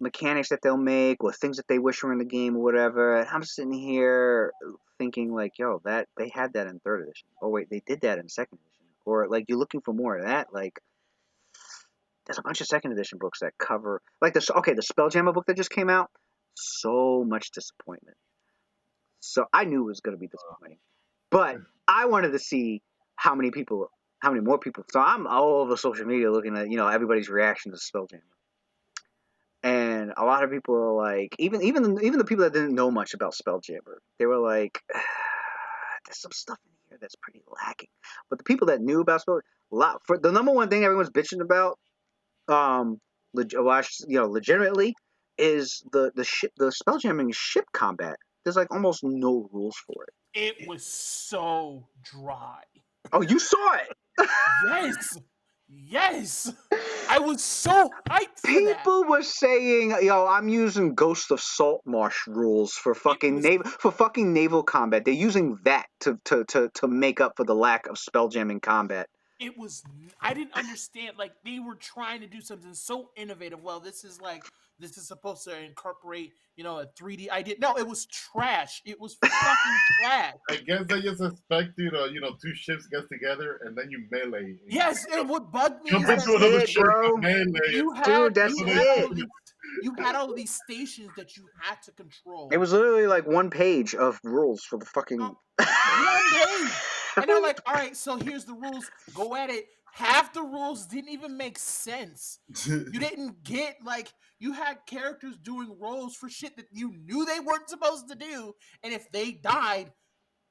mechanics that they'll make or things that they wish were in the game or whatever. And I'm sitting here thinking like, yo, that they had that in third edition. Oh wait, they did that in second edition. Or like you're looking for more of that. Like there's a bunch of second edition books that cover like the Spelljammer book that just came out. So much disappointment. So I knew it was going to be disappointing, but I wanted to see how many more people. So I'm all over social media looking at everybody's reaction to Spelljammer. And a lot of people are like, even the people that didn't know much about Spelljammer, they were like, "There's some stuff in here that's pretty lacking." But the people that knew about Spelljammer, for the number one thing everyone's bitching about, legitimately, is the Spelljamming ship combat. There's like almost no rules for it. It was so dry. Oh, you saw it. Yes. Yes. I was so hyped for that. People were saying, "Yo, I'm using Ghost of Saltmarsh rules for fucking naval combat." They're using that to make up for the lack of spelljamming combat. I didn't understand, like they were trying to do something so innovative. Well, this is supposed to incorporate, a 3D idea. No, it was trash. It was fucking trash. I guess they just expect you to, 2 ships get together and then you melee. Yes, and what bugged me is Jump into that another it, ship bro. and melee. you Dude, had that's you had it. all of these you had all of these stations that you had to control. It was literally like one page of rules for the fucking One page. And they're like, all right, so here's the rules. Go at it. Half the rules didn't even make sense. You didn't get, like, you had characters doing roles for shit that you knew they weren't supposed to do. And if they died,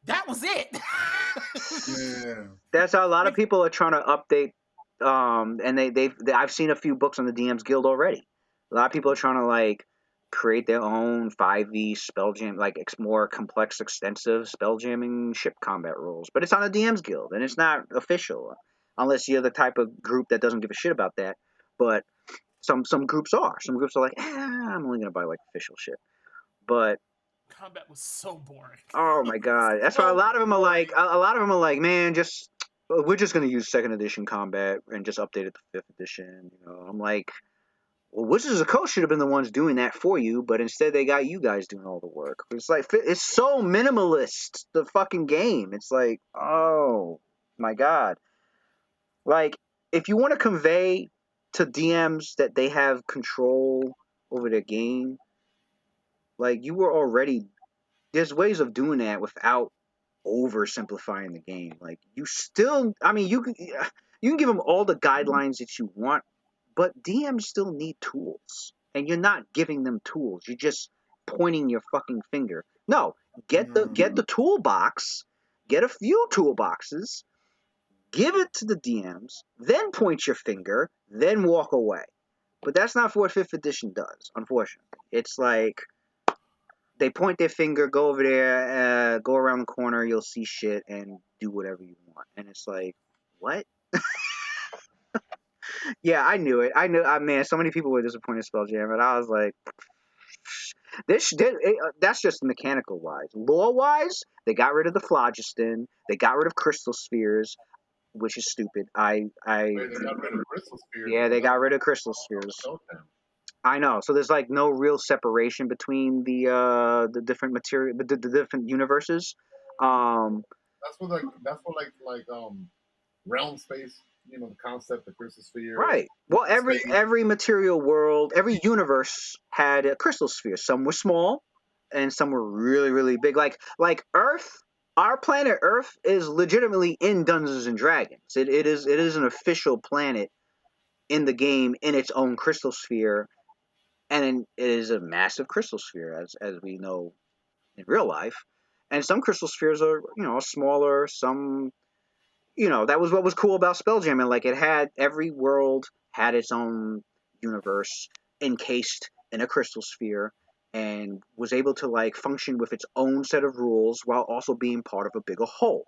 that was it. Yeah. That's how a lot of people are trying to update. And I've seen a few books on the DM's Guild already. A lot of people are trying to like create their own 5e spelljam, like more complex, extensive spelljamming ship combat rules. But it's on the DM's Guild, and it's not official, unless you're the type of group that doesn't give a shit about that. But some groups are. Some groups are like, I'm only gonna buy like official shit. But Combat was so boring. oh my god, that's why a lot of them are like, man, just we're just gonna use second edition combat and just update it to fifth edition. I'm like, well, Wizards of the Coast should have been the ones doing that for you, but instead they got you guys doing all the work. It's like it's so minimalist, the fucking game. It's like, oh my god, like if you want to convey to DMs that they have control over their game, like you were already. There's ways of doing that without oversimplifying the game. Like you still, I mean, you can give them all the guidelines that you want, but DMs still need tools, and you're not giving them tools. You're just pointing your fucking finger. No, get the toolbox, get a few toolboxes, give it to the DMs, then point your finger, then walk away. But that's not what fifth edition does. Unfortunately, it's like they point their finger, go over there, go around the corner, you'll see shit, and do whatever you want. And it's like, what? Yeah, I knew it. I knew. Man, so many people were disappointed in Spelljammer, and I was like, that's just mechanical wise. Lore wise, they got rid of the phlogiston. They got rid of crystal spheres, which is stupid. Wait, they got rid of crystal spheres. Yeah, they got rid of crystal spheres. I know. So there's like no real separation between the different material, the different universes. That's what realm space. The concept of crystal sphere. Right. Well, every material world, every universe had a crystal sphere. Some were small, and some were really really big. Like Earth. Our planet Earth is legitimately in Dungeons and Dragons. It is an official planet in the game in its own crystal sphere, and it is a massive crystal sphere as we know in real life. And some crystal spheres are smaller. Some that was what was cool about Spelljamming. Like, it had every world had its own universe encased in a crystal sphere, and was able to like function with its own set of rules while also being part of a bigger whole.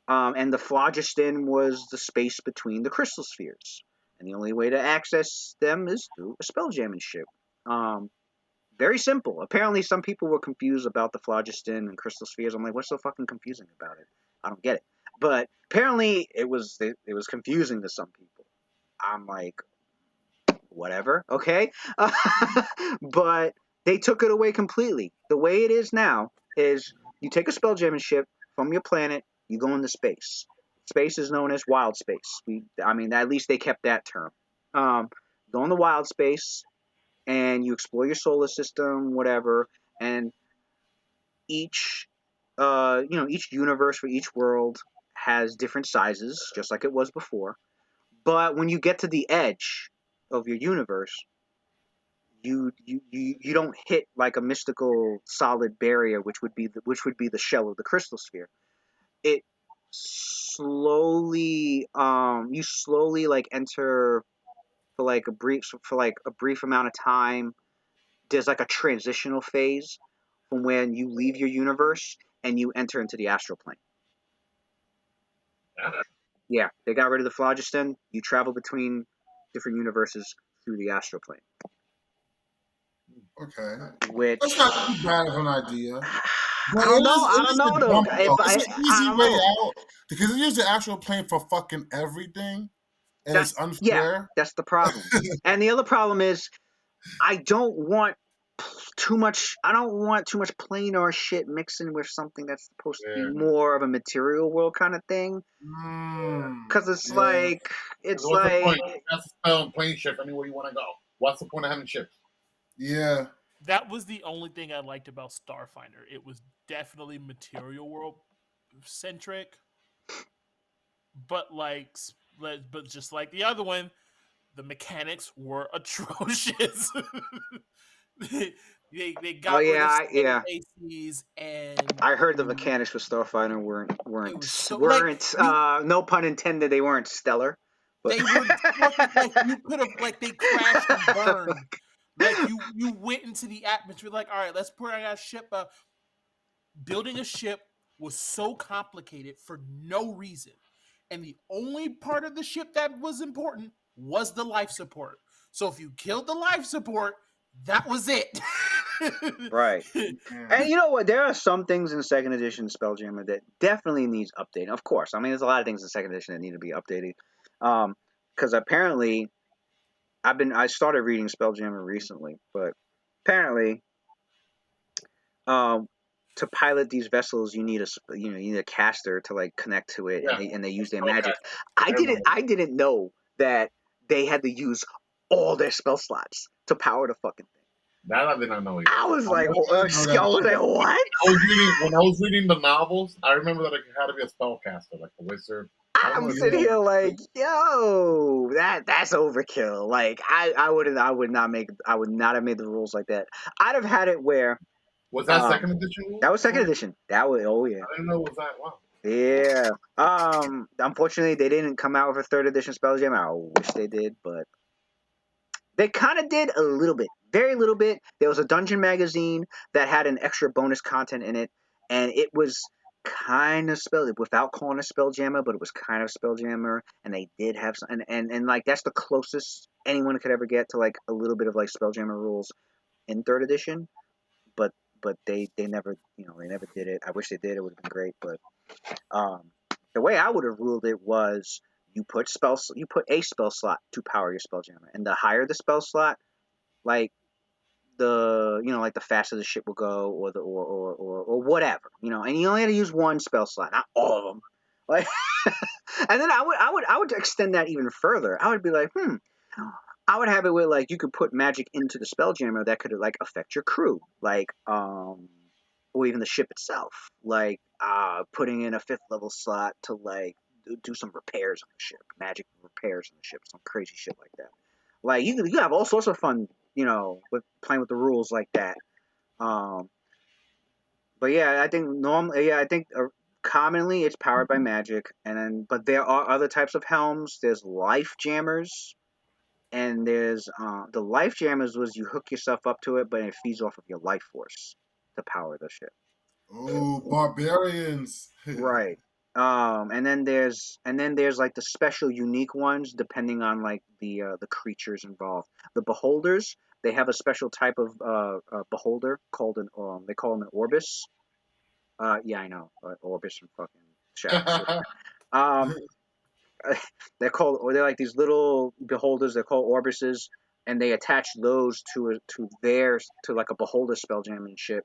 And the phlogiston was the space between the crystal spheres, and the only way to access them is through a Spelljamming ship. Very simple. Apparently, some people were confused about the phlogiston and crystal spheres. I'm like, what's so fucking confusing about it? I don't get it. But apparently, it was confusing to some people. I'm like, whatever, okay. But they took it away completely. The way it is now is you take a Spelljamming ship from your planet, you go into space. Space is known as wild space. I mean, at least they kept that term. Go into wild space, and you explore your solar system, whatever, and each each universe for each world has different sizes, just like it was before. But when you get to the edge of your universe, you don't hit like a mystical solid barrier, which would be the shell of the crystal sphere. It slowly you slowly like enter for like a brief amount of time. There's like a transitional phase from when you leave your universe and you enter into the astral plane. Yeah, they got rid of the phlogiston. You travel between different universes through the astral plane. Okay. Which That's not too bad of an idea. But I don't know. it I is don't know a though. jump, though. It's an I easy don't way know. out because they use the actual plane for fucking everything, and it's Yeah, unfair. that's the problem. And the other problem is I don't want too much. I don't want too much planar shit mixing with something that's supposed to be more of a material world kind of thing. Because it's Yeah. like What's the point? That's a spell and plane shift anywhere you want to go. What's the point of having ships? Yeah. That was the only thing I liked about Starfinder. It was definitely material world centric, but but just like the other one, the mechanics were atrocious. they Oh got rid of yeah, state yeah. bases, and I heard the mechanics for Starfighter it was so like no pun intended, they weren't stellar. But they were fucking like you could have like they crashed and burned. Like you went into the atmosphere like, all right, let's put our ship up. Building a ship was so complicated for no reason. And the only part of the ship that was important was the life support. So if you killed the life support, that was it. right. And you know what? There are some things in second edition Spelljammer that definitely needs updating. Of course. I mean, there's a lot of things in second edition that need to be updated. Because apparently I started reading Spelljammer recently, but apparently to pilot these vessels you need a caster to like connect to it, and they use their magic. I didn't know that they had to use all their spell slots to power the fucking thing. That I did not know either. I was like, what? When I was reading the novels, I remember that it had to be a spellcaster, like a wizard. I'm sitting here like, yo, that's overkill. Like I would not have made the rules like that. I'd have had it where was that second edition? That was second edition. That was I didn't know it was that. Wow. Yeah. Unfortunately, they didn't come out with a third edition Spelljammer. I wish they did, but they kind of did a little bit, very little bit. There was a dungeon magazine that had an extra bonus content in it, and it was kind of without calling it Spelljammer, but it was kind of Spelljammer, and they did have some, and like that's the closest anyone could ever get to like a little bit of like Spelljammer rules in third edition, but they never they never did it. I wish they did. It would have been great, but the way I would have ruled it was you put a spell slot to power your Spelljammer, and the higher the spell slot, like like the faster the ship will go, or whatever, and you only had to use one spell slot, not all of them. Like, and then I would extend that even further. I would be like, I would have it where like you could put magic into the Spelljammer that could like affect your crew, like or even the ship itself, like putting in a 5th level slot to like do some repairs on the ship, magic repairs on the ship, some crazy shit like that. Like you have all sorts of fun, with playing with the rules like that. But yeah, I think Commonly, it's powered by magic, but there are other types of helms. There's life jammers, and there's the life jammers was you hook yourself up to it, but it feeds off of your life force to power the ship. Oh, barbarians. Right. And then there's like the special unique ones depending on like the creatures involved. The beholders, they have a special type of beholder called an they call them an orbis. Yeah, I know. Orbis from fucking Shackled. Um, they're like these little beholders. They're called orbises, and they attach those to like a beholder spelljamming ship,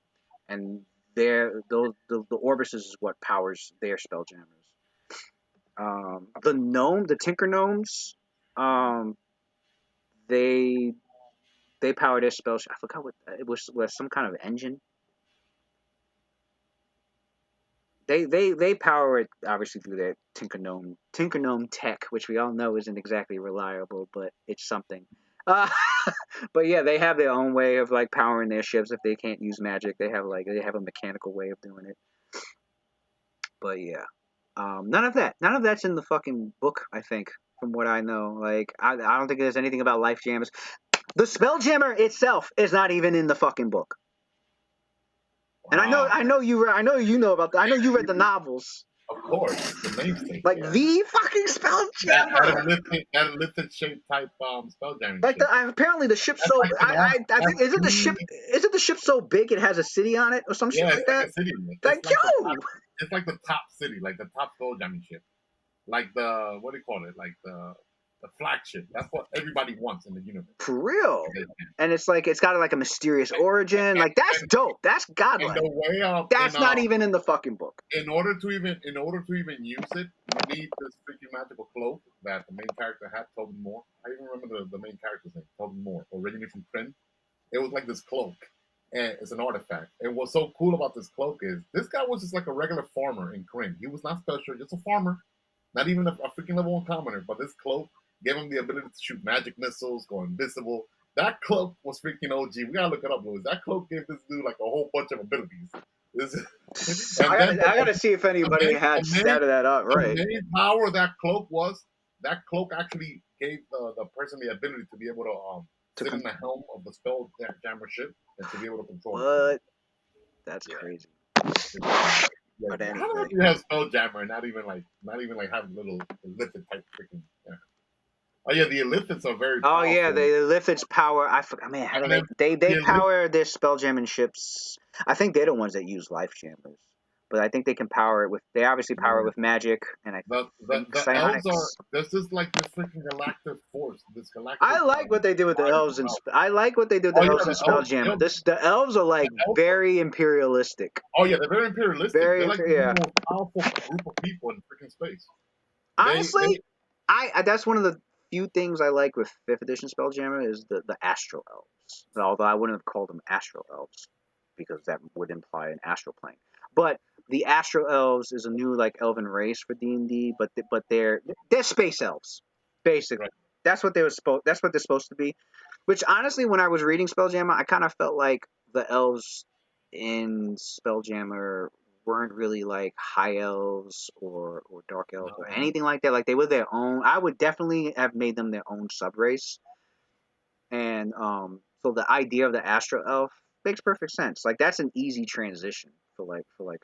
and the orbises is what powers their spelljammers. The Tinker Gnomes, they power their spells. I forgot what it was some kind of engine. They power it obviously through their Tinker Gnome tech, which we all know isn't exactly reliable, but it's something. Uh, but yeah, they have their own way of like powering their ships if they can't use magic. They have a mechanical way of doing it. But yeah, none of that's in the fucking book. I think from what I know, like I don't think there's anything about life jammers. The Spelljammer itself is not even in the fucking book. And I know you know about that. I know you read the novels. Of course, the namesake. Like the fucking Spelljammer. That elliptic shaped type spelljamming. Like apparently the ship's so like I think isn't the ship so big it has a city on it or some shit like that? A city. Like it's like the top city, like the top spelljamming ship, like the what do you call it? Like the flagship. That's what everybody wants in the universe. For real. And it's like it's got like a mysterious origin. Like that's dope. That's godlike. That's not even in the fucking book. In order to even use it, you need this freaking magical cloak that the main character had, Tobin Moore. I even remember the main character's name, Tobin Moore, originally from Kryn. It was like this cloak, and it's an artifact. And what's so cool about this cloak is this guy was just like a regular farmer in Kryn. He was not special, just a farmer, not even a freaking level 1 commoner. But this cloak gave him the ability to shoot magic missiles, go invisible. That cloak was freaking OG. We gotta look it up, Louis. That cloak gave this dude like a whole bunch of abilities. I gotta see if anybody had started that up, right? The main power that cloak actually gave the person the ability to be able to sit in the helm of the Spelljammer ship and to be able to control it. That's crazy. But anyway. How do you have Spelljammer and not even like have little elliptic type freaking? Yeah. Oh yeah, the elliptics are very powerful. Oh yeah, the elliptics power. I forgot. Man, how do they power their spelljamming ships? I think they're the ones that use life jammers, but I think they can power it with. They obviously power it with magic, and I think the elves are. There's just like this freaking galactic force. This galactic. I like what they did with the elves, and I like what they did with the elves and Spelljammer. The elves are like very imperialistic. Oh yeah, they're very imperialistic. They're like the most powerful group of people in freaking space. Honestly, that's one of the few things I like with 5th edition Spelljammer is the astral elves. Although I wouldn't have called them astral elves because that would imply an astral plane. But the astral elves is a new like elven race for D&D, but they're space elves basically. Right. That's what they're supposed to be. Which honestly, when I was reading Spelljammer, I kind of felt like the elves in Spelljammer weren't really like high elves or dark elves or anything like that. Like they were their own. I would definitely have made them their own subrace. And so the idea of the astral elf makes perfect sense. Like that's an easy transition for a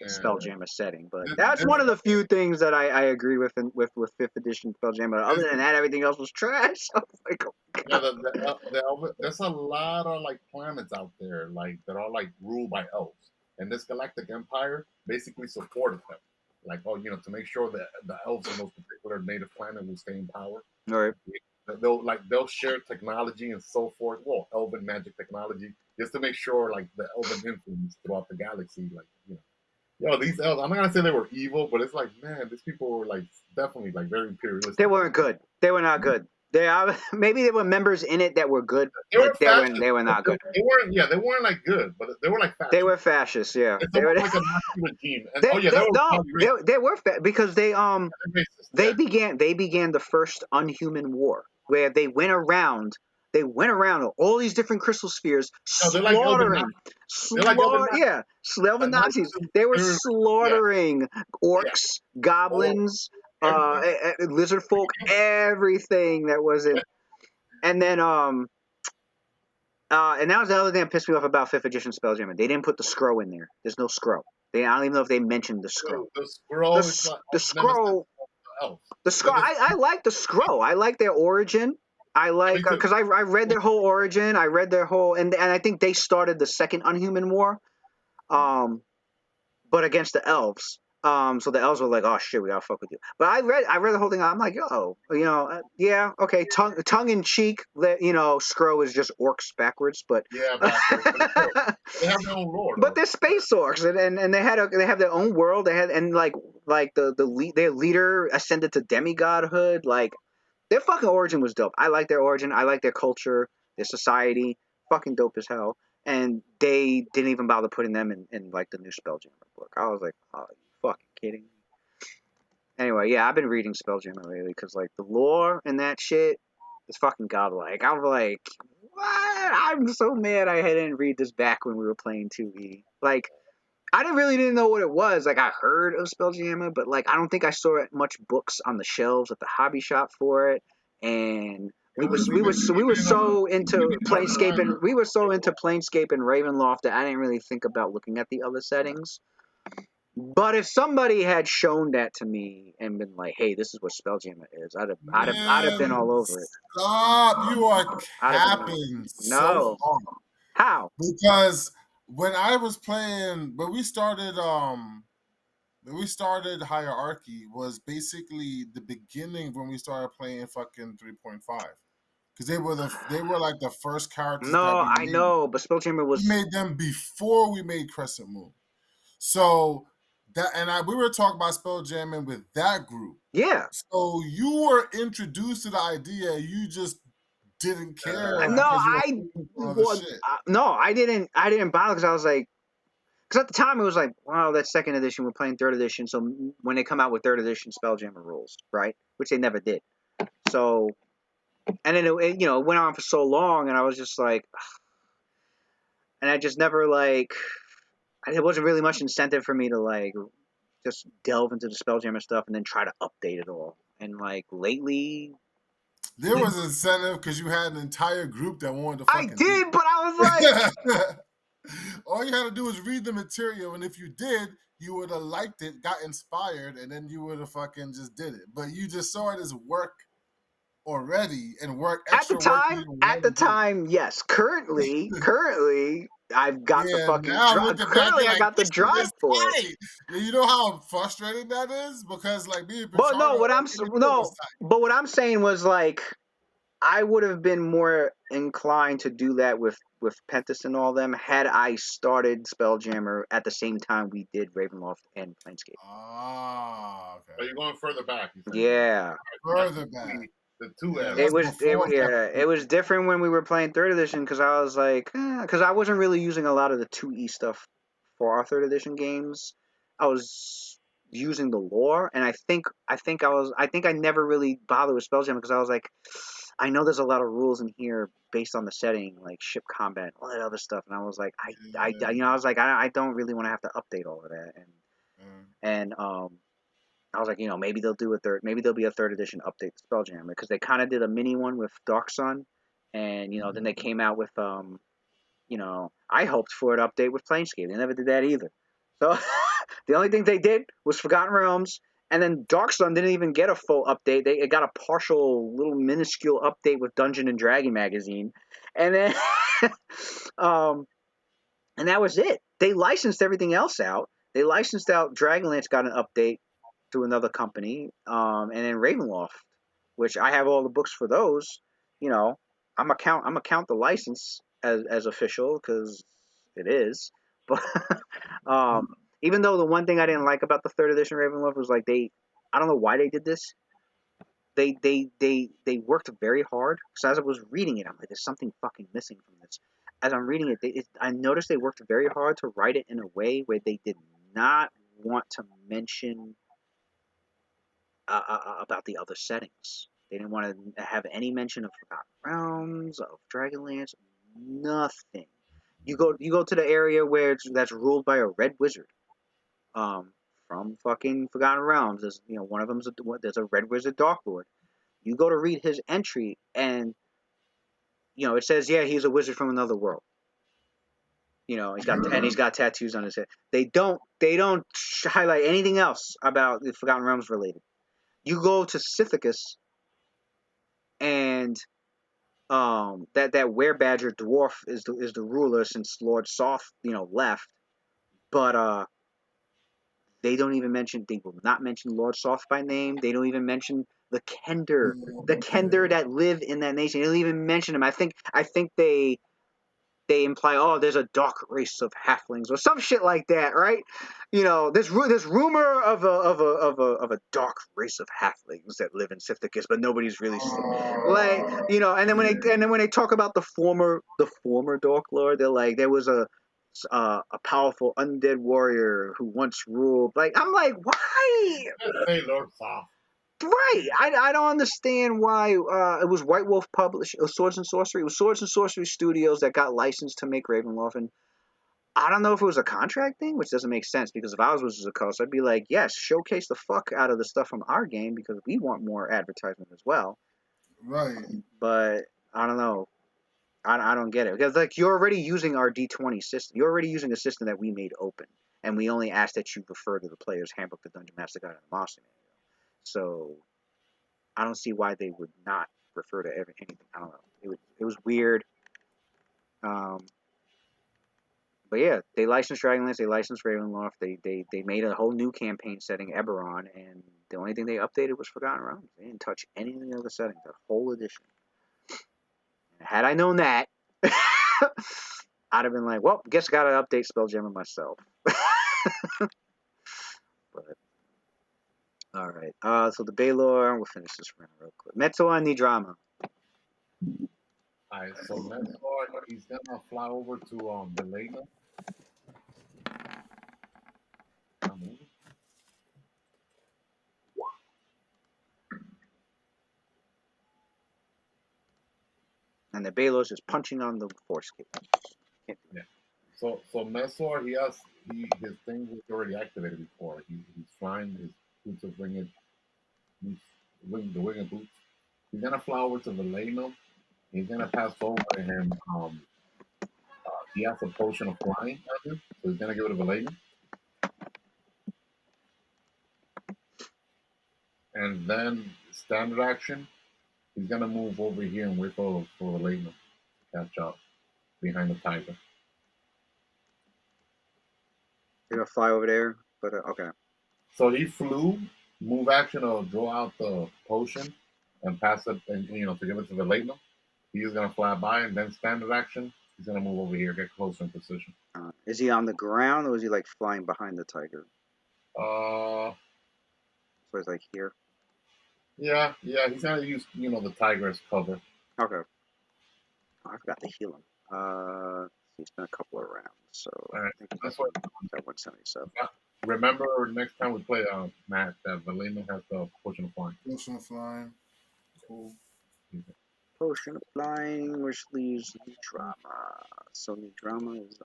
Spelljammer setting. But that's one of the few things that I agree with 5th edition Spelljammer. Other than that, everything else was trash. I was like, oh, yeah, there's a lot of like planets out there like that are like ruled by elves. And this galactic empire basically supported them. Like, to make sure that the elves on those particular native planet will stay in power. All right. They'll share technology and so forth. Well, elven magic technology, just to make sure like the elven influence throughout the galaxy. Like, these elves. I'm not gonna say they were evil, but it's like, man, these people were like definitely like very imperialistic. They weren't good. They were not good. Maybe there were members in it that were good, but they were not good. They weren't like good, but they were like fascist. They were fascist, yeah. They were like a Nazi regime. They were because they began the first unhuman war where they went around They went around all these different crystal spheres, No, they're like Elven slaughtering, They're like Elven Elven Nazis. They were They're, yeah, slaughtering yeah. orcs, Oh, goblins, everything. lizard folk, everything that was in. And then and that was the other thing that pissed me off about 5th edition Spelljammer. They didn't put the Skrull in there. There's no Skrull. I don't even know if they mentioned the Skrull. The Skrull is The nemesis Skrull. of the elves. The Skrull. I like the Skrull. I like their origin. I like Me too. because I read their whole origin. I read their whole and I think they started the second Unhuman War, but against the elves. So the elves were like, "Oh shit, we gotta fuck with you." But I read the whole thing. I'm like, "Yo, yeah, okay." Tongue in cheek, that Skrull is just orcs backwards, but Yeah, backwards. But still, they have their own lore, but though. they're space orcs, and they have their own world. They had and like their leader ascended to demigodhood. Like their fucking origin was dope. I like their origin. I like their culture, their society. Fucking dope as hell. And they didn't even bother putting them in like the new Spelljammer book. I was like, oh, you fucking kidding me? Anyway, yeah, I've been reading Spelljammer lately because like the lore and that shit is fucking godlike. I'm like, what? I'm so mad I didn't read this back when we were playing 2E. Like, I didn't know what it was. Like, I heard of Spelljammer, but like, I don't think I saw much books on the shelves at the hobby shop for it. And we were so into Planescape and Ravenloft that I didn't really think about looking at the other settings. But if somebody had shown that to me and been like, "Hey, this is what Spelljammer is," I'd have been all over it. Stop! You are I'd have been capping so no. hard. How? Because when I was playing, when we started Hierarchy was basically the beginning when we started playing fucking 3.5. Because they were like the first characters that No, we I made. know, but Spelljammer We was made them before we made Crescent Moon. So we were talking about Spelljamming with that group. yeah. So you were introduced to the idea. You just didn't care No, because you were focused on other shit. no, I didn't bother because I was like, because at the time it was like, wow, that's 2nd edition. We're playing 3rd edition. So when they come out with 3rd edition Spelljammer rules, right, which they never did. So, and then it went on for so long, and I was just like, and I just never like, it wasn't really much incentive for me to like just delve into the Spelljammer stuff and then try to update it all. And like lately, There was incentive because you had an entire group that wanted to I fucking did, but I was like, all you had to do was read the material, and if you did, you would have liked it, got inspired, and then you would have fucking just did it. But you just saw it as work already, and extra work you didn't at want the to do. time, yes. Currently, I've got the Yeah, fucking now drive. looking back, Currently, you're I like, got the this shit drive is for it. tight. You know how frustrating that is? Because like me and But no, Pichardo, everything was tight. but what I'm saying was like I would have been more inclined to do that with Pentis and all them had I started Spelljammer at the same time we did Ravenloft and Planescape. Ah, okay. So you're going further back. Yeah. Further back. The 2 Yeah, era. that's before. It was different when we were playing 3rd edition because I was like, because I wasn't really using a lot of the 2E stuff for our 3rd edition games. I was using the lore, and I think I never really bothered with Spelljammer because I was like, I know there's a lot of rules in here based on the setting, like ship combat, all that other stuff, and I was like, I was like, I don't really want to have to update all of that, and I was like, maybe they'll do maybe there'll be a 3rd edition update to Spelljammer because they kind of did a mini one with Dark Sun, and then they came out with I hoped for an update with Planescape. They never did that either. So the only thing they did was Forgotten Realms, and then Dark Sun didn't even get a full update. It got a partial, little minuscule update with Dungeon and Dragon magazine, and then and that was it. They licensed everything else out. They licensed out Dragonlance got an update through another company, and then Ravenloft, which I have all the books for those. I'm gonna count the license as official because it is. But even though the one thing I didn't like about the 3rd edition Ravenloft was like I don't know why they did this. They worked very hard. So as I was reading it, I'm like, there's something fucking missing from this. As I'm reading it, I noticed they worked very hard to write it in a way where they did not want to mention about the other settings. They didn't want to have any mention of Forgotten Realms, of Dragonlance, nothing. You go to the area where that's ruled by a red wizard. From fucking Forgotten Realms. There's one of them's there's a red wizard Dark Lord. You go to read his entry, and it says he's a wizard from another world. He's got tattoos on his head. They don't highlight anything else about the Forgotten Realms related. You go to Sithicus, and that werebadger dwarf is the ruler since Lord Soth left, but they don't even mention. They will not mention Lord Soth by name. They don't even mention the Kender that live in that nation. They don't even mention them. I think they imply, oh, there's a dark race of halflings or some shit like that, right? There's rumor of a dark race of halflings that live in Sithicus, but nobody's really and then when they talk about the former Dark Lord, they're like, there was a powerful undead warrior who once ruled. I'm like, why? Say Lord Soft. Right. I don't understand why it was White Wolf published Swords and Sorcery. It was Swords and Sorcery Studios that got licensed to make Ravenloft, and I don't know if it was a contract thing, which doesn't make sense because if I was Wizards of the Coast, I'd be like, yes, showcase the fuck out of the stuff from our game because we want more advertisement as well. Right. But I don't know. I don't get it because you're already using our D20 system. You're already using a system that we made open, and we only ask that you refer to the player's handbook, the Dungeon Master Guide, and the Monster Manual. So I don't see why they would not refer to anything. I don't know. It was weird. But yeah, they licensed Dragonlance. They licensed Ravenloft. They made a whole new campaign setting, Eberron, and the only thing they updated was Forgotten Realms. They didn't touch any of the other settings. That whole edition. And had I known that, I'd have been like, well, guess I gotta update Spelljammer myself. But all right. So the Baylor, we'll finish this round real quick. Metzo and Nidrama. Alright, so Mentor, he's gonna fly over to Belena. And the Baylor's just punching on the force cage. Yeah. So Mesor, his thing was already activated before. He's flying. His boots are winged. The winged boots. He's gonna fly over to Valeno. He's gonna pass over to him. He has a potion of flying, so he's gonna give it to Valeno. And then standard action, he's gonna move over here and wait for Valeno to catch up behind the tiger. You're gonna fly over there, but okay. So he flew, move action, or draw out the potion and pass it, and to give it to Valeno. He's gonna fly by, and then standard action, he's gonna move over here, get closer in position. Is he on the ground or is he flying behind the tiger? So he's here. Yeah, he's gonna use the tiger as cover. Okay. Oh, I forgot to heal him. He's been a couple of rounds, so All right. I think That's what. That 177. Remember, next time we play Matt, that Valeno has the potion of flying. Potion of flying. Cool. Potion of flying, which leaves Nidrama. So Nidrama is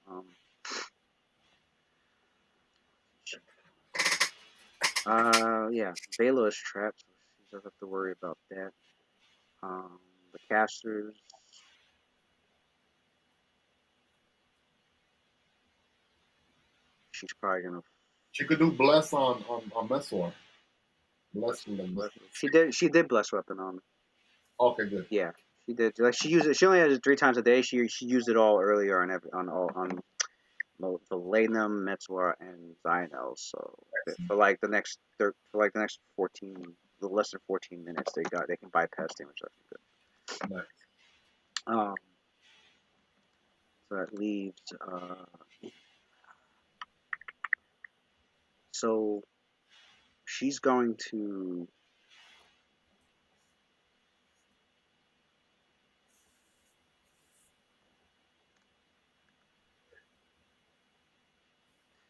yeah, Bela is trapped, so she doesn't have to worry about that. The casters. She's probably gonna. She could do bless on Mesor. Bless. She did bless weapon on. Okay, good. Yeah, she did. She used it. She only has it 3 times a day. She used it all earlier on Valenum, Metzwar, and Zyno. So for the next 14, the less than 14 minutes, they can bypass damage. That's good. Nice. So that leaves. So she's going to.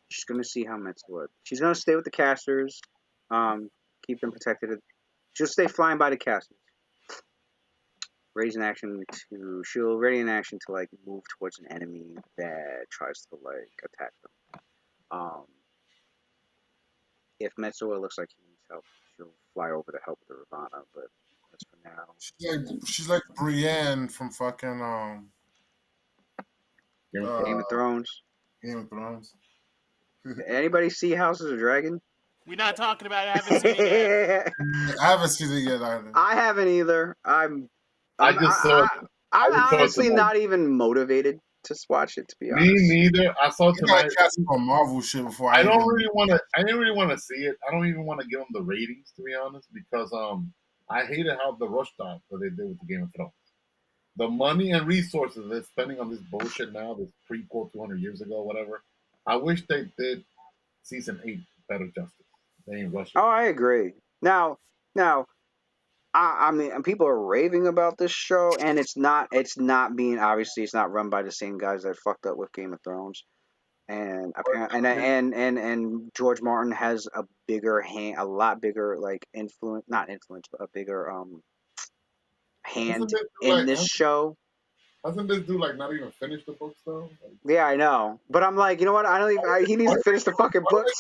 She's going to see how Metzler. She's going to stay with the casters, keep them protected. She'll stay flying by the casters. Raise an action to she'll ready an action to like move towards an enemy that tries to like attack them. If Metsuo looks like he needs help, she'll fly over to help the Ravana. But as for now, She's like Brienne from fucking Game of Game Thrones. of Thrones. Game of Thrones. Anybody see Houses of Dragon? We're not talking about it. I haven't seen it yet. I haven't seen it yet either. I haven't either. I'm I just saw it. I'm I just saw it honestly tonight. not even motivated to watch it, to be Me honest. neither. I saw it You gotta tonight. catch some Marvel shit before I even. didn't really want to see it. I don't even want to give them the ratings, to be honest, because I hated how the rush job that they did with the Game of Thrones. The money and resources they're spending on this bullshit now, this prequel 200 years ago, whatever. I wish they did season 8 better justice. They ain't rushing. Oh, I agree. Now, I mean, people are raving about this show, and it's not being obviously it's not run by the same guys that fucked up with Game of Thrones, and apparently, and George Martin has a lot bigger like influence, not influence, but a bigger hand in this show. Hasn't this dude like not even finished the books though? Like, Yeah, I know, but I'm like, you know what? I don't even. He needs to finish the fucking books.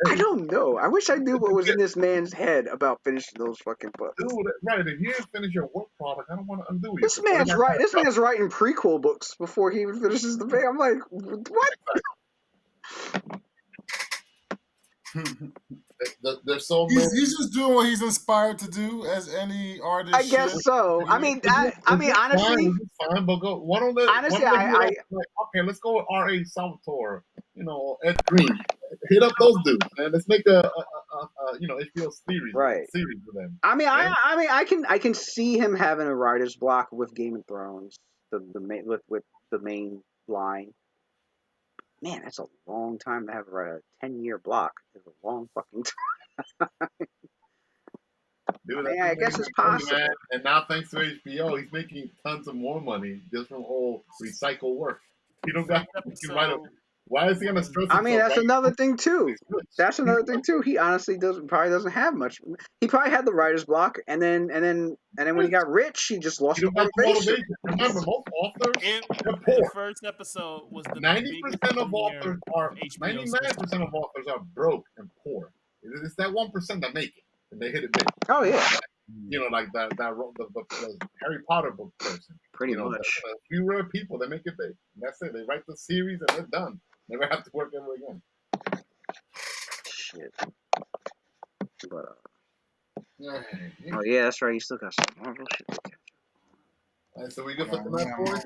I don't know. I wish I knew what was in this man's head about finishing those fucking books. Dude, right? If you didn't finish your work product, I don't want to undo you. This man's writing prequel books before he even finishes the thing. I'm like, what? There's so many. He's just doing what he's inspired to do, as any artist. I guess so. I mean, honestly, fine, but go. Why don't they? Honestly, okay, let's go with R.A. Salvatore. Ed Green. Hit up those dudes, man. Let's make a HBO series with them. I mean, I can see him having a writer's block with Game of Thrones, with the main line. Man, that's a long time to have a 10-year block. It's a long fucking time. Dude, I guess it's possible. Man. And now, thanks to HBO, he's making tons of more money just from all recycle work. He don't got to why is he gonna stress? I mean, that's another thing too. He honestly probably doesn't have much. He probably had the writer's block, and then when he got rich, he just lost the motivation. Remember, most authors are poor. The first episode was the 90% of authors are 99% of authors are broke and poor. It's that 1% that make it, and they hit it big. Oh yeah. Like the Harry Potter book person. Pretty much. A few rare people that make it big. And that's it. They write the series and they're done. Never have to work ever again. Shit. But oh yeah, that's right. You still got some Marvel shit to catch up. All right, so we good for tonight, boys?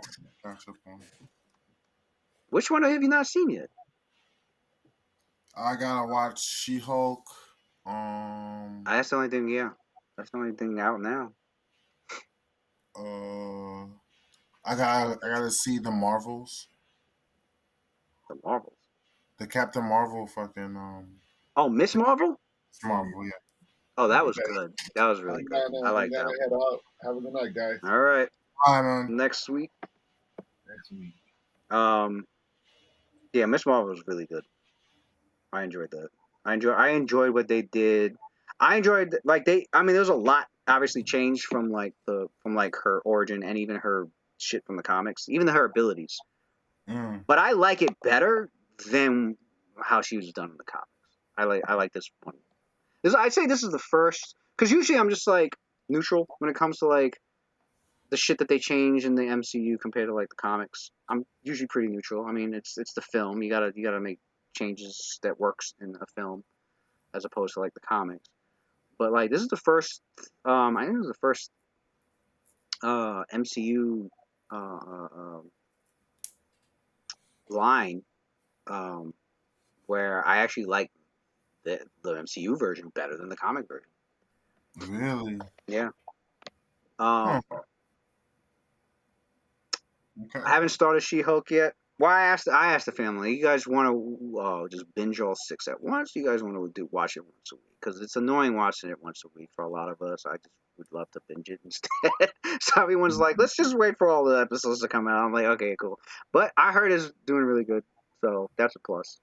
Which one have you not seen yet? I gotta watch She-Hulk. That's the only thing. Yeah, that's the only thing out now. I gotta see the Marvels. The Marvels. The Captain Marvel fucking. Oh, Miss Marvel. Marvel, yeah. Oh, that was good. That was really good. I like that. Head out. Have a good night, guys. All right. Bye, man. Next week. Yeah, Miss Marvel was really good. I enjoyed that. I enjoyed what they did. I enjoyed there was a lot obviously changed from her origin and even her shit from the comics, even her abilities. But I like it better than how she was done in the comics. I like this one. I'd say this is the first, because usually I'm just like neutral when it comes to like the shit that they change in the MCU compared to like the comics. I'm usually pretty neutral. I mean, it's the film. You gotta make changes that works in a film as opposed to like the comics. But like this is the first. I think this is the first MCU line where I actually like the MCU version better than the comic version. Really? Yeah. Okay. I haven't started She-Hulk yet. Well, I asked the family, you guys want to just binge all 6 at once? You guys want to watch it once a week? Because it's annoying watching it once a week for a lot of us. I just would love to binge it instead. So everyone's like, let's just wait for all the episodes to come out. I'm like, okay, cool. But I heard it's doing really good, so that's a plus.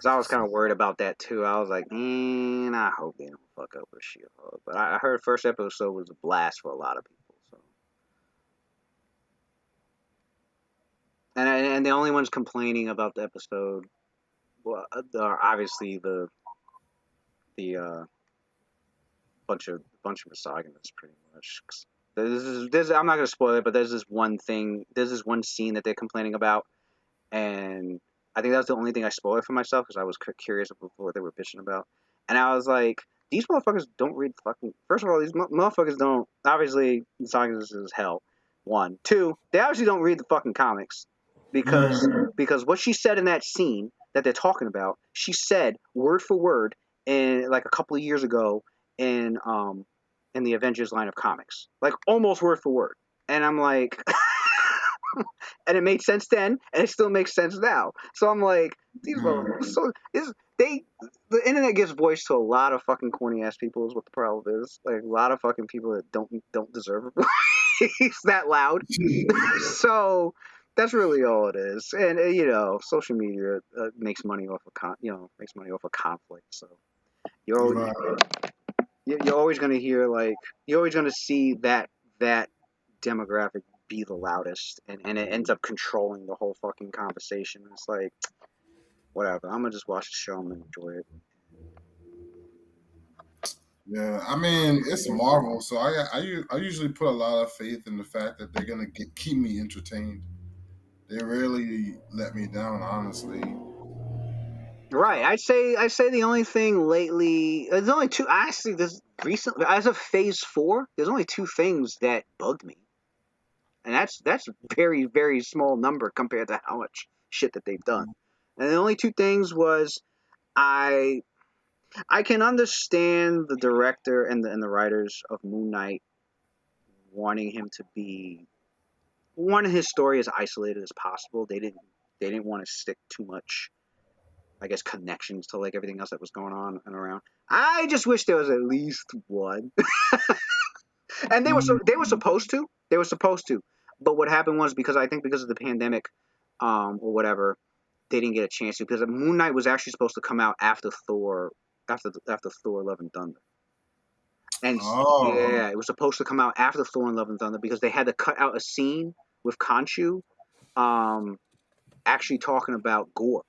Because I was kind of worried about that too. I was like, I hope they don't fuck up with She-Hulk. But I heard first episode was a blast for a lot of people. So, and the only ones complaining about the episode, well, are obviously the bunch of misogynists, pretty much. I'm not gonna spoil it, but there's this one thing, there's this one scene that they're complaining about, and I think that was the only thing I spoiled for myself because I was curious about what they were bitching about, and I was like, these motherfuckers don't read fucking. First of all, these motherfuckers don't. Obviously, misogynist is hell. One, two, they obviously don't read the fucking comics because what she said in that scene that they're talking about, she said word for word in like a couple of years ago in the Avengers line of comics, like almost word for word. And I'm like, and it made sense then, and it still makes sense now. So I'm like, these so is they the internet gives voice to a lot of fucking corny ass people. Is what the problem is. Like a lot of fucking people that don't deserve a voice that loud. So that's really all it is. And social media makes money off of makes money off of conflict. So you're always, Right. you're always going to hear you're always going to see that demographic be the loudest, and it ends up controlling the whole fucking conversation. It's like whatever. I'm gonna just watch the show and enjoy it. Yeah, I mean it's Marvel, so I usually put a lot of faith in the fact that they're gonna keep me entertained. They rarely let me down, honestly. Right. I'd say the only thing lately, there's only two. Actually, this recently, as of Phase 4, there's only two things that bugged me, and that's a very very small number compared to how much shit that they've done. And the only two things was I I can understand the director and the writers of Moon Knight wanting him to be wanting his story as isolated as possible. They didn't want to stick too much, I guess, connections to like everything else that was going on and around. I just wish there was at least one. And they were supposed to. They were supposed to. But what happened was because of the pandemic, or whatever, they didn't get a chance to, because Moon Knight was actually supposed to come out after Thor Love and Thunder. And Oh, yeah, it was supposed to come out after Thor and Love and Thunder because they had to cut out a scene with Khonshu um actually talking about Gore.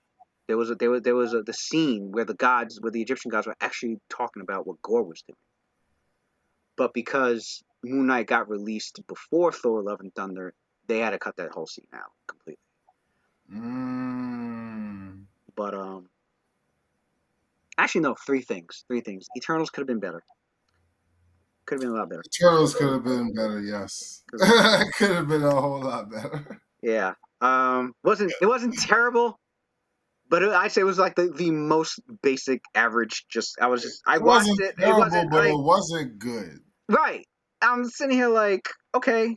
There was the scene where the Egyptian gods were actually talking about what Gore was doing. But because Moon Knight got released before Thor Love and Thunder, they had to cut that whole scene out completely. But actually no, three things. Three things. Eternals could have been better. Could have been a lot better. Turtles could have been better. Yes, could have been a whole lot better. Yeah. It wasn't terrible, but I'd say it was like the most basic average. I It watched wasn't it. It terrible, wasn't but like it wasn't good. right. I'm sitting here like, okay.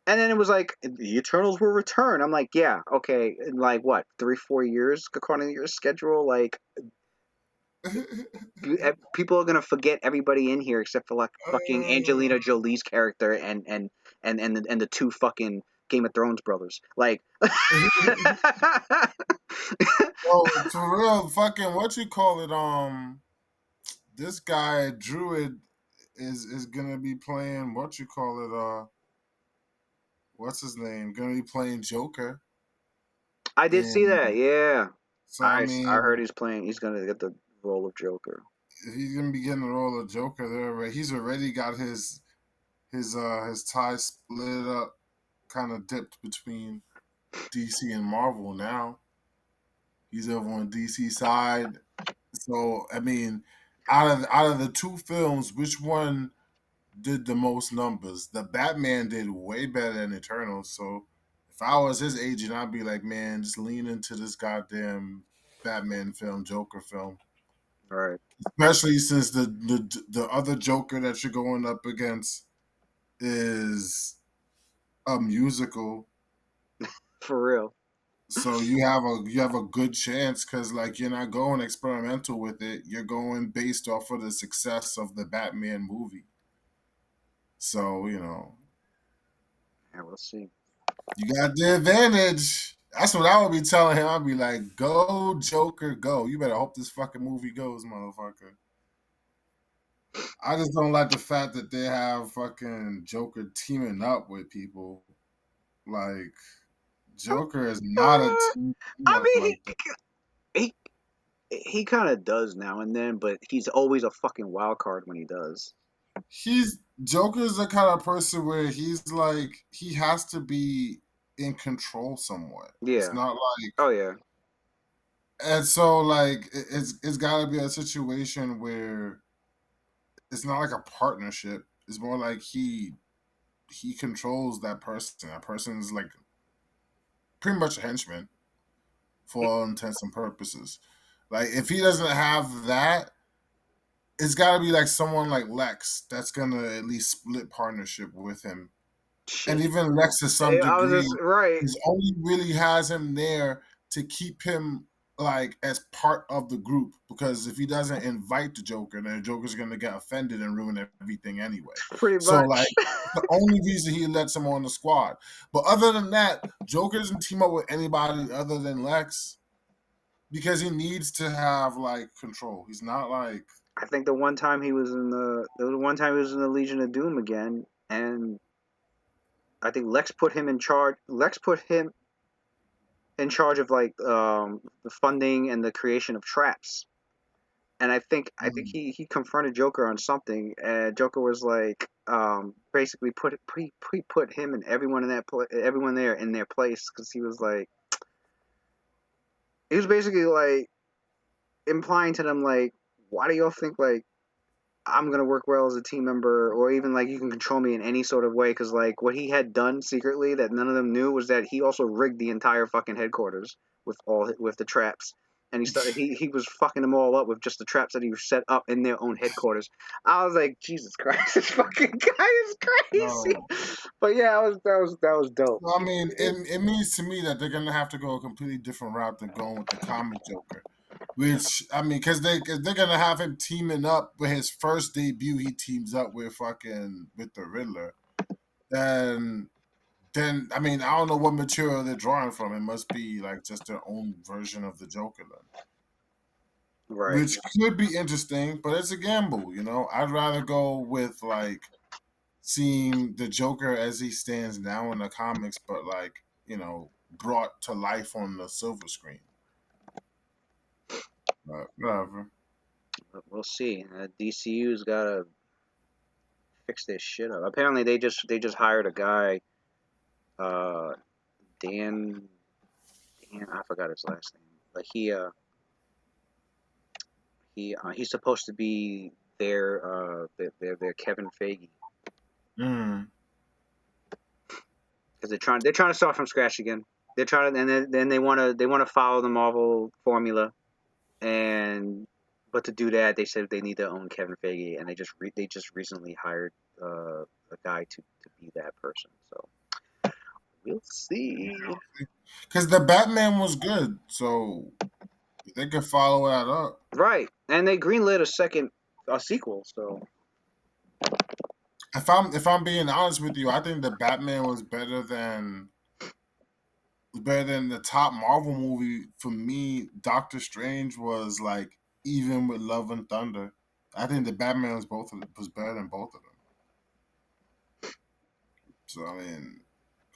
And then it was like the Eternals will return. I'm like, yeah, okay. In like what, 3-4 years according to your schedule? Like people are gonna forget everybody in here except for like fucking Angelina Jolie's character and the two fucking Game of Thrones brothers. Like, Well, for real, fucking what you call it? This guy Druid is gonna be playing what you call it? What's his name? Gonna be playing Joker, I did see and that. Yeah, so I I heard mean, he's playing. He's gonna get the role of Joker. he's gonna be getting the role of Joker there. He's already got his tie split up, kind of dipped between DC and Marvel now. He's over on DC side. So I mean, out of the two films, which one did the most numbers? The Batman did way better than Eternals. So if I was his agent, I'd be like, man, just lean into this goddamn Batman film, Joker film. All right, Especially since the other Joker that you're going up against is a musical. for real. So you have a good chance because like you're not going experimental with it. You're going based off of the success of the Batman movie. So Yeah, we'll see. you got the advantage. That's what I would be telling him. I'd be like, "Go, Joker, go! You better hope this fucking movie goes, motherfucker." I just don't like the fact that they have fucking Joker teaming up with people. Like, Joker is not a team I up mean, like that. he he kind of does now and then, but he's always a fucking wild card when he does. He's Joker's the kind of person where he's like he has to be in control somewhat. It's Yeah. not like Oh yeah. and so like it's got to be a situation where it's not like a partnership. It's more like he controls that person. That person's like pretty much a henchman for all intents and purposes. Like if he doesn't have that, it's got to be like someone like Lex that's gonna at least split partnership with him. And Shit. even Lex, to some I was degree, just right. is only really has him there to keep him like as part of the group. Because if he doesn't invite the Joker, then the Joker's gonna get offended and ruin everything anyway. Pretty So much. like the only reason he lets him on the squad. But other than that, Joker doesn't team up with anybody other than Lex because he needs to have like control. He's not like I think the one time he was in the one time he was in the Legion of Doom again, and I think Lex put him in charge. Lex put him in charge of like the funding and the creation of traps. And I think he confronted Joker on something, and Joker was like basically put him and everyone in everyone there in their place because he was basically like implying to them like, why do y'all think like I'm gonna work well as a team member, or even like you can control me in any sort of way? Because like what he had done secretly that none of them knew was that he also rigged the entire fucking headquarters with the traps, and he was fucking them all up with just the traps that he set up in their own headquarters. I was like, Jesus Christ, this fucking guy is crazy. no. But yeah, that was dope. Well, I mean, it means to me that they're gonna have to go a completely different route than going with the comic Joker. Which I mean, cause they're gonna have him teaming up with his first debut. He teams up with fucking with the Riddler. Then then I mean, I don't know what material they're drawing from. It must be like just their own version of the Joker then, Right. which could be interesting, but it's a gamble. I'd rather go with like seeing the Joker as he stands now in the comics, but like brought to life on the silver screen. But whatever. But we'll see. DCU's gotta fix this shit up. Apparently, they just hired a guy, uh, Dan. Dan, I forgot his last name, but he's supposed to be their Kevin Feige Mm. because they're trying to start from scratch again. They're trying to, and then they want to follow the Marvel formula, and but to do that, they said they need their own Kevin Feige, and they just recently hired a guy to be that person. So we'll see. Because the Batman was good, so they could follow that up. Right, and they greenlit a sequel. So If I'm being honest with you, I think the Batman was better than the top Marvel movie for me. Doctor Strange was like even with Love and Thunder. I think the Batman was better than both of them. So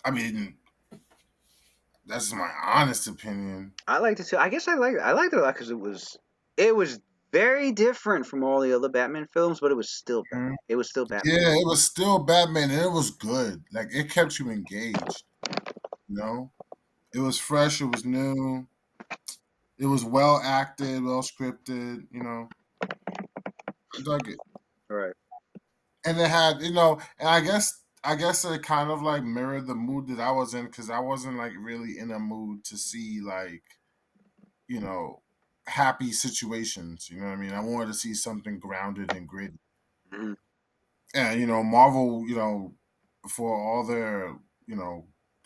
I mean that's my honest opinion. I liked it too. I guess I liked it a lot because it was very different from all the other Batman films, but it was still Mhm. It was still Batman. Yeah, it was still Batman, and it was good. Like it kept you engaged. You know, it was fresh. It was new. It was well acted, well scripted. I dug it, Right. and it had and I guess it kind of like mirrored the mood that I was in because I wasn't like really in a mood to see like you know happy situations. You know what I mean? I wanted to see something grounded and gritty. Mhm. And Marvel, for all their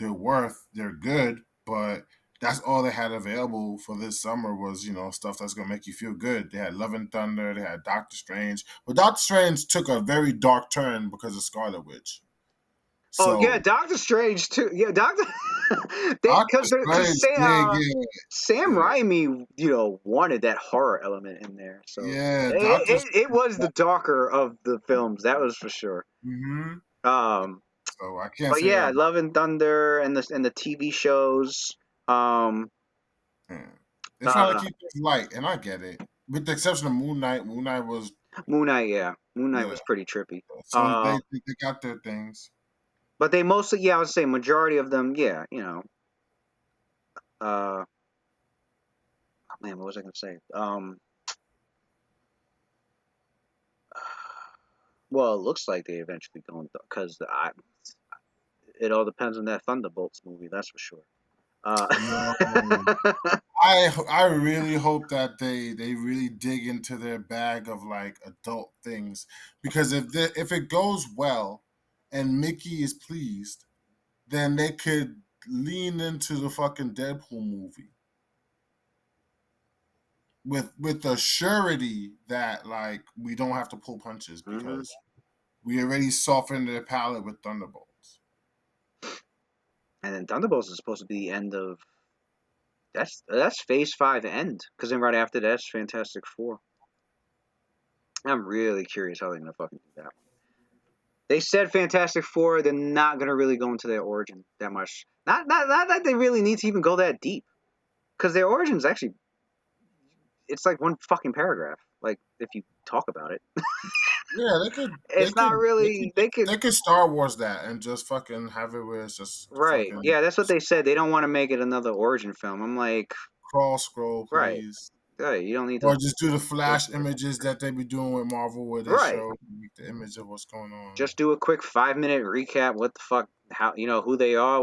worth, they're good, but that's all they had available for this summer was stuff that's gonna make you feel good. They had Love and Thunder, they had Doctor Strange, but Doctor Strange took a very dark turn because of Scarlet Witch. Oh yeah, So Doctor Strange too. Yeah, Doctor. Doctor Because Strange did Sam get Raimi, wanted that horror element in there. So yeah, Doctor. it was the darker of the films. That was for sure. Mm-hmm. Um, So I can't but say yeah, that. Love and Thunder and the TV shows. Um, Yeah. They're trying to uh, keep it light, and I get it. With the exception of Moon Knight, Moon Knight was Moon Knight. Yeah, Moon Knight yeah. was pretty trippy. So they got their things. But they mostly, I would say, majority of them, yeah, oh, man, what was I gonna say? Well, it looks like they eventually going because it all depends on that Thunderbolts movie, that's for sure. Yo, I really hope that they really dig into their bag of like adult things, because if it goes well and Mickey is pleased, then they could lean into the fucking Deadpool movie with the surety that like we don't have to pull punches hmm because we already softened their palate with Thunderbolts. And then Thunderbolts is supposed to be the end of that's Phase 5 end, because then right after that's Fantastic Four. I'm really curious how they're gonna fucking do that one. They said Fantastic Four, they're not gonna really go into their origin that much. Not that they really need to even go that deep, because their origin is actually it's like one fucking paragraph. Like if you talk about it, Yeah, they could they it's not could they could really. They could they could Star Wars that and just fucking have it where it's just right. fucking Yeah, that's what they said. They don't want to make it another origin film. I'm like, crawl scroll, right. please. Right. You don't need Or to just do the go flash through it. images that they be doing with Marvel, where they Right. show the image of what's going on. Just do a quick 5 minute recap. What the fuck? How who they are?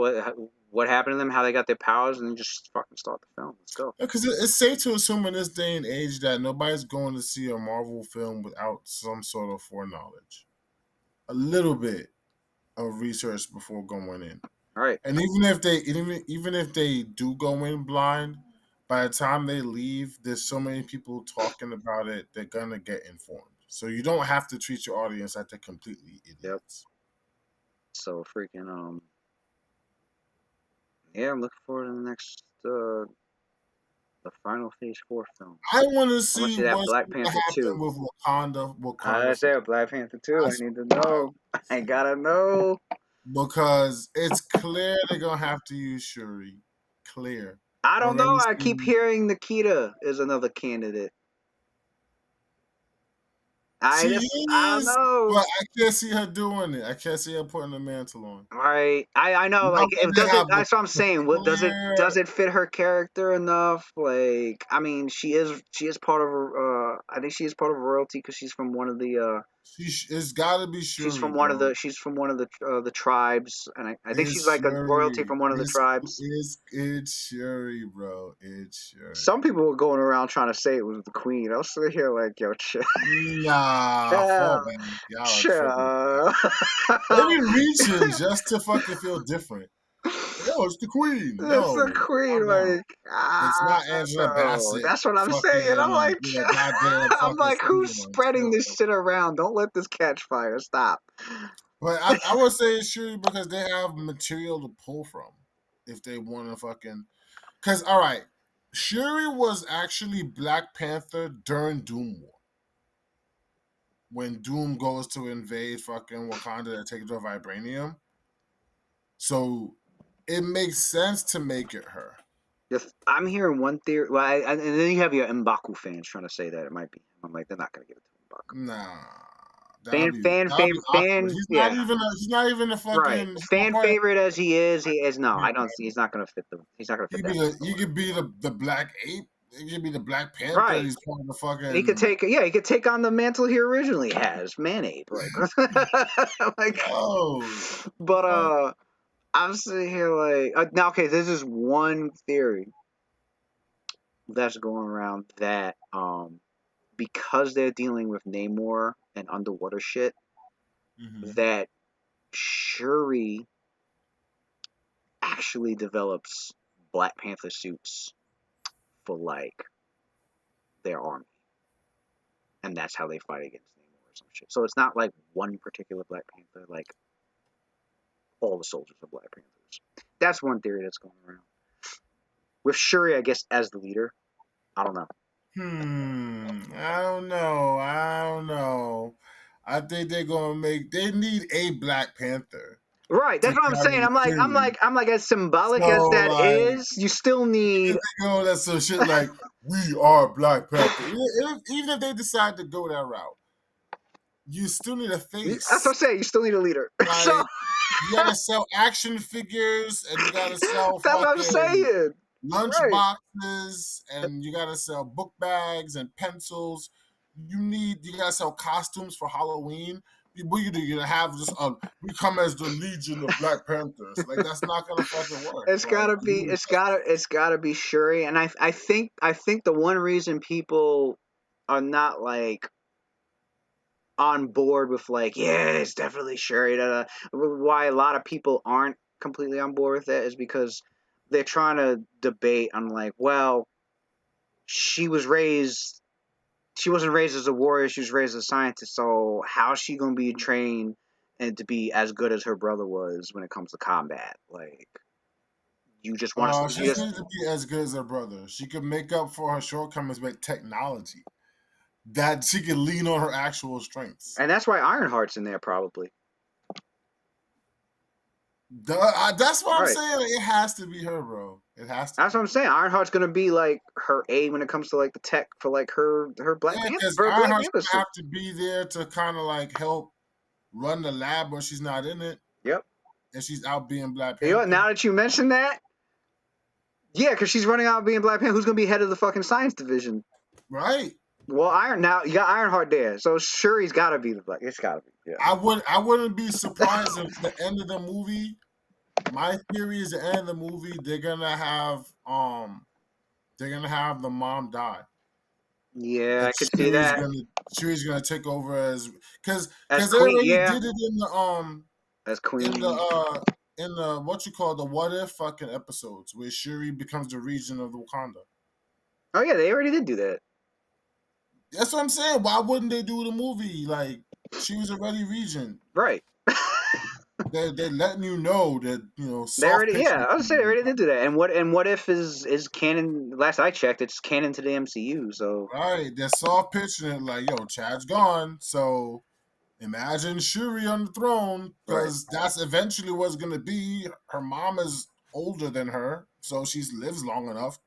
What happened to them? How they got their powers? And then just fucking start the film. Let's go. Because it's safe to assume in this day and age that nobody's going to see a Marvel film without some sort of foreknowledge, a little bit of research before going in. All right. And even if they do go in blind, by the time they leave, there's so many people talking about it, they're gonna get informed. So you don't have to treat your audience like they're completely Yep. idiots. So freaking yeah, I'm looking forward to the next the final Phase 4 film. I want to I want to see see that what's Black going to Panther happen 2. with Wakanda. I Wakanda for said Black Panther 2. I that's need to know. I gotta know. because it's clear they're gonna have to use Shuri. Clear. I don't know. Already I keep seen. hearing Nikita is another candidate. She I don't is, know. but I can't see her doing it. I can't see her putting the mantle on. Right. I know. Not Like, when if they does it? have That's what I'm a saying. What clear. does it fit her character enough? Like, I mean, she is part of. I think she is part of royalty because she's from one of the. It's got to be Shuri, bro. She's from one of the tribes, and I think she's It's like a royalty Shuri. from one of the tribes. It's Shuri, bro. It's Some Shuri. people were going around trying to say it was the queen. I was sitting here like, yo, chill. Nah, fall back. Y'all are tripping. Chill. They be reaching just to fucking feel different. Yo, it's the queen. That's No, the queen, calm down. like, It's not Angela no. Bassett That's what I'm saying. I'm fucking like, with a goddamn I'm fucking like, who's thing on. spreading this Chill. shit around? Don't let this catch fire. Stop. But I would say it's Shuri because they have material to pull from if they want to fucking. Because, all right, Shuri was actually Black Panther during Doom War. When Doom goes to invade fucking Wakanda and take the vibranium. So it makes sense to make it her. I'm hearing one theory. Well, and then you have your M'Baku fans trying to say that it might be. I'm like, they're not gonna give it to M'Baku. Nah. Fan, That'll be awkward. yeah, He's not even a right. fucking he's not Fan part of, favorite as he is no. I don't see. He's not gonna fit the. He's not gonna fit that. he could be the Black Ape. He could be the Black Panther. Right. He's part of the He could fucking take. Yeah, he could take on the mantle he originally has, Manape. Like, like, yo. but Fuck. I'm sitting here like now. Okay, this is one theory that's going around that because they're dealing with Namor and underwater shit, Mm-hmm. that Shuri actually develops Black Panther suits for like their army, and that's how they fight against Namor or some shit. So it's not like one particular Black Panther. Like all the soldiers are Black Panthers. That's one theory that's going around. With Shuri, I guess, as the leader. I don't know. I don't know. I think they're gonna make. They need a Black Panther Right, to that's what I'm saying. carry Fury. I'm like, as symbolic So as that like, is, you still need. if they go that some shit like we are Black Panther, even if they decide to go that route, you still need a That's what I'm face. saying. You still need a leader. So Like you gotta sell action figures and you gotta sell that's what I'm fucking saying. lunch Right. boxes and you gotta sell book bags and pencils. You gotta sell costumes for Halloween. What you do? You have just we come as the Legion of Black Panthers. Like that's not gonna fucking work. It's Like gotta be. It's gotta be Shuri. And I think the one reason people are not like on board with like, yeah, it's definitely Shuri. Why a lot of people aren't completely on board with it is because they're trying to debate on like, well, she was raised. She wasn't raised as a warrior. She was raised as a scientist. So how's she gonna be trained and to be as good as her brother was when it comes to combat? Like, you just want to. she just needs to be as good as her brother. She could make up for her shortcomings with technology. That she could lean on her actual strengths. And that's why Ironheart's in there probably. That's what I'm Right. saying. It has to be her, bro. It has to. That's what I'm saying. Ironheart's gonna be like her aid when it comes to like the tech for like her Black Yeah, Panther because for Black Ironheart's Panther gonna suit. have to be there to kind of like help run the lab when she's not in it. Yep. And she's out being Black You know Panther. what? Now that you mention that, yeah, because she's running out being Black Panther. Who's gonna be head of the fucking science division? Right. Well, now you got Ironheart there, so Shuri's gotta be the Black. It's gotta be. Yeah. I wouldn't be surprised if the end of the movie. My theory is the end of the movie. They're gonna have the mom die. Yeah, And I could see that Shuri's gonna take over as because as they Queen. already Yeah, did it as in Queen. the what you call the what if fucking episodes where Shuri becomes the region of Wakanda. Oh yeah, they already did do that. That's what I'm saying. Why wouldn't they do the movie? Like she was already region. Right. They're letting you know that They soft already, pitching. yeah, I was saying they already did do that. And what if is canon? Last I checked, it's canon to the MCU. So Right, they're soft pitching it like, yo, Chad's gone, so imagine Shuri on the throne right, because that's eventually what's gonna be. Her mom is older than her, so she lives long enough.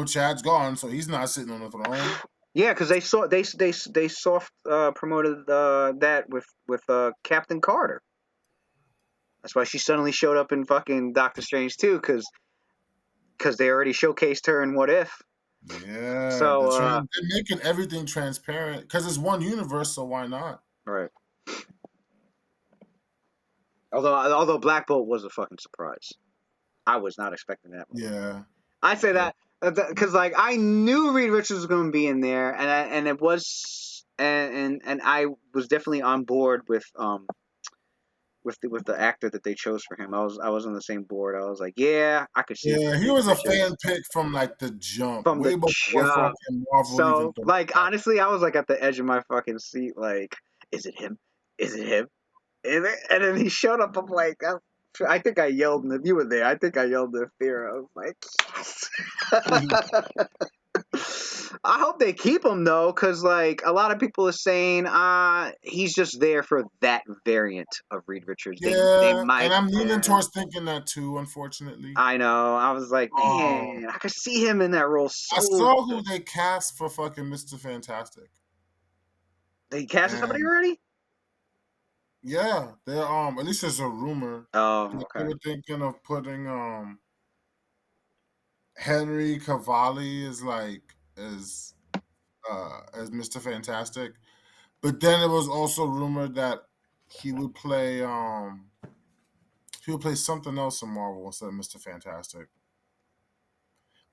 Chad's gone, so he's not sitting on the throne. yeah, because they soft promoted that with Captain Carter. That's why she suddenly showed up in fucking Doctor Strange too, because they already showcased her in What If. Yeah, So they're making everything transparent because it's one universe, so why not? right. Although Black Bolt was a fucking surprise. I was not expecting that movie. Yeah, I say yeah, because like I knew Reed Richards was going to be in there, and it was and I was definitely on board with the actor that they chose for him. I was on the same board. I was like, yeah, I could see yeah. He Reed was a Richards fan pick from like the jump, from way the before jump. fucking Marvel even So thought like about honestly, I was like at the edge of my fucking seat. Like, is it him? Is it him? And then he showed up. I'm like, I think I yelled. You were there. I think I yelled in fear. I was like, it. yes. I hope they keep him though, because like a lot of people are saying, he's just there for that variant of Reed Richards. They Yeah, might. and I'm leaning Yeah. towards thinking that too. Unfortunately, I know. I was like, um, man, I could see him in that role I so saw good. who they cast for fucking Mr. Fantastic, They casted somebody and already? yeah, they're at least there's a rumor Oh, that they okay. were thinking of putting Henry Cavalli as Mr. Fantastic, but then it was also rumored that he would play something else in Marvel instead of Mr. Fantastic.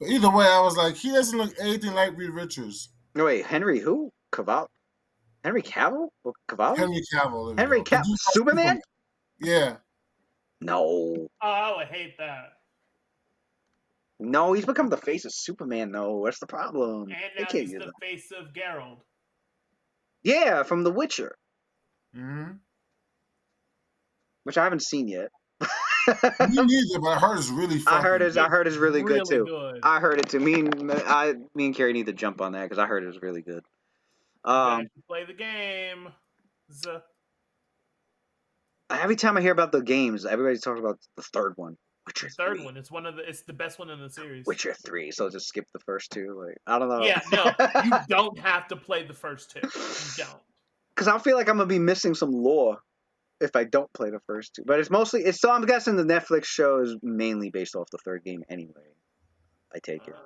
But either way, I was like, he doesn't look anything like Reed Richards. No, wait, Henry who? Cavill? Henry Cavill? Or Cavalli? Henry Cavill, there we Henry go. The Cavill? dude from Superman? Superman. Yeah. No. Oh, I would hate that. No, he's become the face of Superman, though. That's the problem. And They now can't he's use the him. face of Geralt. Yeah, from The Witcher. Mm-hmm. which I haven't seen yet. Me neither, but I heard it's really I heard fucking. it's really good really too. good. I heard it too. Me and Carrie need to jump on that because I heard it was really good. You can actually play the game. Every time I hear about the games, everybody's talking about the third one, The Witcher third 3. one. It's the best one in the series. Witcher 3. So just skip the first two. Like I don't know. Yeah, no, you don't have to play the first two. You don't. Because I feel like I'm gonna be missing some lore if I don't play the first two. But it's so I'm guessing the Netflix show is mainly based off the third game anyway. I take it.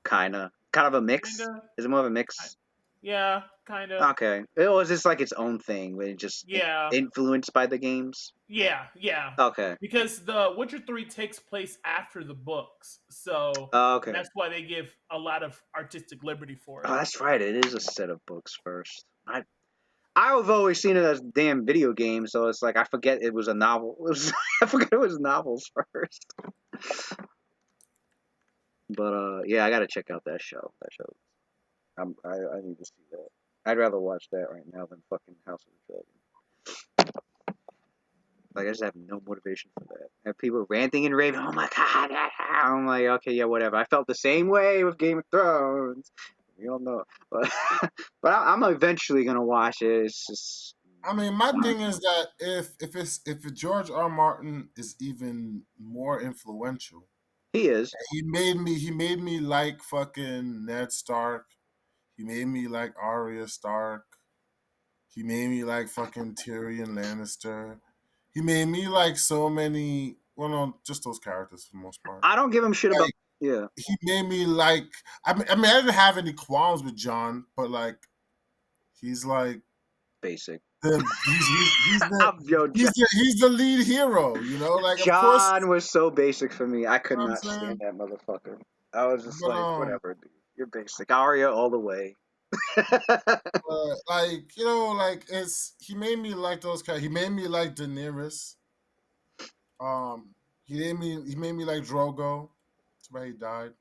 Kind of a mix. Kinda. Is it more of a mix? Yeah, kind of. Okay. It was just like its own thing, where it just Yeah. influenced by the games. Yeah. Okay. Because the Witcher 3 takes place after the books, so Okay. that's why they give a lot of artistic liberty for it. Oh, that's right. It is a set of books first. I've always seen it as a damn video game, so it's like I forget it was a novel. I forget it was novels first. But yeah, I gotta check out that show. I need to see that. I'd rather watch that right now than fucking House of the Dragon. Like I just have no motivation for that. I have people ranting and raving. Oh my god! I'm like, okay, yeah, whatever. I felt the same way with Game of Thrones. You don't know, but I'm eventually gonna watch it. It's just. I mean, my thing is that if George R. Martin is even more influential, He is. he made me like fucking Ned Stark. He made me like Arya Stark. He made me like fucking Tyrion Lannister. He made me like so many. Well, no, just those characters for the most part. I don't give him shit about. Like, Yeah. he made me like. I mean, I didn't have any qualms with John, but like, he's like Basic. he's the lead hero. You know, like of course. John was so basic for me. I could You know not what I'm saying? stand that motherfucker. I was just But like, whatever, dude. You're basic. Arya all the way. like you know, like he made me like those characters. He made me like Daenerys. He made me like Drogo. That's why he died.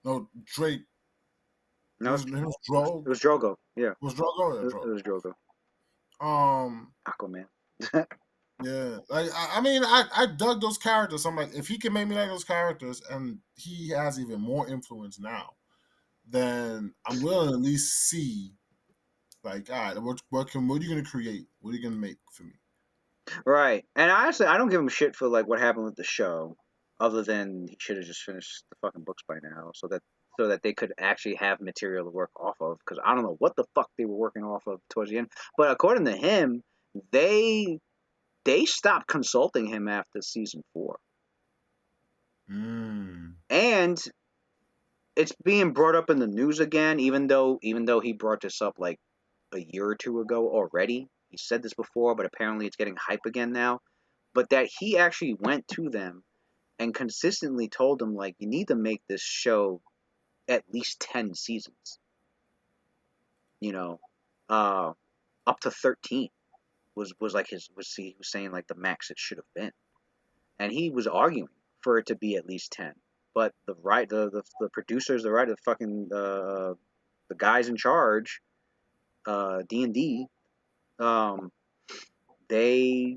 No, Drake. No, It was Drogo. it was Drogo. Yeah, It was Drogo. Yeah, it Drogo. was Drogo. Aquaman. Yeah. Like I mean, I dug those characters. So I'm like, if he can make me like those characters, and he has even more influence now, then I'm willing to at least see, like, all right, what are you gonna create? What are you gonna make for me? Right. And honestly, I don't give him shit for like what happened with the show, other than he should have just finished the fucking books by now, so that they could actually have material to work off of. Because I don't know what the fuck they were working off of towards the end. But according to him, they stopped consulting him after season 4. And it's being brought up in the news again, even though he brought this up like a year or two ago already. He said this before, but apparently it's getting hype again now. But that he actually went to them and consistently told them, like, you need to make this show at least 10 seasons. You know, up to 13 was like he was saying like the max it should have been, and he was arguing for it to be at least 10. But the producers, the fucking the guys in charge, D&D, they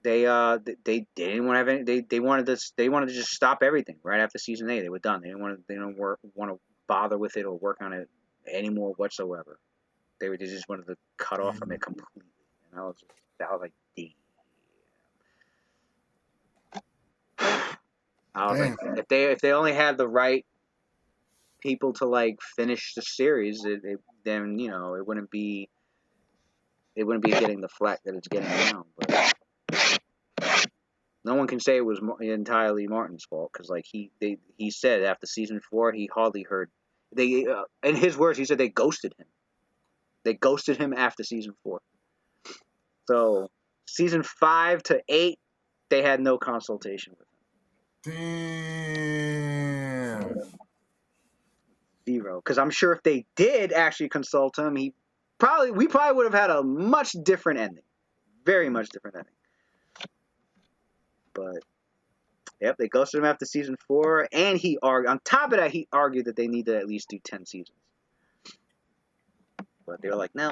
didn't want to have any. They wanted to just stop everything right after season 8. They were done. They didn't want to bother with it or work on it anymore whatsoever. They just wanted to cut off from it completely. And I was like, damn. I was like, if they only had the right people to like finish the series, then you know it wouldn't be getting the flack that it's getting now. But no one can say it was entirely Martin's fault, because like he said after season 4 he hardly heard in his words, he said they ghosted him. They ghosted him after season 4. So season 5 to 8 they had no consultation with him. Damn. 0. Because I'm sure if they did actually consult him, we probably would have had a much different ending. Very much different ending. But yep, they ghosted him after season 4, and he argued. On top of that, he argued that they need to at least do 10 seasons. But they were like, no,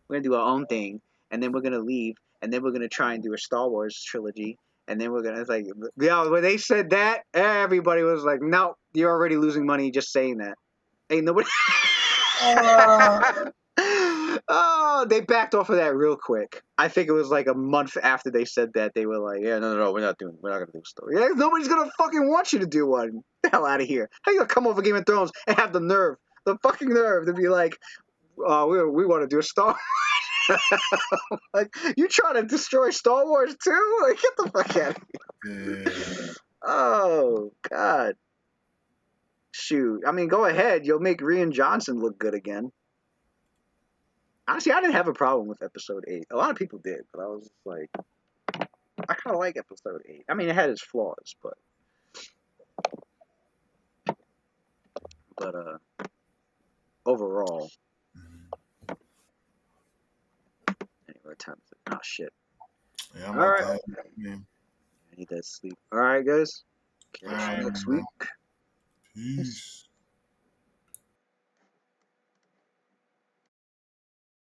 we're gonna do our own thing. and then we're gonna leave, and then we're gonna try and do a Star Wars trilogy, and then we're gonna it's like, yeah. When they said that, everybody was like, no, you're already losing money just saying that. Ain't nobody. Oh, they backed off of that real quick. I think it was like a month after they said that they were like, "Yeah, no, we're not gonna do a story. Yeah, nobody's gonna fucking want you to do one. Get the hell out of here! How you gonna come over Game of Thrones and have the fucking nerve to be like, we want to do a Star Wars? Like, you trying to destroy Star Wars too? Like, get the fuck out of here! Yeah. Oh God, shoot! I mean, go ahead. You'll make Rian Johnson look good again. Honestly, I didn't have a problem with episode 8. A lot of people did, but I was just like, I kind of like episode 8. I mean, it had its flaws, but overall, anyway, time to, oh shit. Yeah, I'm All like right. that. Man. I need that sleep. All right, guys. Catch you All right, next bro. week. Peace.